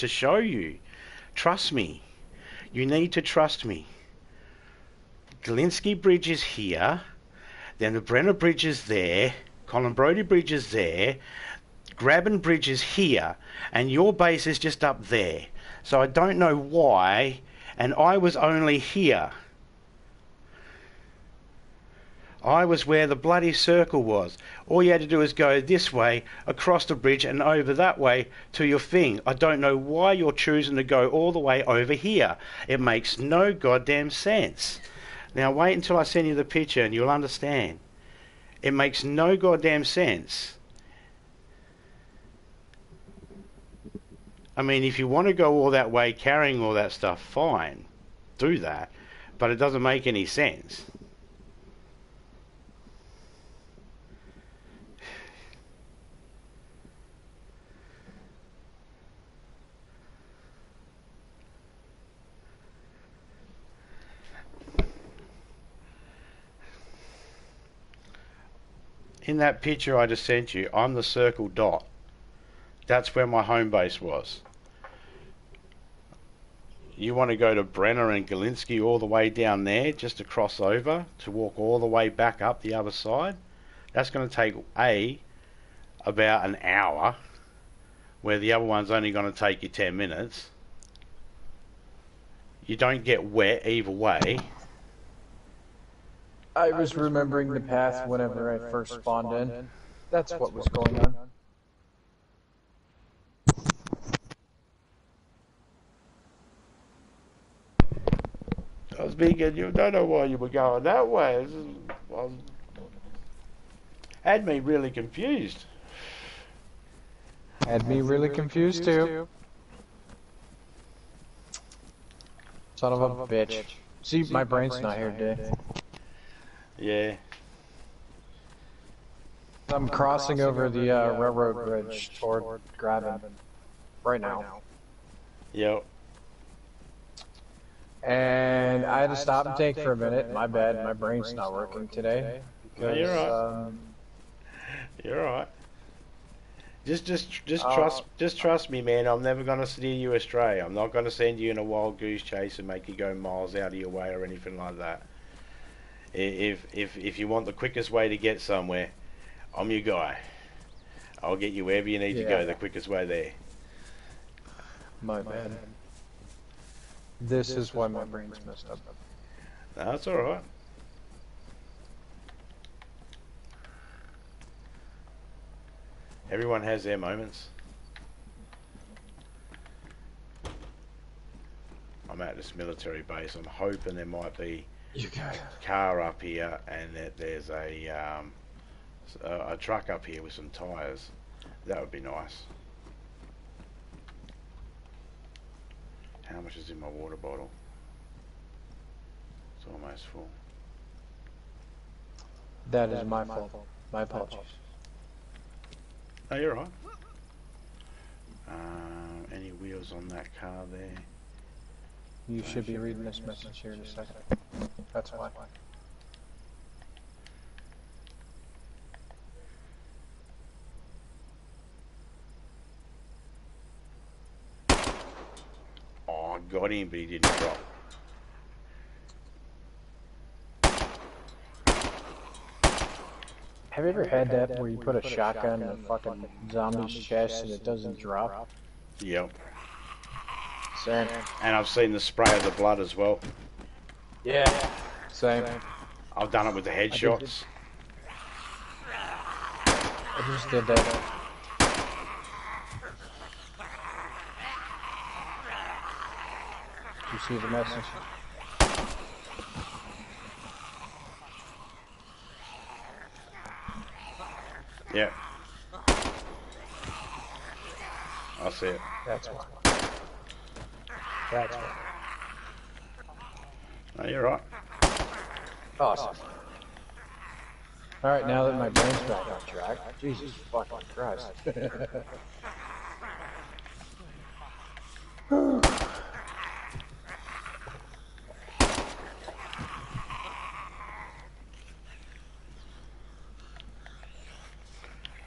show you. Trust me. You need to trust me. Galinsky Bridge is here. Then the Brenner Bridge is there. Colin Brodie Bridge is there. Graben Bridge is here. And your base is just up there. So I don't know why. And I was only here. I was where the bloody circle was. All you had to do is go this way, across the bridge and over that way to your thing. I don't know why you're choosing to go all the way over here. It makes no goddamn sense. Now wait until I send you the picture and you'll understand. It makes no goddamn sense. I mean, if you want to go all that way carrying all that stuff, fine. Do that. But it doesn't make any sense. In that picture I just sent you, I'm the circle dot. That's where my home base was. You want to go to Brenner and Galinsky all the way down there just to cross over, to walk all the way back up the other side? That's going to take about an hour, where the other one's only going to take you 10 minutes. You don't get wet either way. I was remembering the path whenever I first spawned in. That's what was going on. I was thinking, you don't know why you were going that way. Had me really confused. Had me really confused too. Son of a bitch. See, my brain's not here today. Yeah. I'm crossing over the railroad bridge toward Graben right now. Yep. And I had to stop and think for a minute. My bad, my brain's not working today. No, you're right. You're right. Just trust me, man. I'm never gonna steer you astray. I'm not gonna send you in a wild goose chase and make you go miles out of your way or anything like that. If you want the quickest way to get somewhere, I'm your guy. I'll get you wherever you need to go, the quickest way there. My bad. This is why my brain's messed up. No, that's alright. Everyone has their moments. I'm at this military base. I'm hoping there might be a car up here and that there's a truck up here with some tyres. That would be nice. How much is in my water bottle? It's almost full. That is my fault. My apologies. Oh, you're right. Any wheels on that car there? You should be reading this message here in a second. That's why. Oh, got him, but he didn't drop. Have you ever had that where you put a shotgun in a fucking zombie's chest and it doesn't drop? Yep. Same. And I've seen the spray of the blood as well. Yeah. Same. I've done it with the headshots. I just did that. You see the message? Yeah. I see it. That's why. That's why. No, you're right. Awesome. Alright, now that my brain's back on track, Jesus fucking Christ.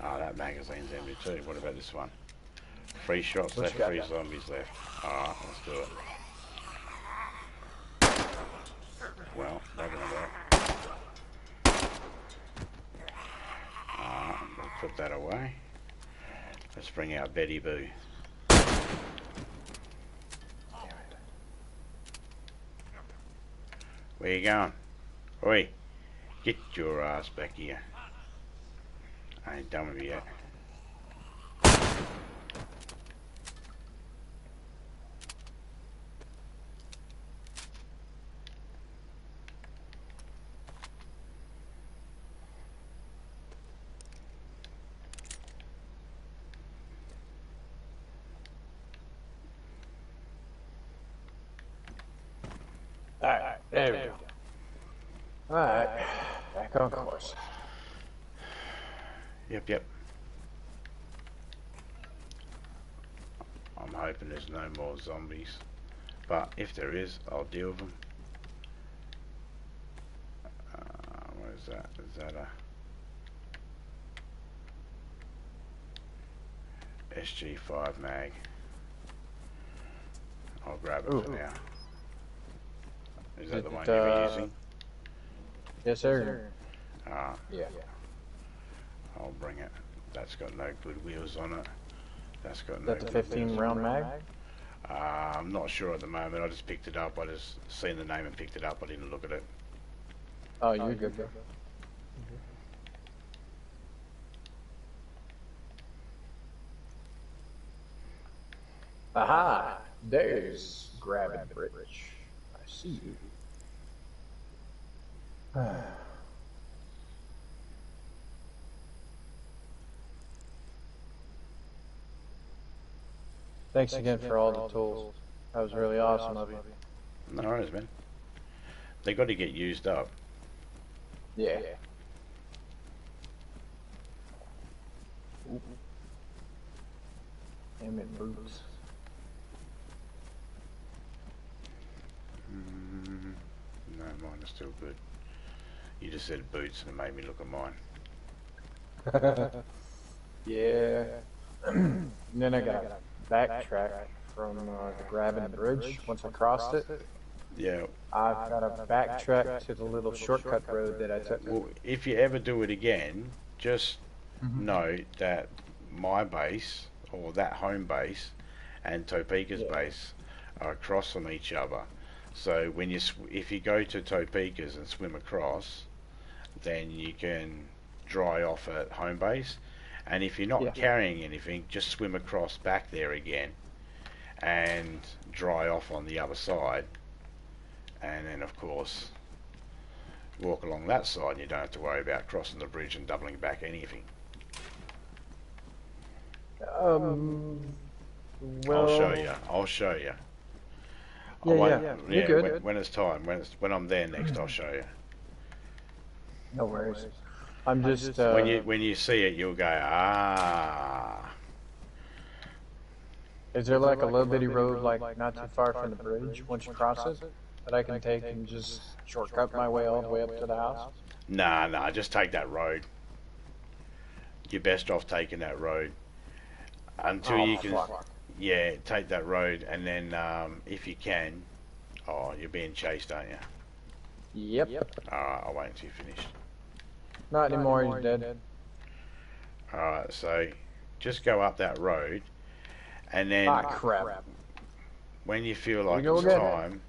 Oh, that magazine's empty too. What about this one? 3 shots What left, you got 3 there? zombies left. Alright, let's do it. Well, that gonna work. Alright, we'll put that away. Let's bring out Betty Boo. Where you going? Oi, get your ass back here. I ain't done with you yet. Alright, there we go. Alright, back on course. Yep. I'm hoping there's no more zombies. But if there is, I'll deal with them. What is that? Is that a SG5 mag? I'll grab it for now. Is that the one you're using? Yes, sir. Yeah. I'll bring it. That's got no good wheels on it. That's got Is no that the good 15 wheels round on it. mag? I'm not sure at the moment. I just picked it up. I just seen the name and picked it up. I didn't look at it. Oh, you're good, bro. Aha! There's grabbing bridge. I see you. Thanks again for all the tools. That was really awesome of you. No worries, man. They got to get used up. Yeah. Damn it, boots. No, mine are still good. You just said boots and it made me look at mine. Yeah. And then I got to backtrack from the grabbing bridge once I crossed it. Yeah. I've got to backtrack to the little shortcut road that I took. Well, if you ever do it again, just note that my base, or that home base, and Topeka's base are across from each other. So when you, if you go to Topeka's and swim across, then you can dry off at home base. And if you're not carrying anything, just swim across back there again and dry off on the other side. And then, of course, walk along that side and you don't have to worry about crossing the bridge and doubling back anything. Well, I'll show you. I'll show you. Yeah. You're good. When it's time, when I'm there next, I'll show you. No worries. I'm just When you see it, you'll go, ah. Is there like a little bitty road, like not too far from the bridge, once you cross it, that I can take and just shortcut my way all the way up to the house? Nah, just take that road. You're best off taking that road until you can. Fuck. Yeah, take that road, and then if you can, oh, you're being chased, aren't you? Yep. Alright, I'll wait until you finish. Not anymore, he's dead. Alright, so just go up that road, and then Ah, crap. when you feel like go it's again. time,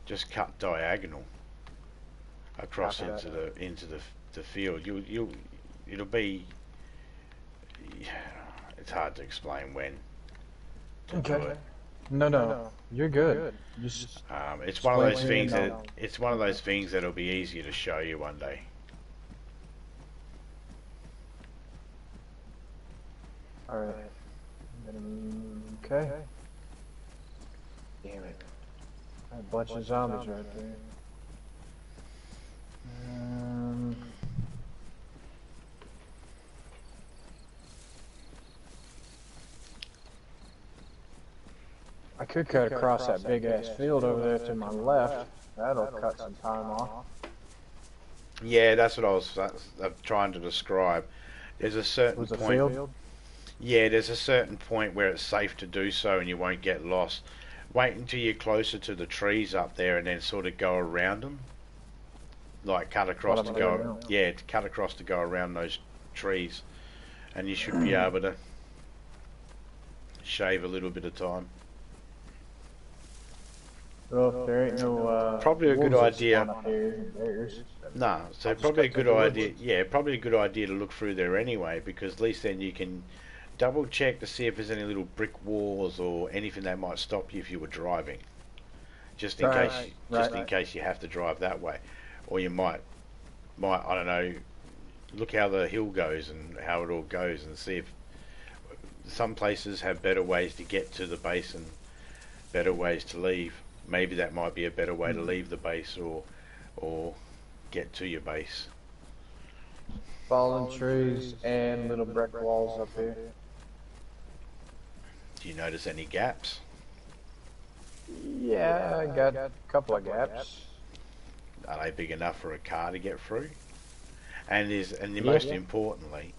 just cut diagonal across into the field. It'll be. It's hard to explain when to do it. No. You're good. Just It's one of those explain things to me that now. it's one of those things that'll be easier to show you one day. Alright. Okay. Damn it. A bunch of zombies right there. I could cut across that big ass field over there to my left. That'll cut some time off. Yeah, that's what I was trying to describe. There's a certain Was a point. field? Yeah, there's a certain point where it's safe to do so and you won't get lost. Wait until you're closer to the trees up there and then sort of go around them. Like cut across to go, yeah, to cut across to go around those trees. And you should be able to shave a little bit of time. Well, if there ain't no, Probably a good wolves that idea. spawn up here, there's- No, so I'll just probably a cut good through the idea. woods. Yeah, probably a good idea to look through there anyway, because at least then you can double check to see if there's any little brick walls or anything that might stop you if you were driving. Just in Right, case, right. in case you have to drive that way, or you might I don't know, look how the hill goes and how it all goes, and see if some places have better ways to get to the base and better ways to leave. Maybe that might be a better way to leave the base or get to your base. fallen trees and little brick walls up here. Do you notice any gaps? Yeah, I got a couple of gaps. Are they big enough for a car to get through? And Yeah. most importantly,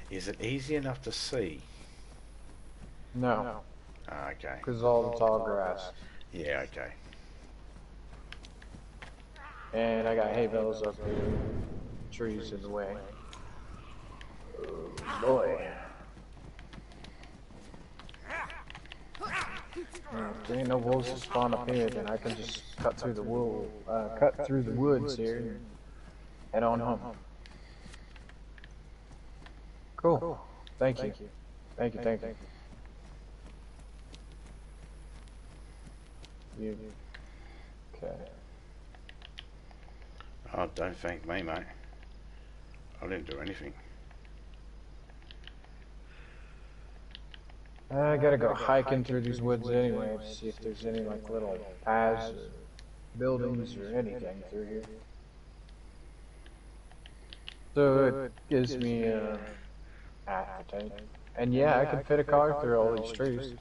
is it easy enough to see? No, Okay. because all the tall grass. Yeah, okay. And I got hay bales up here. Trees in the way. Oh, boy. If there ain't no wolves that spawn up here, then I can just cut through the woods here and head on home. Cool. Thank you. Thank you. You. Okay. Oh, don't thank me, mate. I didn't do anything. I gotta go hiking through these woods anyway to see if there's any like little paths or buildings or anything through here. So it gives me an appetite. And yeah, I could fit a car through all these trees.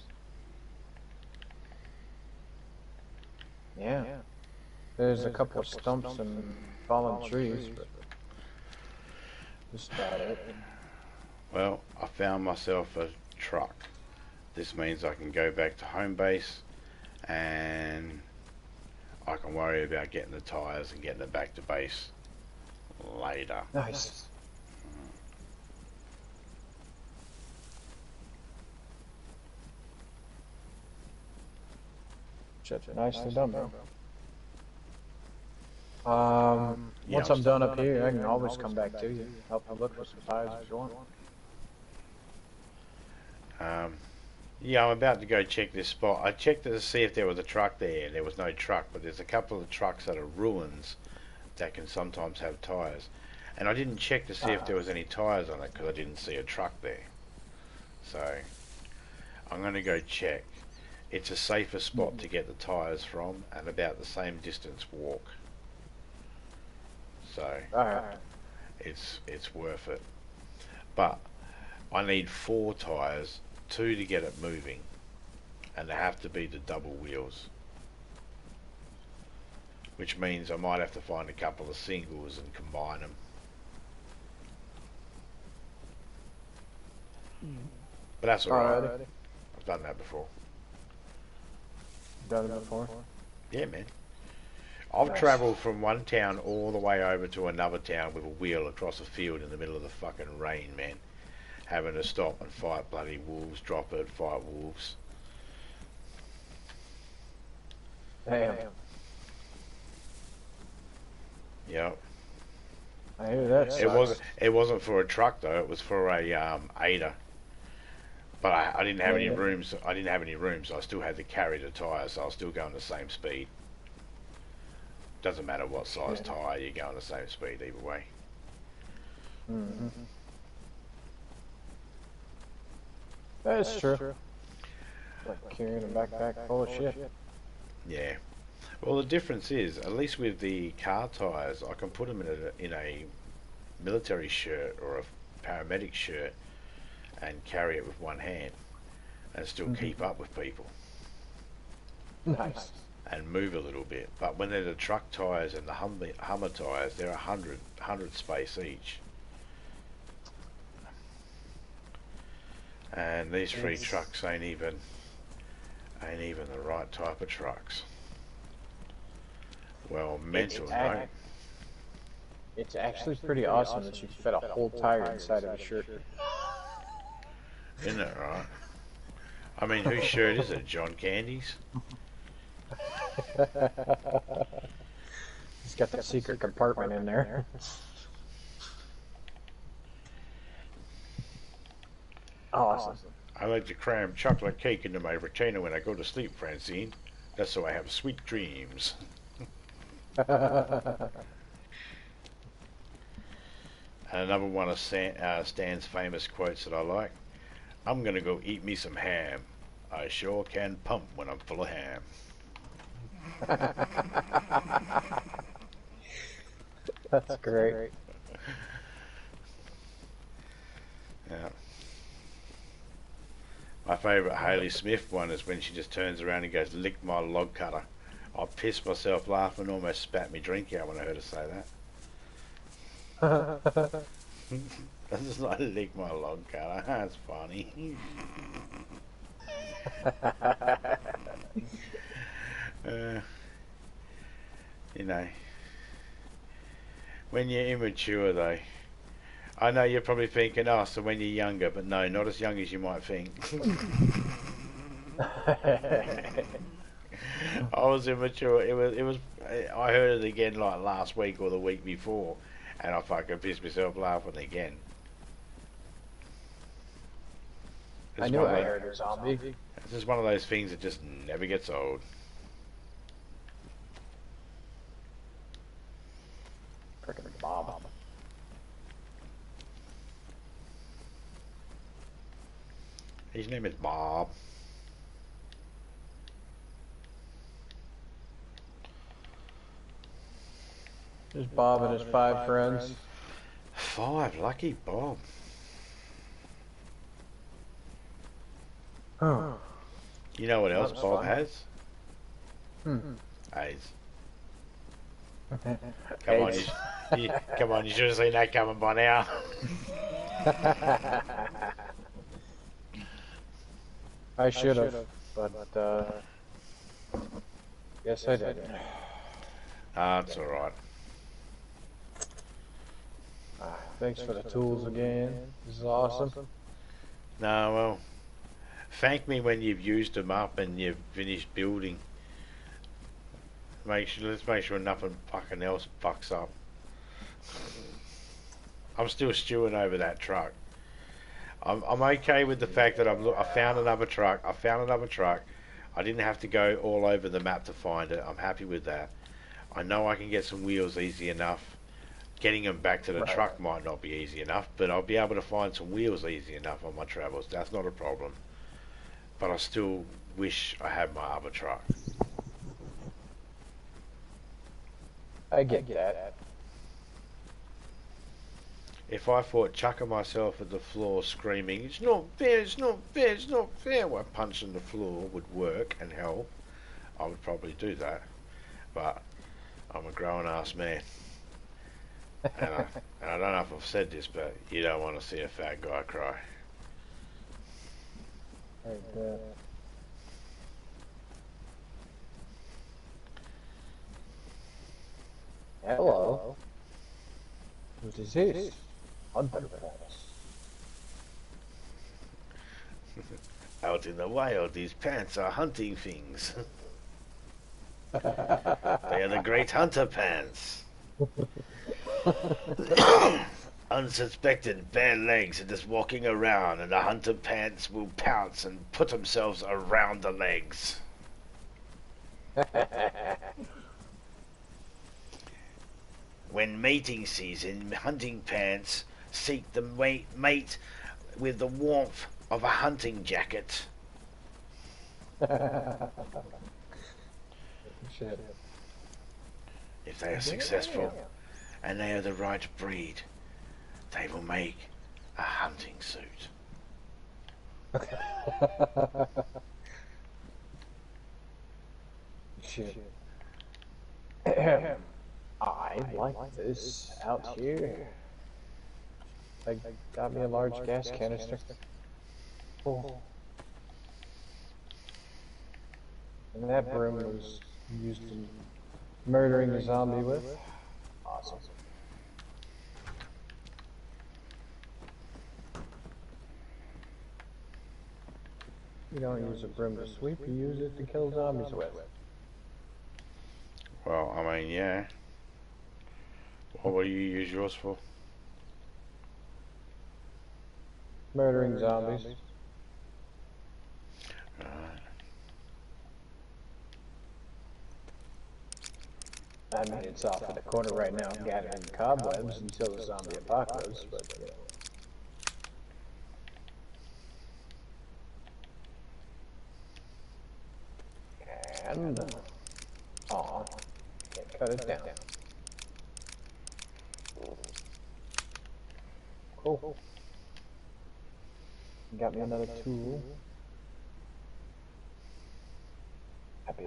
Yeah. There's a couple of stumps and fallen trees, but that's about it. Well, I found myself a truck. This means I can go back to home base and I can worry about getting the tyres and getting it back to base later. Nice. Nicely done, bro. Once I'm done up here, I can always come back to you. Help you look for some tires if you want. Yeah, I'm about to go check this spot. I checked to see if there was a truck there. There was no truck, but there's a couple of trucks that are ruins that can sometimes have tyres. And I didn't check to see if there was any tyres on it because I didn't see a truck there. So I'm going to go check. It's a safer spot to get the tyres from and about the same distance walk. So Alright. it's worth it. But I need 4 tyres, 2 to get it moving, and they have to be the double wheels, which means I might have to find a couple of singles and combine them. But that's alright. Alrighty. I've done that before. Done it before? Yeah, man. I've Nice. travelled from one town all the way over to another town with a wheel across a field in the middle of the fucking rain, man. Having to stop and fight bloody wolves, drop it, fight wolves. Damn. Yep. I hear that sucks. It wasn't for a truck though. It was for a Ada. But I didn't have any rooms. I didn't have any room, so I still had to carry the tyres. So I was still going the same speed. Doesn't matter what size tyre, you're going the same speed either way. Mm-hmm. That's true. It's like carrying a backpack full of shit. Yeah. Well, the difference is, at least with the car tyres, I can put them in a military shirt or a paramedic shirt and carry it with one hand and still keep up with people. Nice. And move a little bit. But when they're the truck tyres and the Hummer tyres, they're 100 space each. And these three trucks ain't even the right type of trucks. Well, mental, no. It's actually pretty awesome that you fit a whole tire inside of a shirt. Isn't it right? I mean, whose shirt is it? John Candy's? He's got the secret compartment in there. Awesome. I like to cram chocolate cake into my retainer when I go to sleep, Francine. That's so I have sweet dreams. And another one of Stan's famous quotes that I like. I'm gonna go eat me some ham. I sure can pump when I'm full of ham. That's great. Yeah. My favourite Hayley Smith one is when she just turns around and goes, lick my log cutter. I pissed myself laughing, almost spat me drink out when I heard her say that. I just like, lick my log cutter. That's funny. You know, when you're immature though, I know you're probably thinking, oh, so when you're younger, but no, not as young as you might think. I was immature. It was. I heard it again like last week or the week before, and I fucking pissed myself laughing again. I knew I heard a zombie. It's just one of those things that just never gets old. Frickin' Bob. His name is Bob. There's Bob and his 5 friends. 5, lucky Bob. Oh. You know what else Bob has? AIDS. Come on, come on, you should have seen that coming by now. I should have, but yes I did. That's alright. Thanks for the tools again. This is awesome. No, well, thank me when you've used them up and you've finished building. Let's make sure nothing fucking else fucks up. I'm still stewing over that truck. I'm okay with the fact that I found another truck. I didn't have to go all over the map to find it. I'm happy with that. I know I can get some wheels easy enough. Getting them back to the truck might not be easy enough, but I'll be able to find some wheels easy enough on my travels. That's not a problem. But I still wish I had my other truck. I get that. If I thought chucking myself at the floor screaming, it's not fair, it's not fair, it's not fair, while punching the floor would work and help, I would probably do that. But I'm a grown ass man. And I don't know if I've said this, but you don't want to see a fat guy cry. Hello. What is this? Hunter pants. Out in the wild, these pants are hunting things. They are the great hunter pants. Unsuspected bare legs are just walking around, and the hunter pants will pounce and put themselves around the legs. When mating season, hunting pants seek the mate with the warmth of a hunting jacket. Shit. If they are successful and they are the right breed, they will make a hunting suit. Shit. I like this out here. They got me a large gas canister. Cool. And that broom was used in murdering the zombie with. Awesome. You don't use a broom to sweep, you use it to kill zombies with. Well, I mean, yeah. What will you use yours for? Murdering zombies. Right. I mean, it's off in the corner right now, gathering cobwebs until the zombie apocalypse, but you know. And, aw, can't cut it down. Cool. Got me another tool. Happy.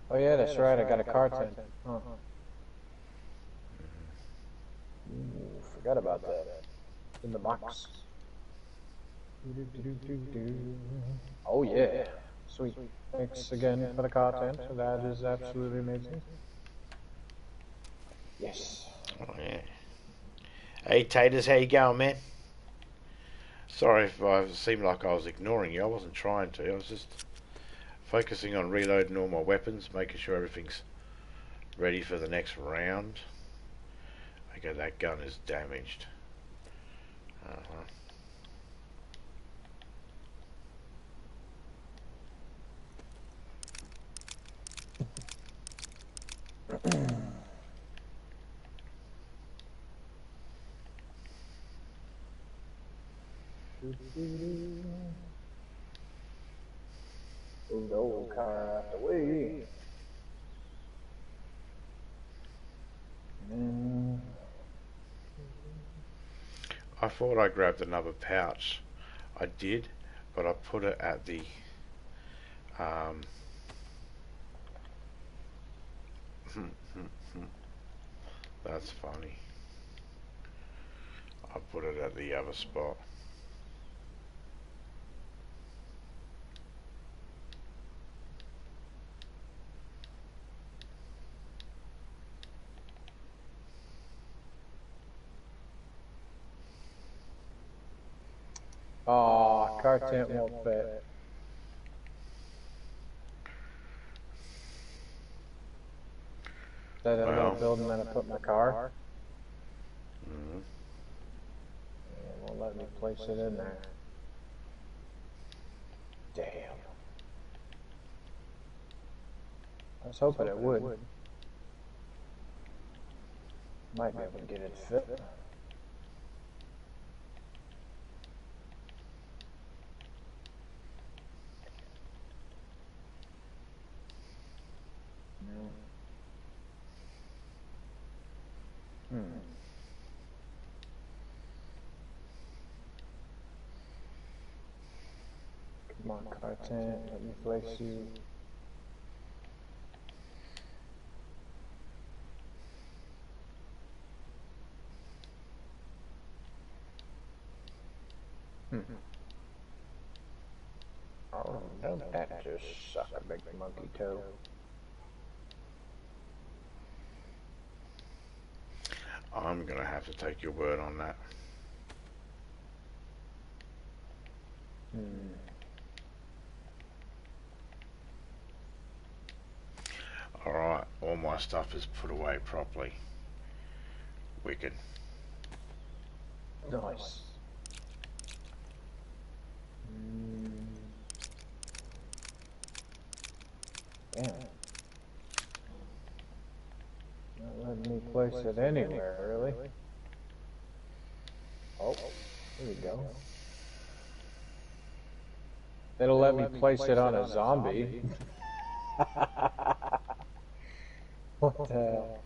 Oh yeah, that's right, I got a car tent. Huh. Ooh, forgot about that. In the box. Oh yeah. Sweet. Thanks again for the car tent. That is absolutely amazing. Yes. Oh, yeah. Hey, Taters, how you going, man? Sorry if I seemed like I was ignoring you. I wasn't trying to. I was just focusing on reloading all my weapons, making sure everything's ready for the next round. Okay, that gun is damaged. Move the old car out the way. I thought I grabbed another pouch. I did, but I put it at the that's funny. I put it at the other spot. Aw, car tent won't fit. Is that a little building that I put my car? Mm-hmm. It won't let me place it in there. Damn. I was hoping it would. Might be able to get it to fit. Come on, car tent, let me place you. Oh, don't that just suck a big monkey toe. I'm gonna have to take your word on that. Alright, all my stuff is put away properly. Wicked. Nice. Damn. Not letting me place it anywhere, really. Oh, there we go. It'll let me place it on a zombie. What the hell?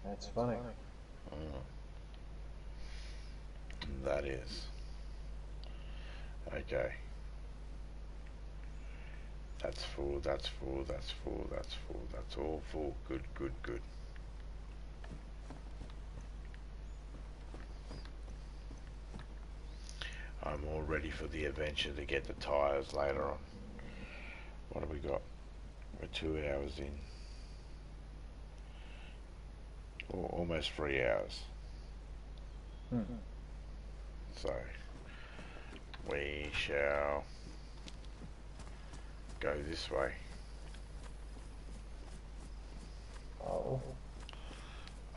That's funny. That is. Okay. That's full, that's full, that's full, that's full, that's all full. Good, good, good. I'm all ready for the adventure to get the tyres later on. What have we got? We're 2 hours in. Or almost 3 hours. So, we shall go this way. Oh.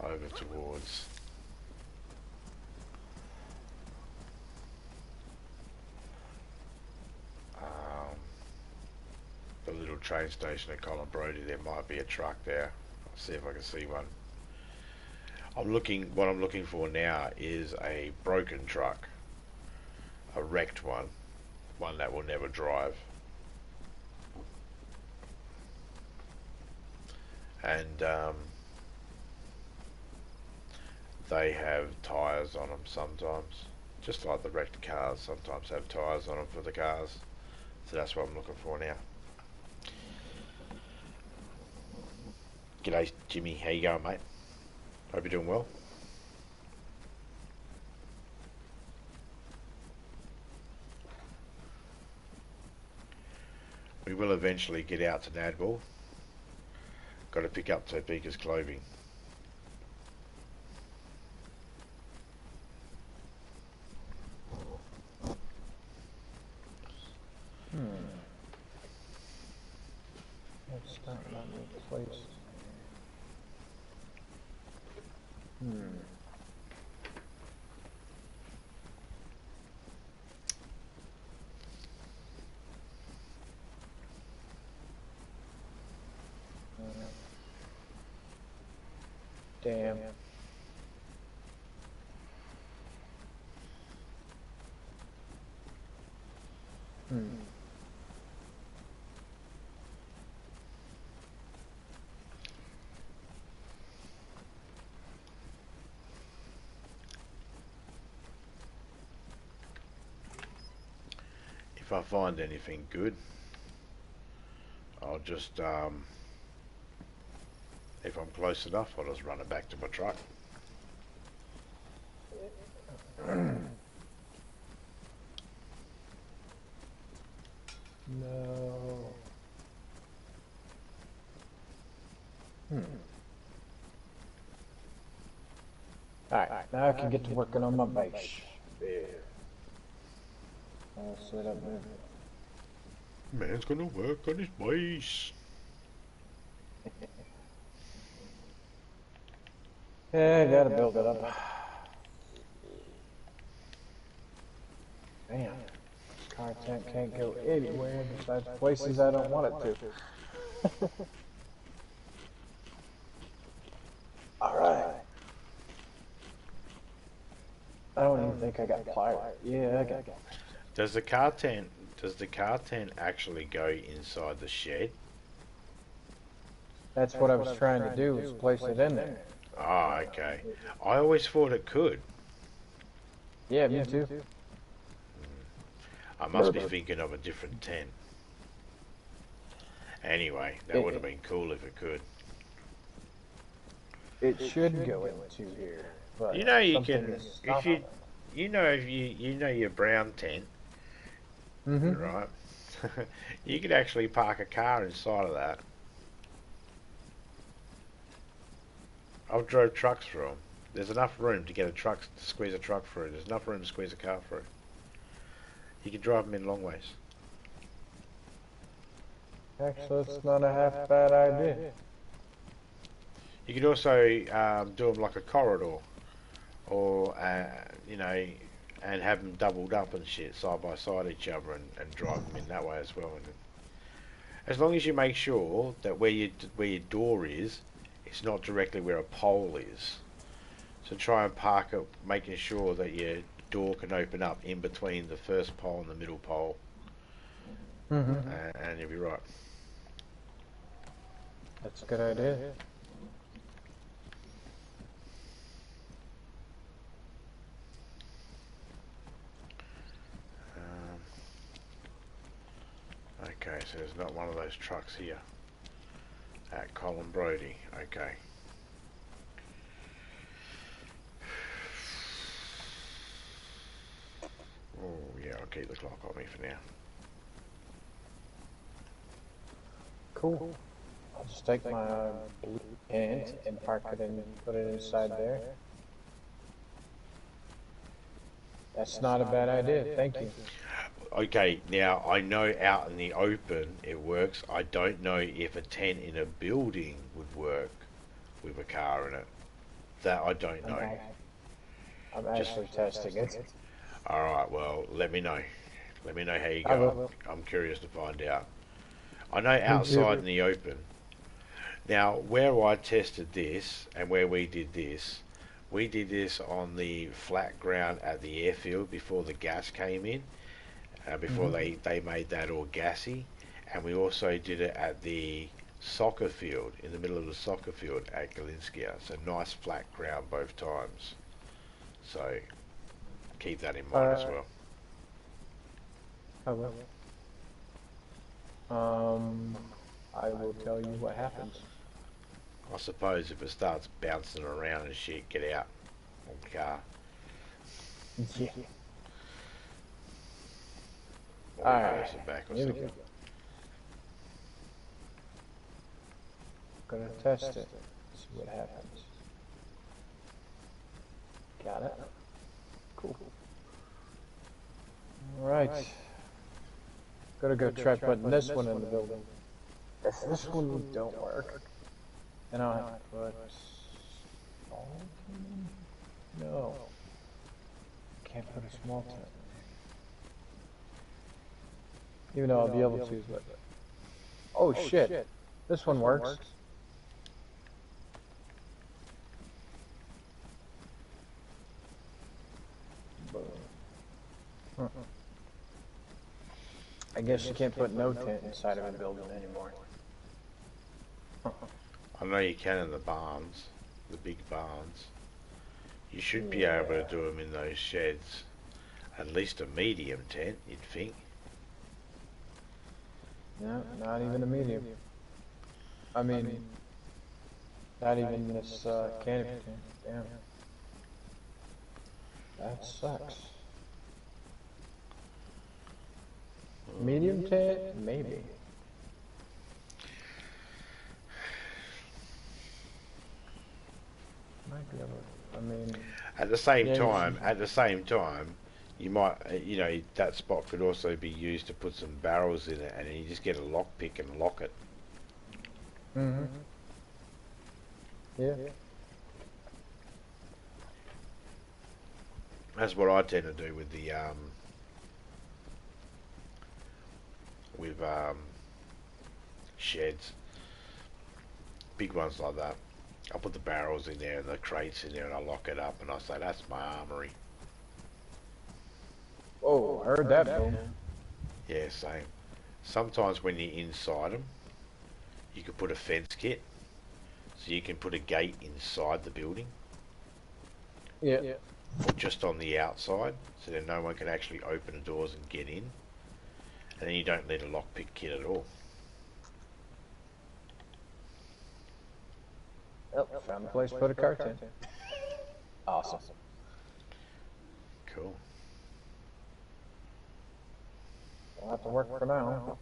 Over towards the little train station at Colin Brody. There might be a truck there. I'll see if I can see one. What I'm looking for now is a broken truck. A wrecked one. One that will never drive. And they have tyres on them sometimes. Just like the wrecked cars sometimes have tyres on them for the cars. So that's what I'm looking for now. G'day Jimmy, how you going, mate? Hope you're doing well. We will eventually get out to Nadbor. Got to pick up Topeka's clothing. That's not letting me place. Damn. If I find anything good, I'll just if I'm close enough, I'll just run it back to my truck. No. Alright, now I can get to working on my base. There. I'll set up there. Man's gonna work on his base. Yeah, I gotta build it up. Damn. This content can't go anywhere besides places I don't want it to. Alright. I don't even think I got pliers. Yeah, I got. Does the car tent actually go inside the shed? That's what I was trying to do, was place it in there. Ah, okay. I always thought it could. Yeah, me too. I must be thinking of a different tent. Anyway, that would have been cool if it could. It should go into here. But You know you can, if you know your brown tent, right? You could actually park a car inside of that. I've drove trucks through them. There's enough room to get a truck, to squeeze a truck through. There's enough room to squeeze a car through. You can drive them in long ways. Actually, it's not a half bad idea. You could also do them like a corridor, or you know, and have them doubled up and shit, side by side each other, and drive them in that way as well. And as long as you make sure that where your door is, it's not directly where a pole is. So try and park it, making sure that your door can open up in between the first pole and the middle pole, and you'll be right. That's a good idea. Okay, so there's not one of those trucks here at Colin Brody. Okay. Oh yeah, I'll keep the clock on me for now. Cool. I'll just take my blue tent and park it and put it inside there. That's not a bad idea. Thank you. Okay, now I know out in the open it works. I don't know if a tent in a building would work with a car in it. That I don't know. I'm actually testing it. Alright, well, let me know. Let me know how you I go. will. I'm curious to find out. I know outside in the open. Now, where I tested this and where we did this on the flat ground at the airfield before the gas came in. Before they made that all gassy, and we also did it at the soccer field, in the middle of the soccer field at Galinskia. So nice flat ground both times. So keep that in mind as well. I will. I will tell you what happens. I suppose if it starts bouncing around and shit, get out on the car. Yeah. Or reverse it back or Here we something. go. Gonna test it. See what happens. Got it. Cool. All right. Gotta go try putting this one in the building. If this one don't work, then I'll have to put. No. Can't put a small tent. Even though I'll be able to, but. Oh shit. This one works. I guess you can't put no tent inside of a building anymore. I know you can in the barns, the big barns. You should be able to do them in those sheds. At least a medium tent, you'd think. No, not even a medium. I mean, not even this canopy tent. Damn. That sucks. Medium tent? Maybe. Might be able to, I mean... At the same time, you might, you know, that spot could also be used to put some barrels in it, and then you just get a lockpick and lock it. Mm-hmm. Yeah. That's what I tend to do with the sheds, big ones like that. I put the barrels in there and the crates in there, and I lock it up, and I say that's my armory. Oh, heard that boom. Yeah, same. Sometimes when you're inside them, you could put a fence kit, so you can put a gate inside the building. Yeah. Or just on the outside, so that no one can actually open the doors and get in. And then you don't need a lockpick kit at all. Oh, found a place to put a car tent. Awesome. Cool. I'll have to work for now.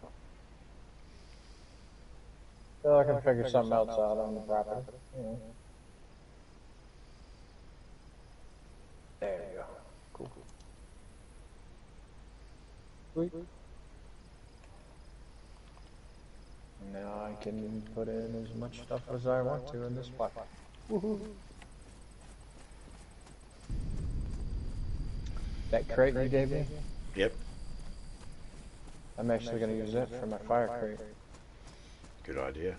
Feel like I can figure something else out on the property. You know. Sweet. Now I can put in as much stuff as I want to in this spot. Woohoo! That crate you gave me? Yep. I'm actually going to use that for my fire crate. Good idea.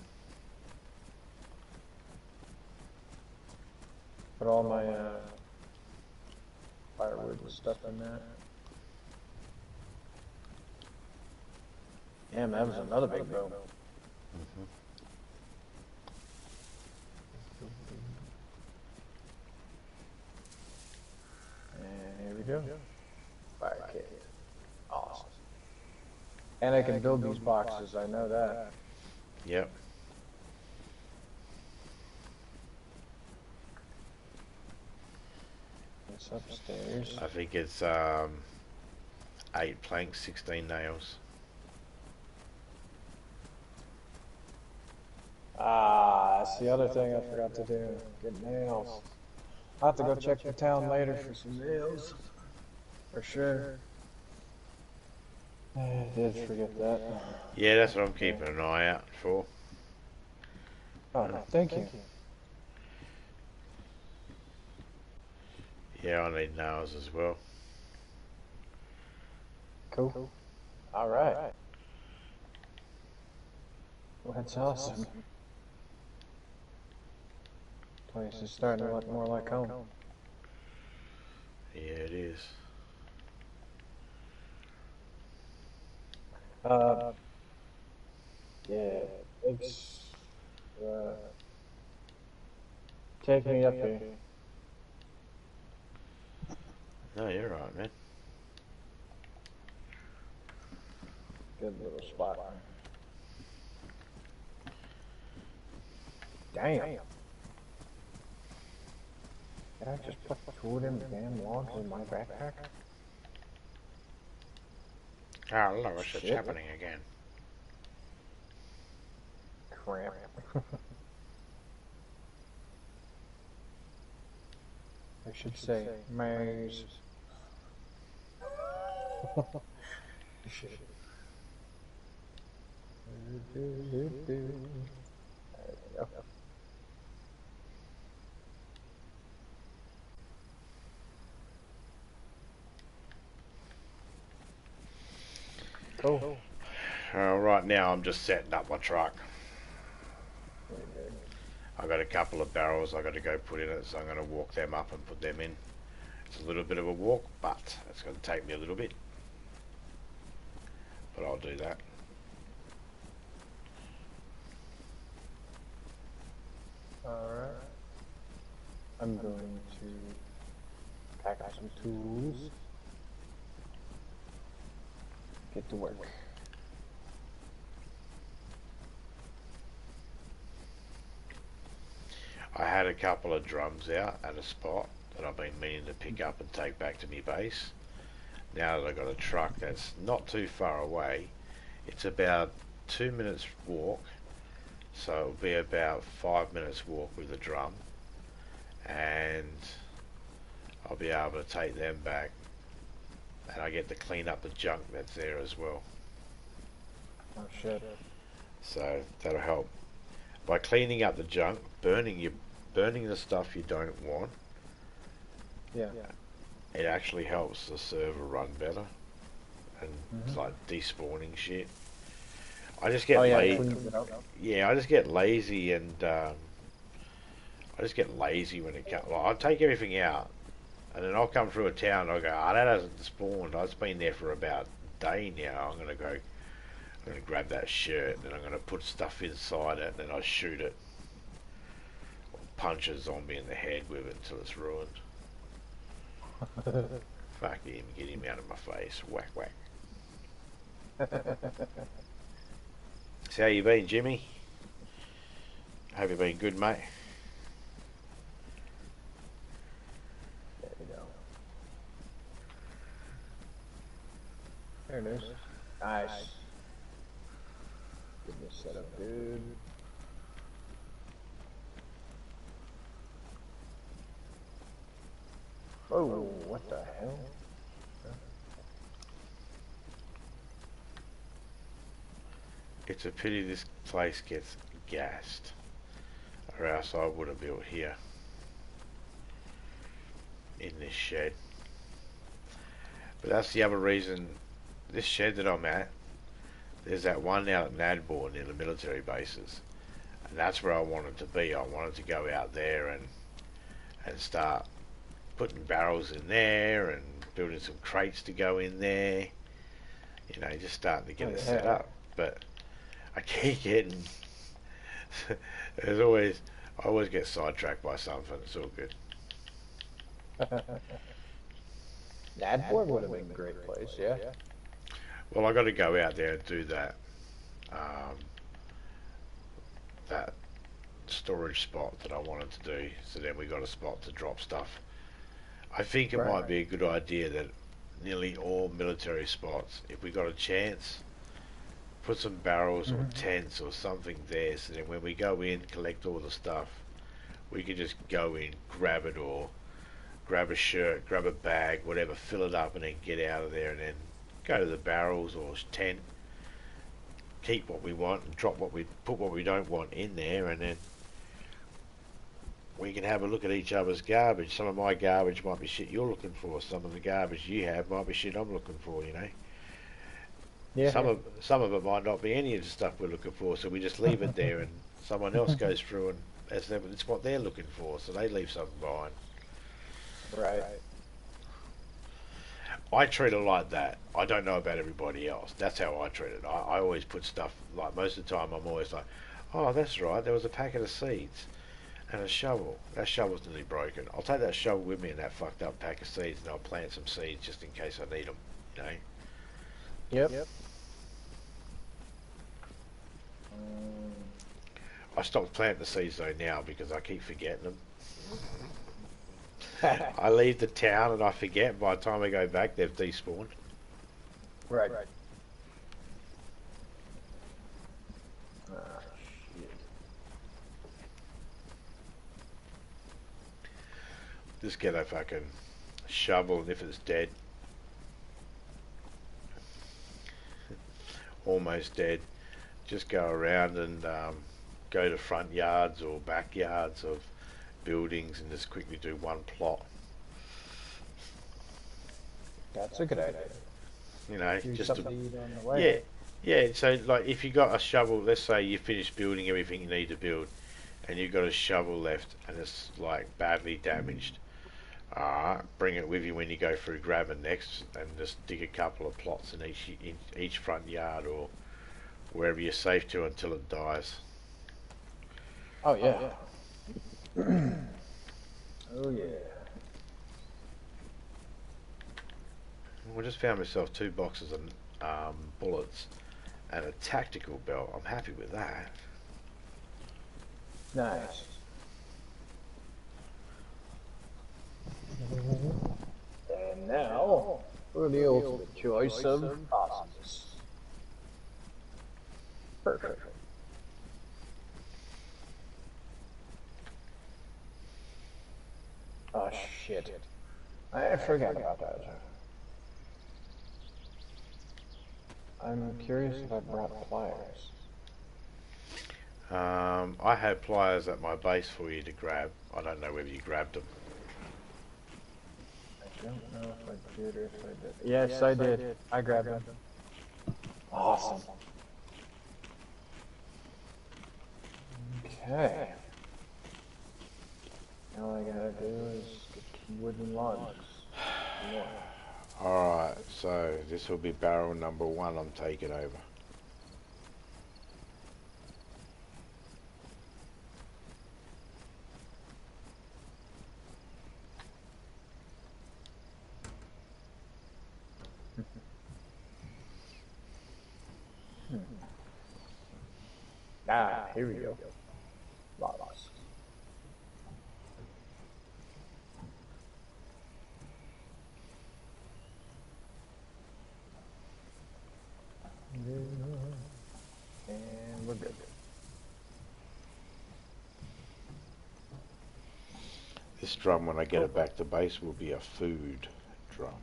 Put all my firewood and stuff in that. Damn, that was another big boom. And here we go. Fire kit. Awesome. And I can build these boxes, I know that. Yep. It's upstairs. I think it's 8 planks, 16 nails. Ah, that's the other thing I forgot to do. Get nails. I'll have to go check the town later for some nails. For sure. I did forget that. Yeah, that's what I'm keeping an eye out for. Oh, no, thank you. Yeah, I need nails as well. Cool. Alright. Well, that's awesome. Place is starting to look more like home. Yeah, it is. Yeah, thanks. Take me up here. No, you're right, man. Good little spot. Damn. Did I just put 2 of them damn logs in my backpack? Oh, look, what's happening again? Crap. I should say maze. There we go. Cool. Right now I'm just setting up my truck. I got a couple of barrels I got to go put in it, so I'm going to walk them up and put them in. It's a little bit of a walk, but it's going to take me a little bit. But I'll do that. Alright. I'm going to pack up some tools. Get to work. I had a couple of drums out at a spot that I've been meaning to pick up and take back to my base. Now that I've got a truck that's not too far away, it's about 2 minutes walk, so it'll be about 5 minutes walk with the drum, and I'll be able to take them back, and I get to clean up the junk that's there as well. Oh shit. So that'll help. By cleaning up the junk, burning the stuff you don't want, Yeah. it actually helps the server run better, and it's like despawning shit. I just get yeah, I just get lazy, and I just get lazy when it comes. Like, I'll take everything out, and then I'll come through a town and I'll go, that hasn't spawned. It's been there for about a day now. I'm gonna grab that shirt, and I'm gonna put stuff inside it, and then I shoot it. Or punch a zombie in the head with it until it's ruined. Fuck him, get him out of my face. Whack whack. So how you been, Jimmy? Hope you've been good, mate. There we go. There it is. Nice. Get this set up, dude. Oh, what the hell? It's a pity this place gets gassed, or else I would have built here in this shed. But that's the other reason, this shed that I'm at, there's that one out at Nadbor near the military bases, and that's where I wanted to be. I wanted to go out there and start putting barrels in there and building some crates to go in there, you know, just starting to get it set up. But I keep getting I always get sidetracked by something. It's all good. Nadbor would have been a great place, yeah. Well, I got to go out there and do that that storage spot that I wanted to do. So then we got a spot to drop stuff. I think it might be a good idea that nearly all military spots, if we got a chance, put some barrels or tents or something there, so then when we go in, collect all the stuff, we can just go in, grab it, or grab a shirt, grab a bag, whatever, fill it up, and then get out of there, and then go to the barrels or tent, keep what we want and put what we don't want in there, and then we can have a look at each other's garbage. Some of my garbage might be shit you're looking for. Some of the garbage you have might be shit I'm looking for, you know. Yeah. Some of it might not be any of the stuff we're looking for, so we just leave it there, and someone else goes through and it's what they're looking for, so they leave something behind. Right. I treat it like that. I don't know about everybody else. That's how I treat it. I always put stuff, like most of the time I'm always like, oh, that's right, there was a packet of seeds and a shovel. That shovel's nearly broken. I'll take that shovel with me and that fucked up pack of seeds, and I'll plant some seeds just in case I need them, you know? Yep. I stopped planting the seeds though now because I keep forgetting them. I leave the town and I forget. By the time I go back, they've despawned. Right. Just get a fucking shovel, and if it's dead, almost dead, just go around and go to front yards or backyards of buildings and just quickly do one plot. That's a good idea. You know, Do just something to eat on the way. Yeah. So like, if you got a shovel, let's say you finished building everything you need to build, and you've got a shovel left and it's like badly damaged. Bring it with you when you go through grabbing next, and just dig a couple of plots in each front yard or wherever you're safe to until it dies. Oh yeah. Oh yeah. I just found myself 2 boxes of bullets and a tactical belt. I'm happy with that. Nice. And now for the ultimate choice of awesomeness. Perfect. Oh shit. I forgot about that. I'm curious if I brought pliers. I had pliers at my base for you to grab. I don't know whether you grabbed them. I don't know if I did or if I did. Yes, I did. I grabbed them. Awesome. Okay. All I gotta do is get some wooden logs. Alright, so this will be barrel number 1 I'm taking over. Here we go. Logs. And we're good. This drum, when I get it back to base, will be a food drum.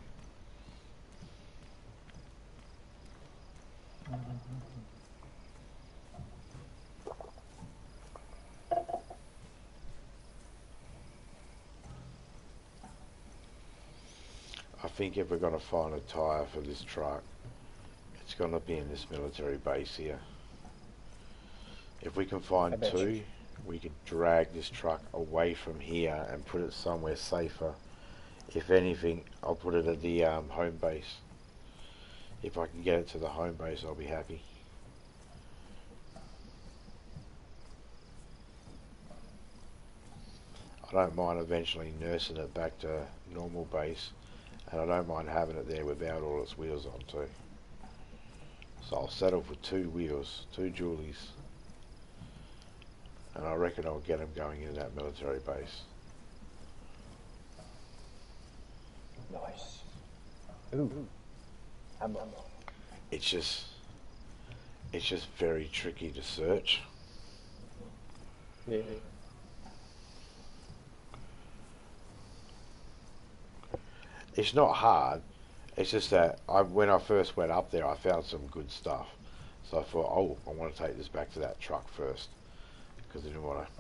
think if we're going to find a tyre for this truck, it's going to be in this military base here. If we can find two, we could drag this truck away from here and put it somewhere safer. If anything, I'll put it at the home base. If I can get it to the home base, I'll be happy. I don't mind eventually nursing it back to normal base, and I don't mind having it there without all its wheels on too. So I'll settle for 2 wheels, 2 dualies, and I reckon I'll get them going into that military base. Nice. Ooh. It's just very tricky to search. Yeah. It's not hard. It's just that when I first went up there, I found some good stuff. So I thought, oh, I want to take this back to that truck first, because I didn't want to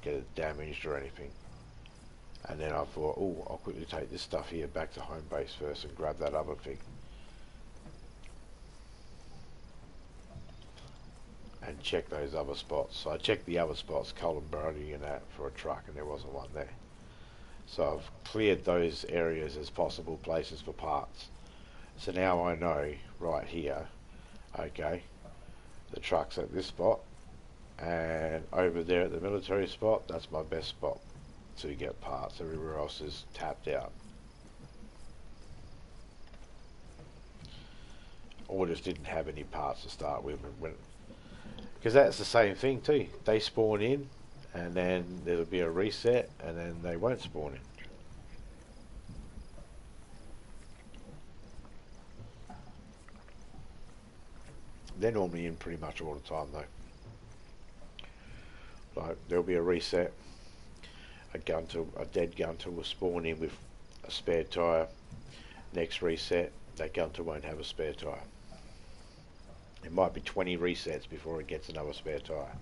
get it damaged or anything. And then I thought, oh, I'll quickly take this stuff here back to home base first and grab that other thing. And check those other spots. So I checked the other spots, Colin Brody and that, for a truck, and there wasn't one there. So I've cleared those areas as possible places for parts. So now I know right here, okay, the truck's at this spot, and over there at the military spot, that's my best spot to get parts. Everywhere else is tapped out. Or just didn't have any parts to start with. Because that's the same thing too. They spawn in, and then there'll be a reset, and then they won't spawn in. They're normally in pretty much all the time though. Like there'll be a reset, a dead gunter will spawn in with a spare tyre. Next reset, that gunter won't have a spare tyre. It might be 20 resets before it gets another spare tyre.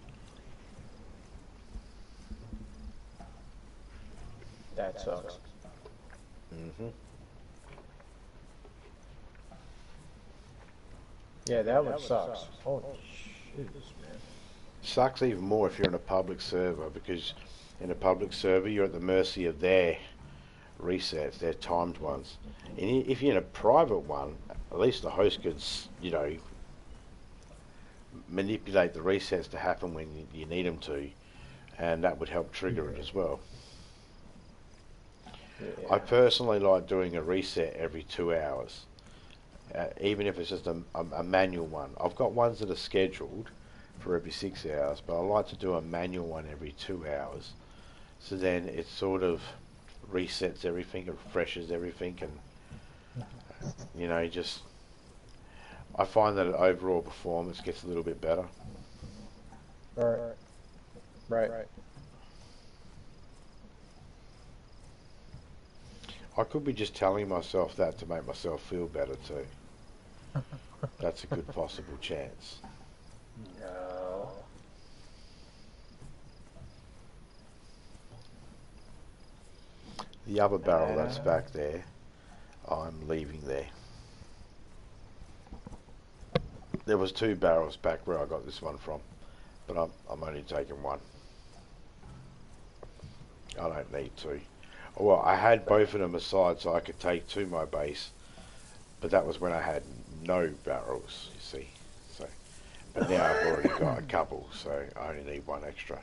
That sucks. Yeah, that one sucks. Holy shit, man. Sucks even more if you're in a public server, because in a public server you're at the mercy of their resets, their timed ones. And if you're in a private one, at least the host could, you know, manipulate the resets to happen when you need them to, and that would help trigger it as well. Yeah. I personally like doing a reset every 2 hours, even if it's just a manual one. I've got ones that are scheduled for every 6 hours, but I like to do a manual one every 2 hours, so then it sort of resets everything, it refreshes everything, and you know, just I find that overall performance gets a little bit better. Right. I could be just telling myself that to make myself feel better too. That's a good possible chance. No. The other barrel that's back there, I'm leaving there. There was 2 barrels back where I got this one from, but I'm only taking one. I don't need 2. Well, I had both of them aside so I could take to my base, but that was when I had no barrels, you see. So, but now I've already got a couple, so I only need 1 extra.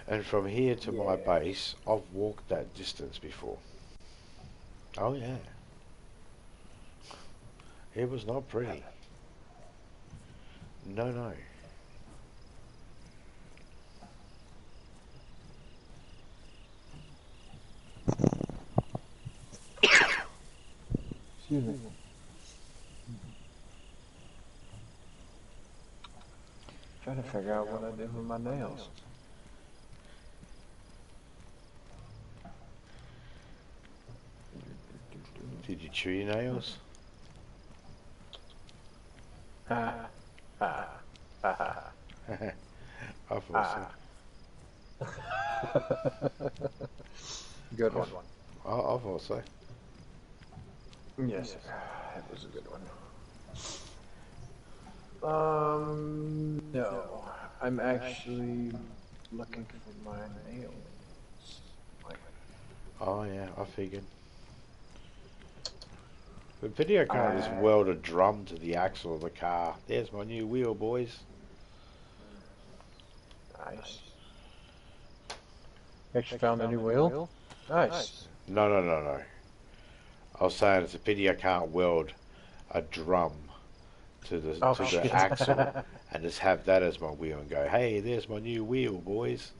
And from here to my base, I've walked that distance before. Oh yeah. It was not pretty. No. Excuse me. Trying to figure out what I did with my nails. Did you chew your nails? Ha. I thought so. Good one. I thought so. Yes, it was a good one. No, I'm actually looking for my nails. Oh yeah, I figured. The video can't just weld a drum to the axle of the car. There's my new wheel, boys. Nice. Actually found a new wheel? Nice. No. I was saying it's a pity I can't weld a drum to the axle and just have that as my wheel and go, hey, there's my new wheel, boys.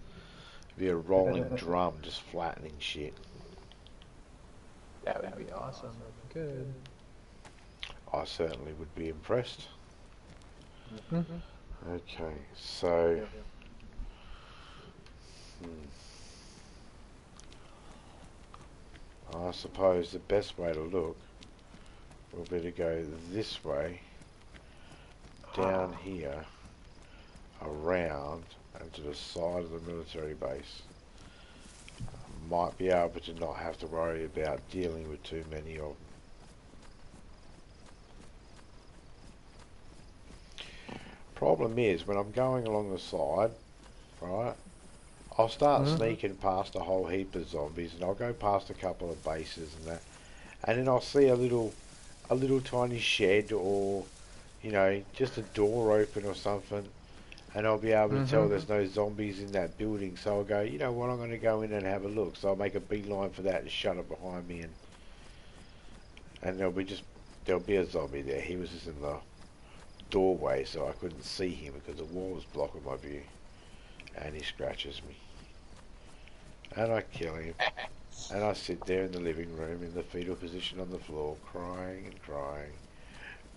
It'd be a rolling drum just flattening shit. That would be awesome. Good. I certainly would be impressed. Mm-hmm. Okay, so... I suppose the best way to look will be to go this way, down here, around, and to the side of the military base. Might be able to not have to worry about dealing with too many of them. Problem is, when I'm going along the side, right, I'll start sneaking past a whole heap of zombies, and I'll go past a couple of bases and that, and then I'll see a little tiny shed, or you know, just a door open or something, and I'll be able to tell there's no zombies in that building. So I'll go, you know what, I'm going to go in and have a look. So I'll make a beeline for that and shut it behind me, and there'll be a zombie there. He was just in the doorway, so I couldn't see him because the wall was blocking my view. And he scratches me. And I kill him. And I sit there in the living room in the fetal position on the floor, crying and crying.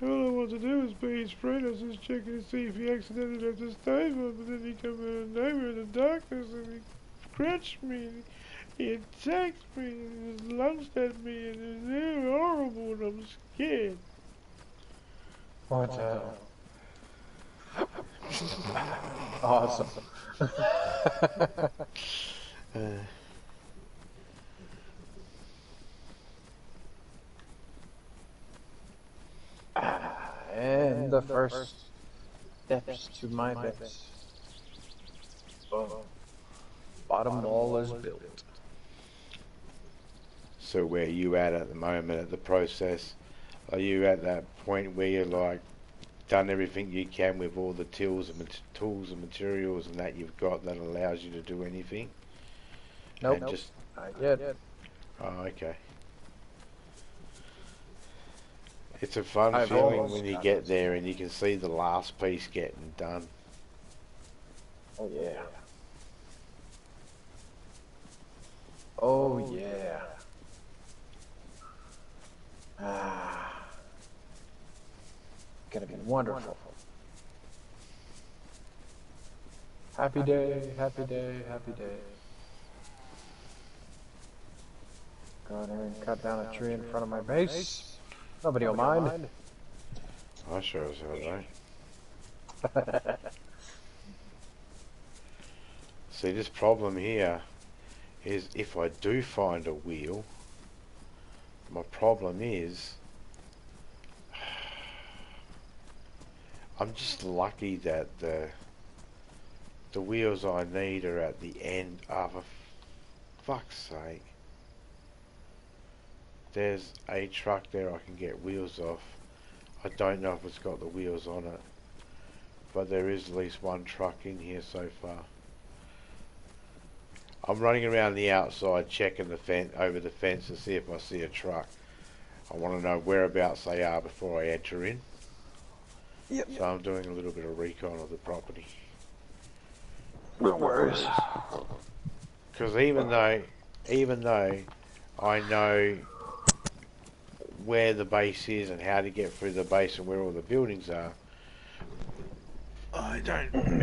All I want to do is be his friend. I was just checking to see if he accidentally left the stove on, but then he came out of nowhere in the darkness and he scratched me. And he attacked me and he lunged at me, and it was very horrible, and I'm scared. What the hell? Awesome. And the first steps to my base. Boom. Bottom wall is built. So where are you at the moment at the process? Are you at that point where you're like done everything you can with all the tools and materials and that you've got that allows you to do anything? Nope. And just Not yet. Oh, okay. It's a fun I've feeling almost when you got get it. there and you can see the last piece getting done. Oh yeah. Oh yeah. Gonna be wonderful. Happy day, happy day, happy day. Go in here and cut down a tree in front of my base. Nobody will mind. I sure as hell don't. See, this problem here is if I do find a wheel, my problem is I'm just lucky that the wheels I need are at the end. For fuck's sake. There's a truck there I can get wheels off. I don't know if it's got the wheels on it, but there is at least one truck in here so far. I'm running around the outside checking the fence, over the fence, to see if I see a truck. I want to know whereabouts they are before I enter in. Yep. So I'm doing a little bit of recon of the property. No worries. Because even though I know where the base is and how to get through the base and where all the buildings are, I didn't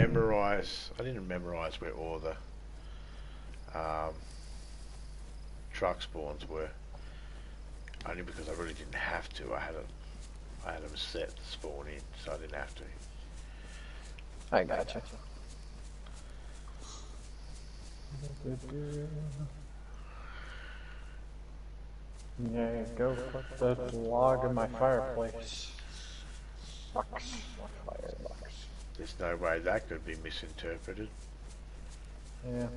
memorize where all the truck spawns were. Only because I really didn't have to. I had them set to spawn in, so I didn't have to. I gotcha. Yeah, go put that log in my fireplace. Box. Firebox. There's no way that could be misinterpreted. Yeah.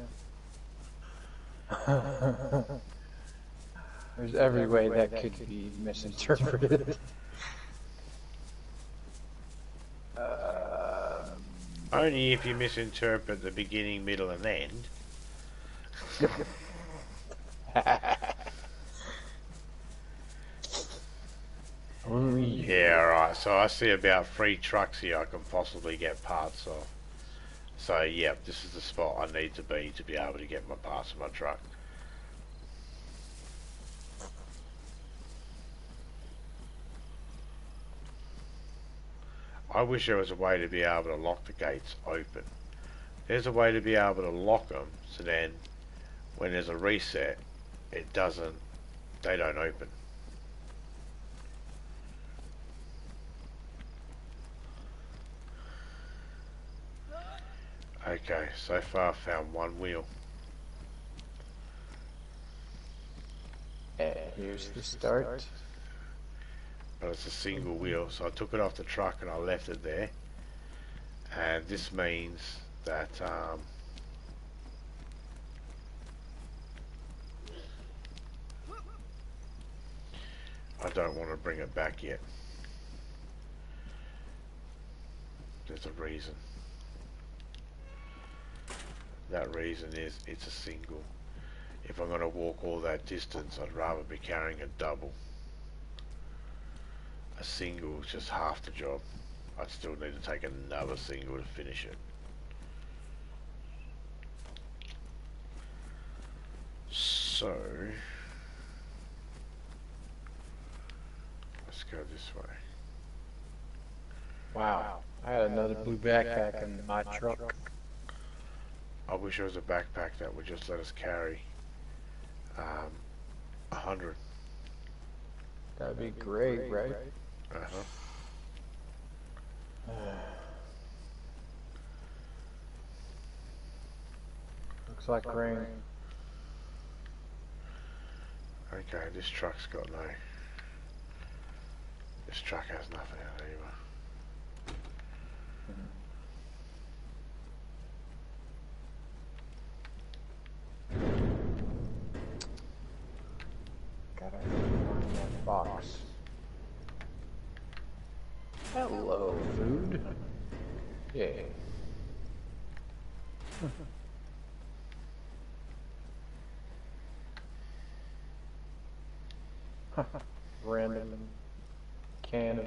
There's every way that could be misinterpreted. Only if you misinterpret the beginning, middle, and end. Yeah, alright, so I see about 3 trucks here I can possibly get parts of. So, yeah, this is the spot I need to be able to get my parts of my truck. I wish there was a way to be able to lock the gates open. There's a way to be able to lock them, so then when there's a reset, they don't open. Okay, so far I've found 1 wheel. Here's the start. But it's a single wheel, so I took it off the truck and I left it there. And this means that I don't want to bring it back yet. There's a reason. That reason is it's a single. If I'm going to walk all that distance, I'd rather be carrying a double. A single is just half the job. I'd still need to take another single to finish it. So let's go this way. Wow, I had another blue backpack in my truck. I wish there was a backpack that would just let us carry 100. That'd be great, right? Uh-huh. Looks like rain. Okay, this truck's got no... This truck has nothing in it either. Gotta find that box. Hello, food. Yeah. Random can of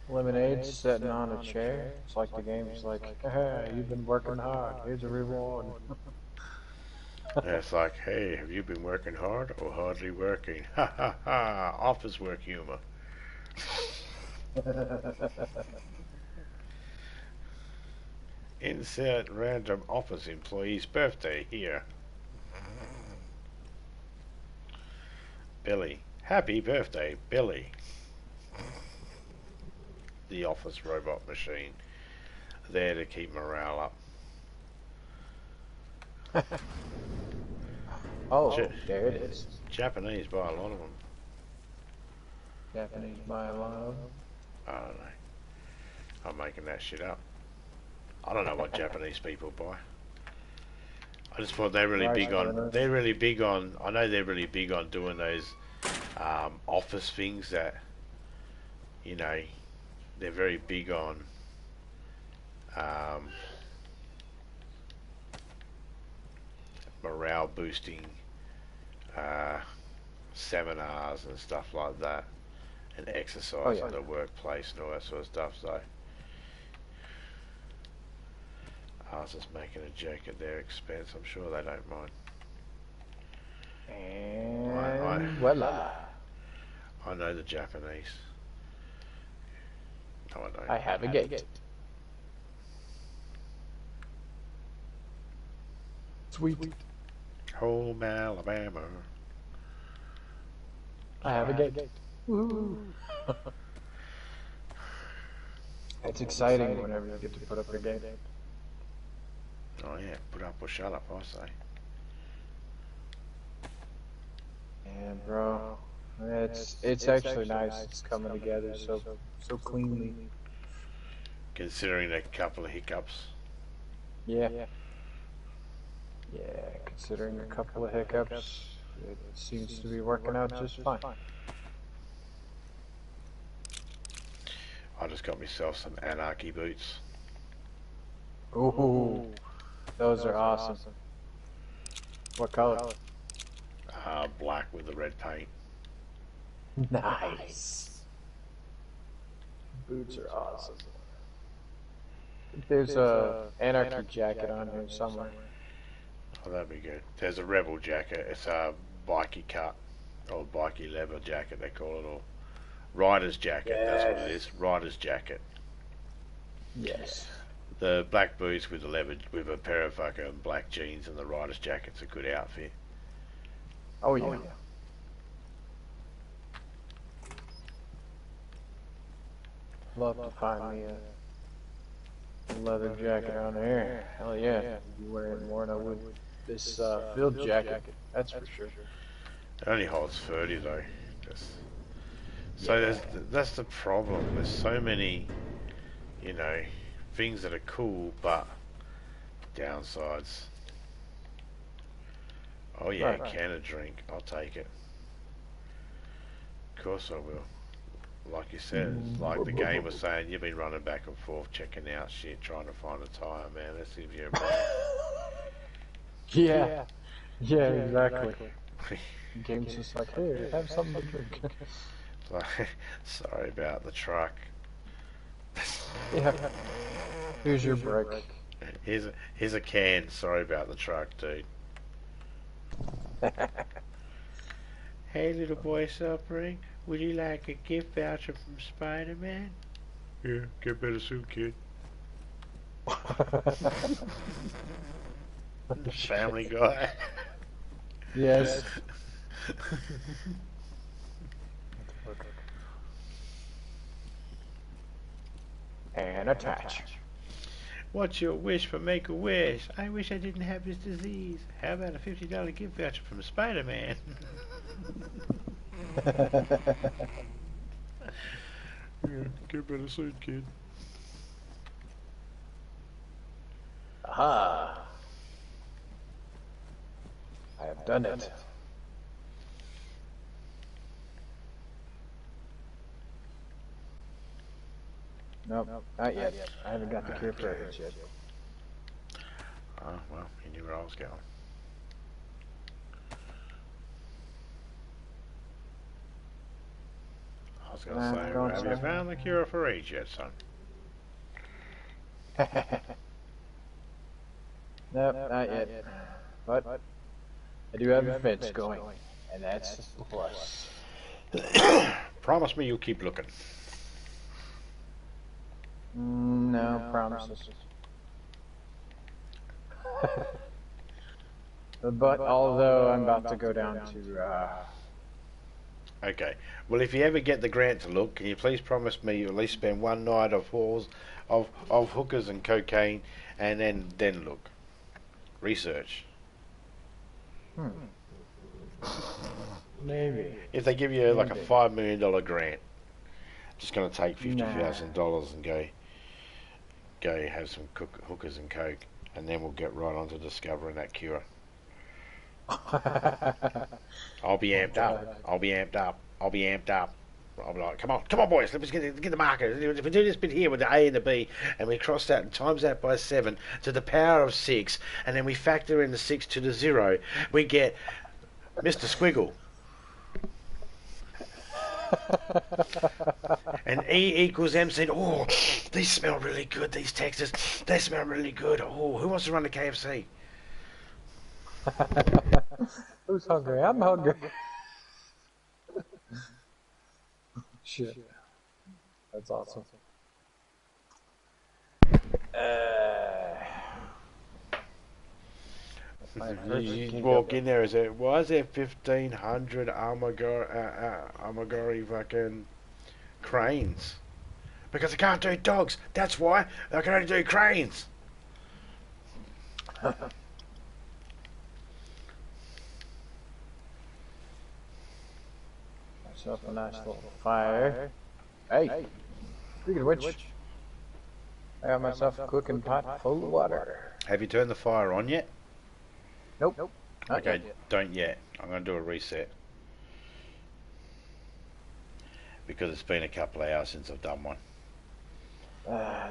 lemonade sitting on a chair. It's like the game's like, hey, you've been working hard. Here's a reward. And it's like, hey, have you been working hard or hardly working? Ha ha ha, office work humor. Insert random office employee's birthday here. Billy. Happy birthday, Billy. The office robot machine. There to keep morale up. Oh, there it is. Japanese buy a lot of them. Japanese buy a lot of them. I don't know. I'm making that shit up. I don't know what Japanese people buy. I just thought they're really big on. They're really big on. I know they're really big on doing those office things that, you know, they're very big on. Morale boosting seminars and stuff like that, and exercise in the workplace and all that sort of stuff. So I was just making a joke at their expense. I'm sure they don't mind. And voila. I know the Japanese. No, I don't. I have a gate. Sweet. Home Alabama. I have a gate. Woo. It's exciting whenever you get to put up a gate. Oh yeah, put up or shut up, I say. Yeah, bro. It's actually nice. It's coming together so cleanly. Considering a couple of hiccups. Yeah. Yeah, considering a couple of hiccups, it seems to be working out just fine. I just got myself some anarchy boots. Ooh, those are awesome. What color? Black with the red paint. Nice. Boots are awesome. There's a anarchy jacket on here somewhere. Oh, that'd be good. There's a rebel jacket. It's a bikey cut, or bikey leather jacket they call it, or rider's jacket. Yes. That's what it is. Rider's jacket. Yes. The black boots with the leather, with a pair of fucking black jeans and the rider's jacket's a good outfit. Oh yeah. Love to find me a leather jacket on here. Hell yeah. I'd be wearing more than I would this field jacket. That's for sure. It only holds 30 though. So that's the problem. There's so many, you know, things that are cool, but downsides. Oh yeah, Right. can of drink. I'll take it. Of course I will. Like you said, it's like the game was saying, you've been running back and forth, checking out shit, trying to find a tyre, man. Let's give you a break. Yeah. Yeah, exactly. The game's just like, hey, have something to drink. Like, sorry about the truck. Yeah. Here's your break. Here's a can. Sorry about the truck, dude. Hey, little boy suffering, would you like a gift voucher from Spider-Man? Yeah, get better soon, kid. Family Guy. Yes. And attach. What's your wish for Make-A-Wish? I wish I didn't have this disease. How about a $50 gift voucher from Spider-Man? Yeah, get better soon, kid. Aha. I have done it. Nope, not yet. I haven't got the cure for it yet. Oh, well, you knew where I was going. I was going to say, have you found the cure for AIDS yet, son? Nope, not yet. But I do have events going, and that's the plus. Promise me you'll keep looking. No promises. But although I'm about to go down to Okay. Well, if you ever get the grant to look, can you please promise me you'll at least spend one night of halls of hookers and cocaine, and then look, research. maybe. If they give you like a $5 million grant, just going to take $50,000 and go have some hookers and coke, and then we'll get right on to discovering that cure. I'll be amped up. I'll be amped up. I'll be amped up. I'll be like, come on, boys, let's get the marker. If we do this bit here with the A and the B, and we cross that and times that by 7 to the power of 6, and then we factor in the 6 to the 0, we get Mr. Squiggle. And E equals MC. Oh, these smell really good, these Texas. They smell really good. Oh, who wants to run the KFC? Who's hungry? I'm hungry. Shit. That's awesome. You walk in there, why is there 1,500 Armagori fucking cranes? Because I can't do dogs. That's why. I can only do cranes. Myself a nice little fire. Hey, speaking of which, I got myself a cooking pot full of water. Have you turned the fire on yet? Nope. Not Okay, yet. don't yet. I'm going to do a reset. Because it's been a couple of hours since I've done one.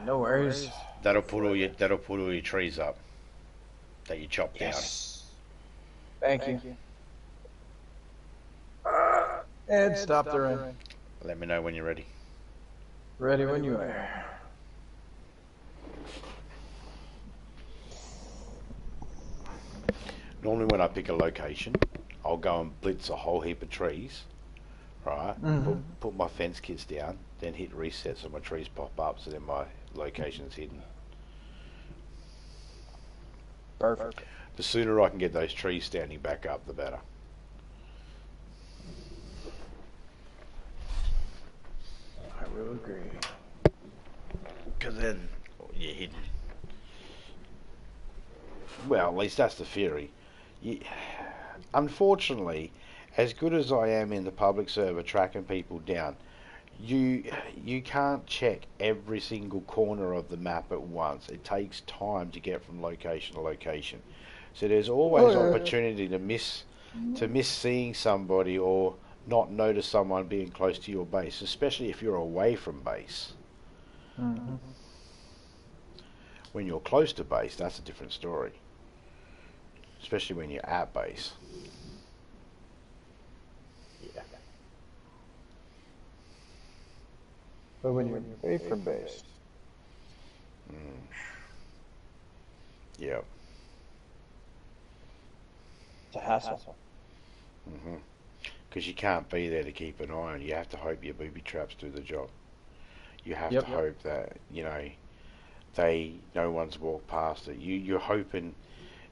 No worries. That'll put all your trees up that you chopped down. Thank you. And stop the rain. Let me know when you're ready. Ready when you are. Normally when I pick a location, I'll go and blitz a whole heap of trees, right? Put my fence kits down, then hit reset so my trees pop up, so then my location's hidden. Perfect. The sooner I can get those trees standing back up, the better. I will agree. Because then you're hidden. Well, at least that's the theory. Unfortunately, as good as I am in the public server tracking people down, you can't check every single corner of the map at once. It takes time to get from location to location. So there's always opportunity to miss seeing somebody or not notice someone being close to your base, especially if you're away from base. When you're close to base, that's a different story. Especially when you're at base. Yeah. But when you're away from base. Yep. It's a hassle. Because you can't be there to keep an eye on. You have to hope your booby traps do the job. You have to hope that, no one's walked past it. You're hoping.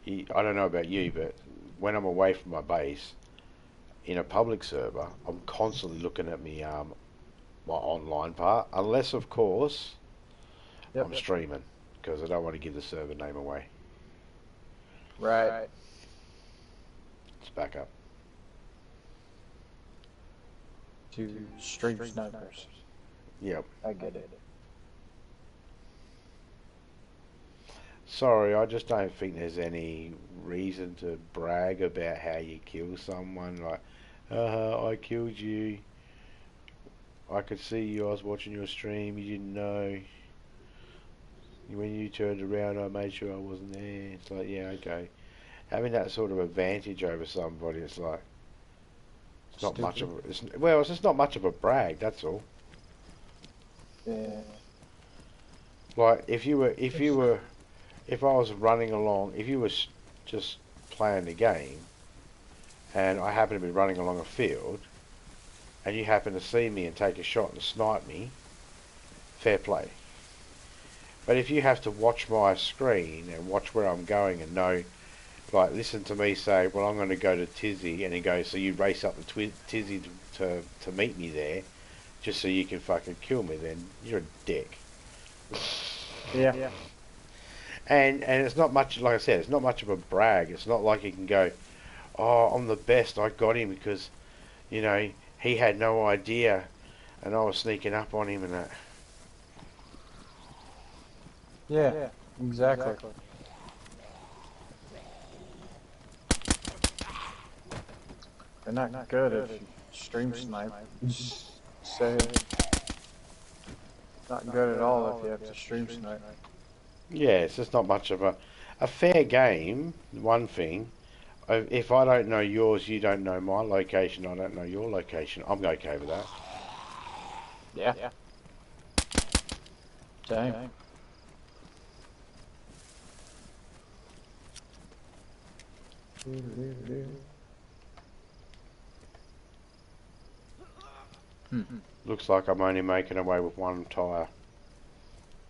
I don't know about you, but when I'm away from my base, in a public server, I'm constantly looking at my online part, unless of course I'm streaming, because I don't want to give the server name away. Right. It's back up. To stream snipers. Yep. I get it. Sorry, I just don't think there's any reason to brag about how you kill someone. Like, I killed you. I could see you. I was watching your stream. You didn't know. When you turned around, I made sure I wasn't there. It's like, yeah, okay. Having that sort of advantage over somebody, it's like, it's not much of a, it's just not much of a brag. That's all. Yeah. Like, if I was running along, if you were just playing the game, and I happen to be running along a field, and you happen to see me and take a shot and snipe me, fair play. But if you have to watch my screen and watch where I'm going and know, like, listen to me say, well, I'm going to go to Tizzy, and he goes, so you race up the Tizzy to meet me there, just so you can fucking kill me, then you're a dick. Yeah. And it's not much, like I said, it's not much of a brag. It's not like you can go, oh, I'm the best, I got him because, he had no idea and I was sneaking up on him and that. Yeah, exactly. They're not good if you stream snipe. Just say it. Not good at all if you have to stream snipe. Yeah, it's just not much of a fair game, one thing. If I don't know yours, you don't know my location, I don't know your location, I'm okay with that. Yeah. Dang. Looks like I'm only making away with one tyre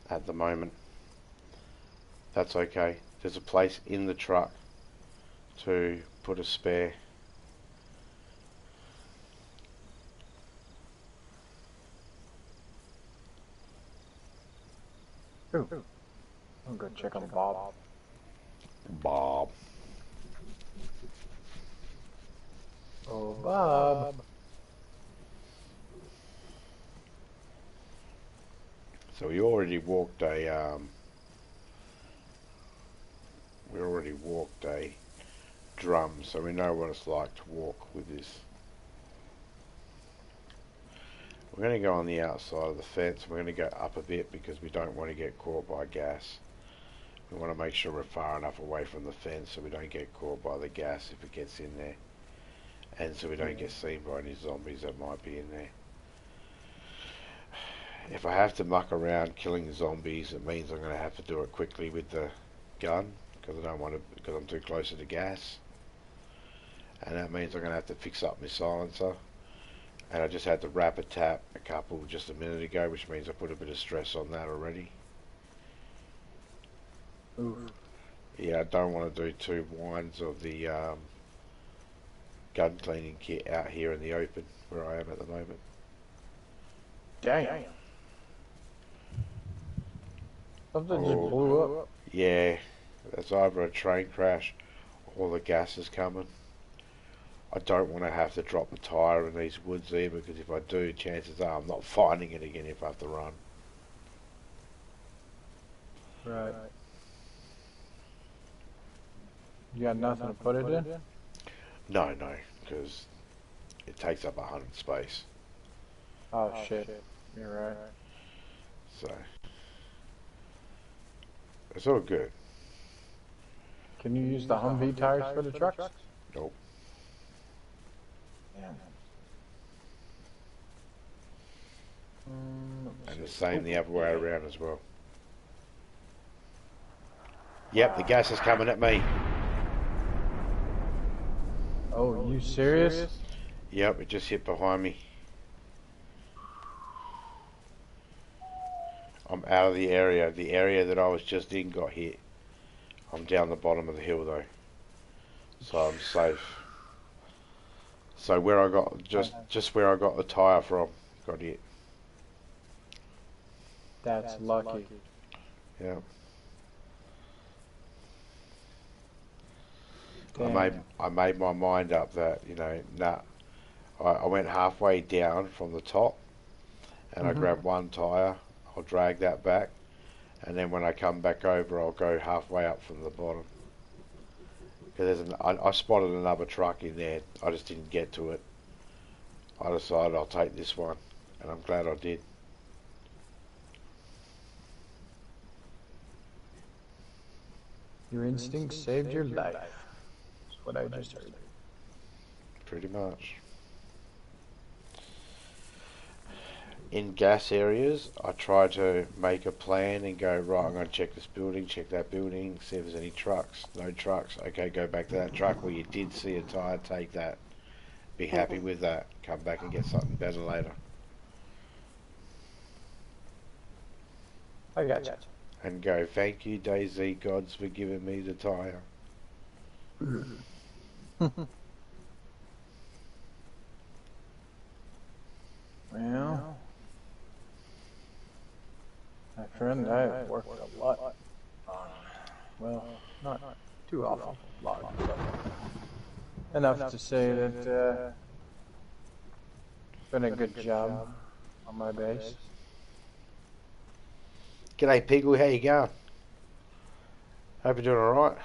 at the moment. That's okay. There's a place in the truck to put a spare. Ooh. I'm gonna check on Bob. Bob. Oh, Bob. So we already walked a drum, so we know what it's like to walk with this. We're going to go on the outside of the fence. We're going to go up a bit because we don't want to get caught by gas. We want to make sure we're far enough away from the fence so we don't get caught by the gas if it gets in there, and so we don't get seen by any zombies that might be in there. If I have to muck around killing zombies, it means I'm going to have to do it quickly with the gun because I don't want to, because I'm too close to the gas, and that means I'm going to have to fix up my silencer. And I just had to rapid tap a couple just a minute ago, which means I put a bit of stress on that already. Oof. Yeah, I don't want to do 2 winds of the gun cleaning kit out here in the open where I am at the moment. Damn. Something just blew up. Yeah, that's either a train crash or the gas is coming. I don't want to have to drop the tyre in these woods either, because if I do, chances are I'm not finding it again if I have to run. Right. You got nothing to put it in? No, because it takes up 100 space. Oh shit. You're right. So it's all good. Can you use the Humvee tires for the trucks? Nope. Yeah. And the same the other way around as well. Yep, the gas is coming at me. Oh, you serious? Yep, it just hit behind me. I'm out of the area. The area that I was just in got hit. I'm down the bottom of the hill though, so I'm safe. So where I got just where I got the tyre from, got hit. That's lucky. Yeah. Damn. I made my mind up that, you know, I went halfway down from the top, and I grabbed one tyre. I'll drag that back, and then when I come back over, I'll go halfway up from the bottom. Because I spotted another truck in there. I just didn't get to it. I decided I'll take this one, and I'm glad I did. Your instinct saved your life. That's what I just heard. Pretty much. In gas areas, I try to make a plan and go, right, I'm going to check this building, check that building, see if there's any trucks. No trucks. Okay, go back to that truck where you did see a tyre, take that. Be happy with that. Come back and get something better later. I got you. And go, thank you, DayZ gods, for giving me the tyre. Well, my friend, I've worked a lot. Well, not too awful lot, but enough to say that it's been a good job on my base. G'day, Piggle, how you going? Hope you're doing alright.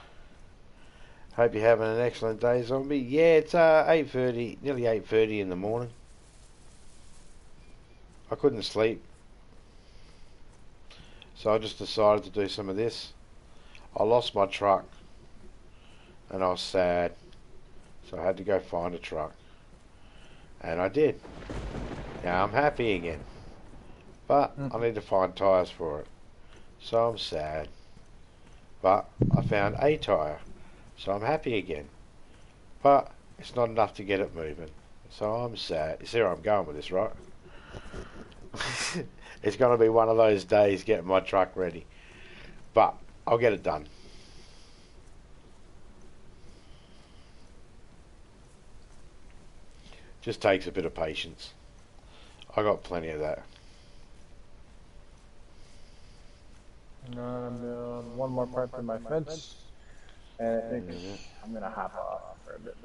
Hope you're having an excellent day, zombie. Yeah, it's 8:30, nearly 8:30 in the morning. I couldn't sleep, so I just decided to do some of this. I lost my truck, and I was sad, so I had to go find a truck, and I did. Now I'm happy again, but I need to find tyres for it, so I'm sad. But I found a tyre, so I'm happy again, but it's not enough to get it moving, so I'm sad. You see where I'm going with this, right? It's going to be one of those days getting my truck ready, but I'll get it done. Just takes a bit of patience. I got plenty of that. And one more part for my fence. And I think I'm gonna hop off for a bit.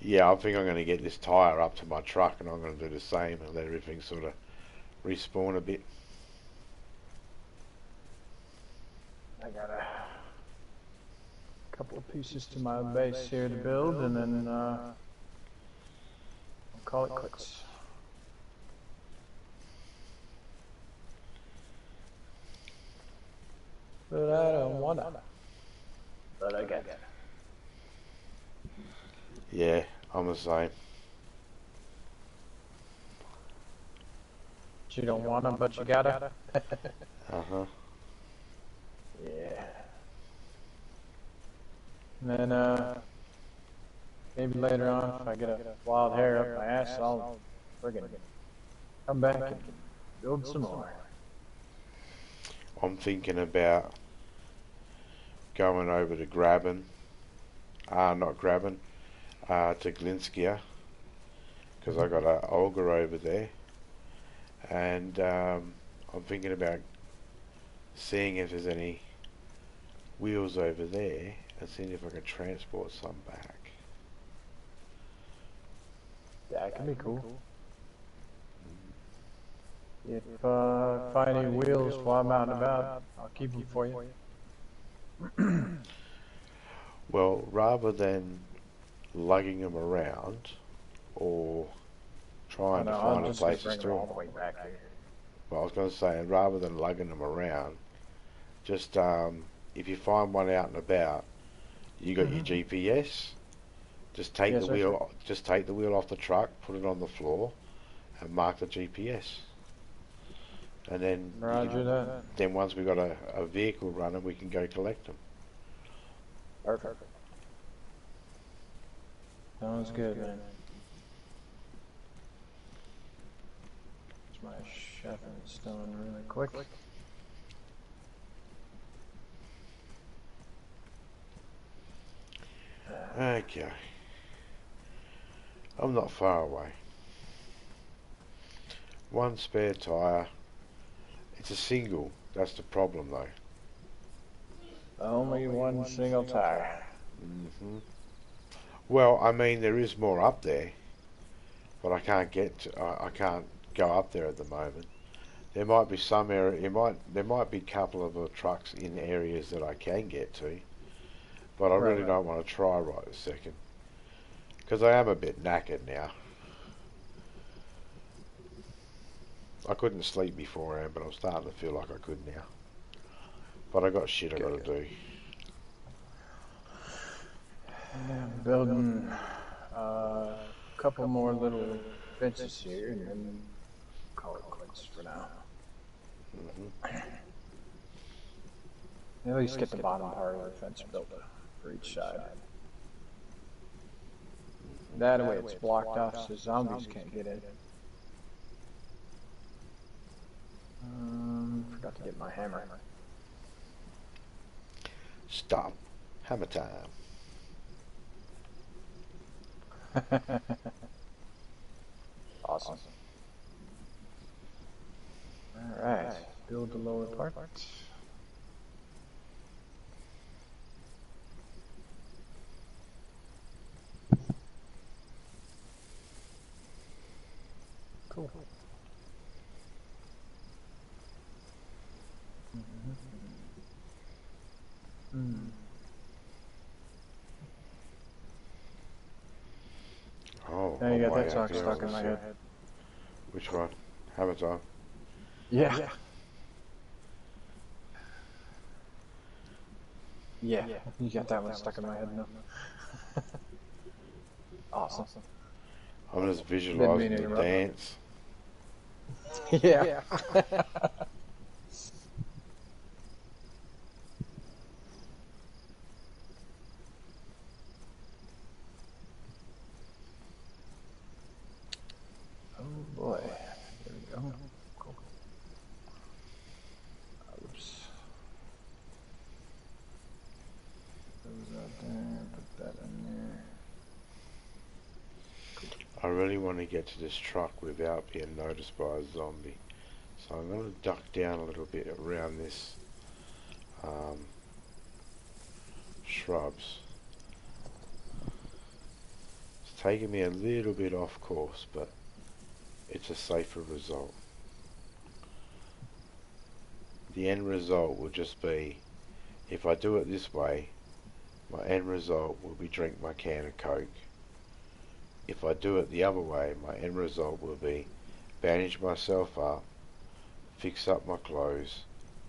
Yeah, I think I'm going to get this tyre up to my truck and I'm going to do the same and let everything sort of respawn a bit. I got a couple of pieces to my base here to build, and then I'll call it quits. But I don't wanna. But I got it. Yeah, I'm the same. You don't wanna, but you gotta. Uh-huh. Yeah. And then maybe later on, if I get a wild hair up my ass, I'll friggin' come back and build some more. I'm thinking about going over to Graben. Not Graben. To Glinskia. Because I got a Olga over there. And I'm thinking about seeing if there's any wheels over there and seeing if I can transport some back. Yeah, it can be cool. If I find any wheels while I'm out and about, I'll keep them for you. Well, rather than lugging them around or trying to find a place to store them. Well, I was going to say, rather than lugging them around, just if you find one out and about, you got your GPS. Just take the wheel. Just take the wheel off the truck, put it on the floor, and mark the GPS. And then, then once we've got a vehicle running, we can go collect them. Perfect. Sounds good, man. It's my chef and stone really quick. Okay. I'm not far away. One spare tyre. It's a single. That's the problem, though. Only one single tire. Well, I mean, there is more up there, but I can't get to, I can't go up there at the moment. There might be some area. There might be a couple of trucks in areas that I can get to, but I really don't want to try right this second because I am a bit knackered now. I couldn't sleep beforehand, but I'm starting to feel like I could now. But I got shit I got to do. I'm building a couple more little fences here, and then call it quits for now. At least get the bottom part of the fence built for each side. That way it's blocked off so zombies can't get in. Forgot to get my hammer. Stop. Hammer time. Awesome. Alright, build the lower part. Cool. Oh, now you got that song stuck in my head. Which one? Hammer time. Yeah. Yeah, you got that one stuck in my head now. Awesome. I'm just visualizing the dance. Yeah. Oh boy. There we go. Cool. Oops. Those out there, put that in there. I really want to get to this truck without being noticed by a zombie. So I'm going to duck down a little bit around this shrubs. It's taking me a little bit off course, but it's a safer result. The end result will just be, if I do it this way, my end result will be drink my can of Coke. If I do it the other way, my end result will be bandage myself up, fix up my clothes,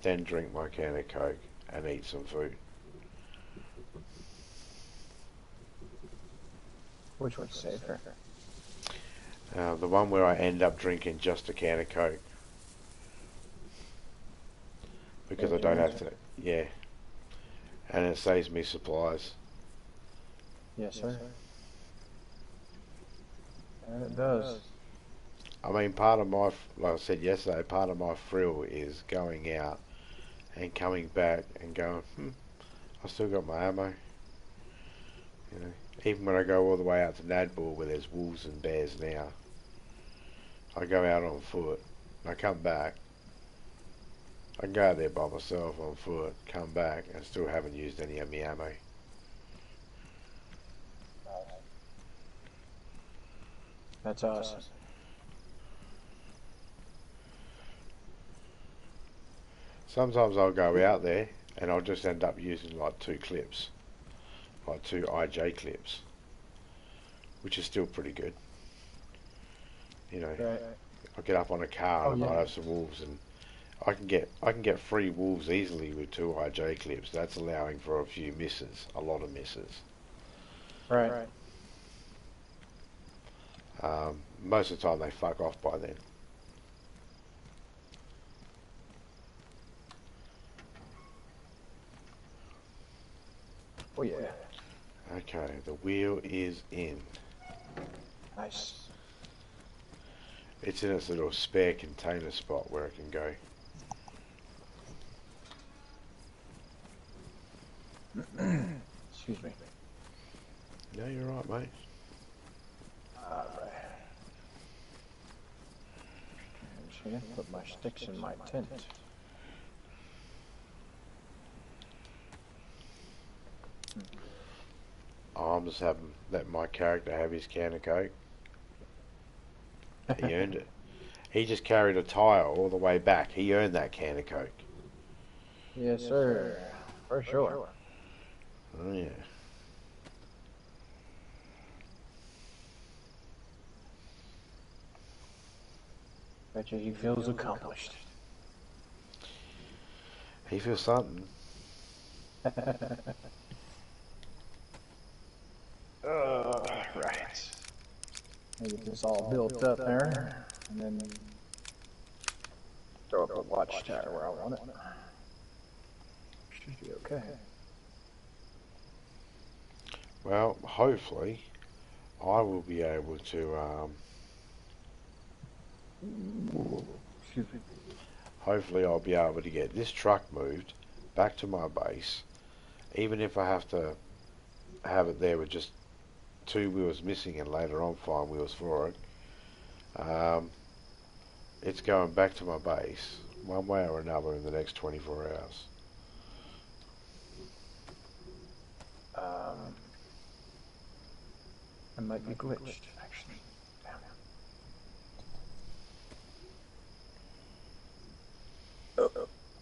then drink my can of Coke and eat some food. Which one's safer? The one where I end up drinking just a can of Coke. Because I don't have to, yeah. And it saves me supplies. Yes, sir. And it does. I mean, part of my, like I said yesterday, part of my thrill is going out and coming back and going, I still got my ammo. You know, even when I go all the way out to Nadbor where there's wolves and bears now, I go out on foot and I come back. I can go out there by myself on foot, come back, and still haven't used any of my ammo. That's awesome. Sometimes I'll go out there and I'll just end up using like 2 clips, like 2 IJ clips, which is still pretty good. You know, Right. I'll get up on a car and Oh, I might yeah. have some wolves, and I can get 3 wolves easily with 2 IJ clips. That's allowing for a few misses, a lot of misses. Right. Most of the time they fuck off by then. Oh yeah. Okay, the wheel is in. Nice. It's in its little spare container spot where it can go. Excuse me. No, you're right, mate. Alright. I'm just gonna put my sticks in my tent. I'm just letting my character have his can of Coke. He earned it. He just carried a tire all the way back. He earned that can of Coke. Yes, sir. For sure. Oh yeah. Bet you he feels accomplished. He feels something. Right. I get this all built up there, and then throw up a watchtower where I want it. Should be okay. Well, hopefully, I will be able to. Excuse me. Hopefully, I'll be able to get this truck moved back to my base, even if I have to have it there with just 2 wheels missing and later on 5 wheels for it. It's going back to my base one way or another in the next 24 hours. I might be glitched, actually.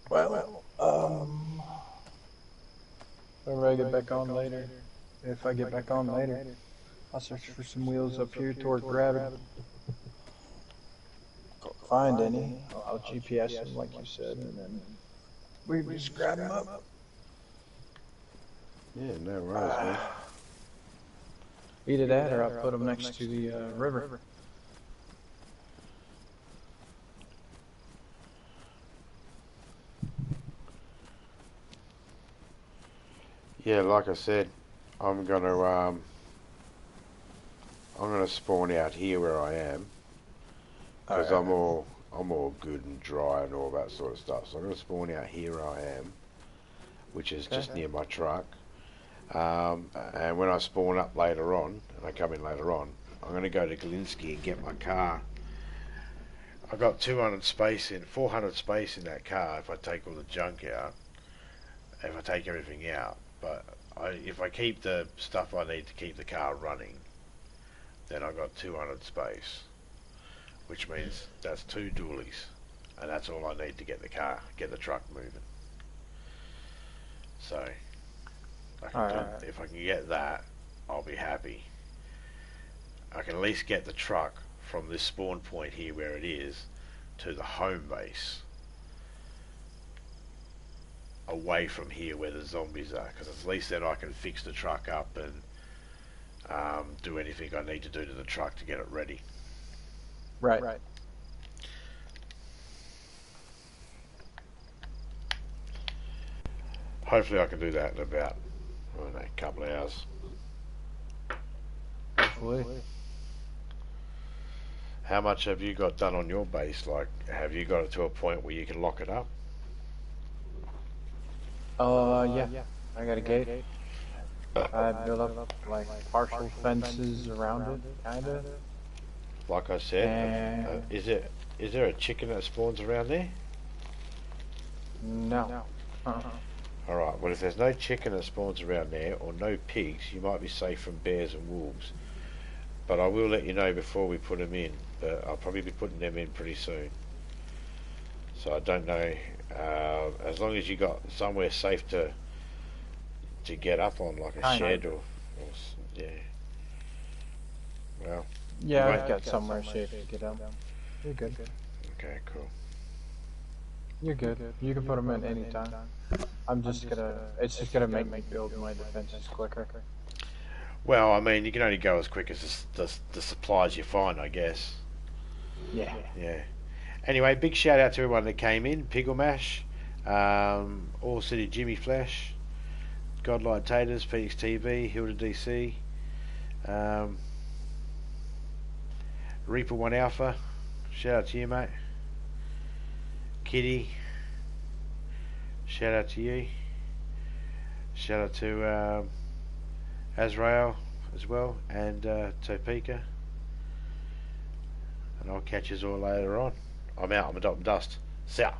Well, whenever I get back on later, if I get back on later, I'll search for some wheels up here toward Grabbing. Find any, I'll GPS them like you said, and then we just grab them up. Yeah, no worries, man. Either that or I'll put them next to the river. Yeah, like I said, I'm gonna spawn out here where I am, because I'm all good and dry and all that sort of stuff. So I'm gonna spawn out here where I am, which is just near my truck. And when I spawn up later on, and I come in later on, I'm gonna go to Galinsky and get my car. I've got 400 space in that car if I take all the junk out, if I take everything out. But if I keep the stuff I need to keep the car running, then I got 200 space, which means that's 2 dualies, and that's all I need to get the truck moving. So if I can get that, I'll be happy. I can at least get the truck from this spawn point here where it is to the home base, away from here where the zombies are, because at least then I can fix the truck up and do anything I need to do to the truck to get it ready. Right. Hopefully I can do that in about, I don't know, a couple of hours. Hopefully. How much have you got done on your base? Like, have you got it to a point where you can lock it up? Yeah. I got a gate. I built up like partial fences around it, kinda. Like I said, is there a chicken that spawns around there? No. Alright, well if there's no chicken that spawns around there, or no pigs, you might be safe from bears and wolves. But I will let you know before we put them in, but I'll probably be putting them in pretty soon. So I don't know, as long as you got somewhere safe to get up on, like a shed or yeah. Well. Yeah, I've got somewhere safe to get up. You're good. Okay, cool. You're good. You can put them in any time. It's just gonna make me build my defenses quicker. Well, I mean, you can only go as quick as the supplies you find, I guess. Yeah. Yeah. Anyway, big shout out to everyone that came in. Piggle Mash, All City Jimmy Flash, Godlight Taters, Phoenix TV, Hilda DC, Reaper 1 Alpha, shout out to you, mate. Kitty, shout out to you. Shout out to Azrael as well, and Topeka. And I'll catch you all later on. I'm out, I'm a dot and dust. See ya.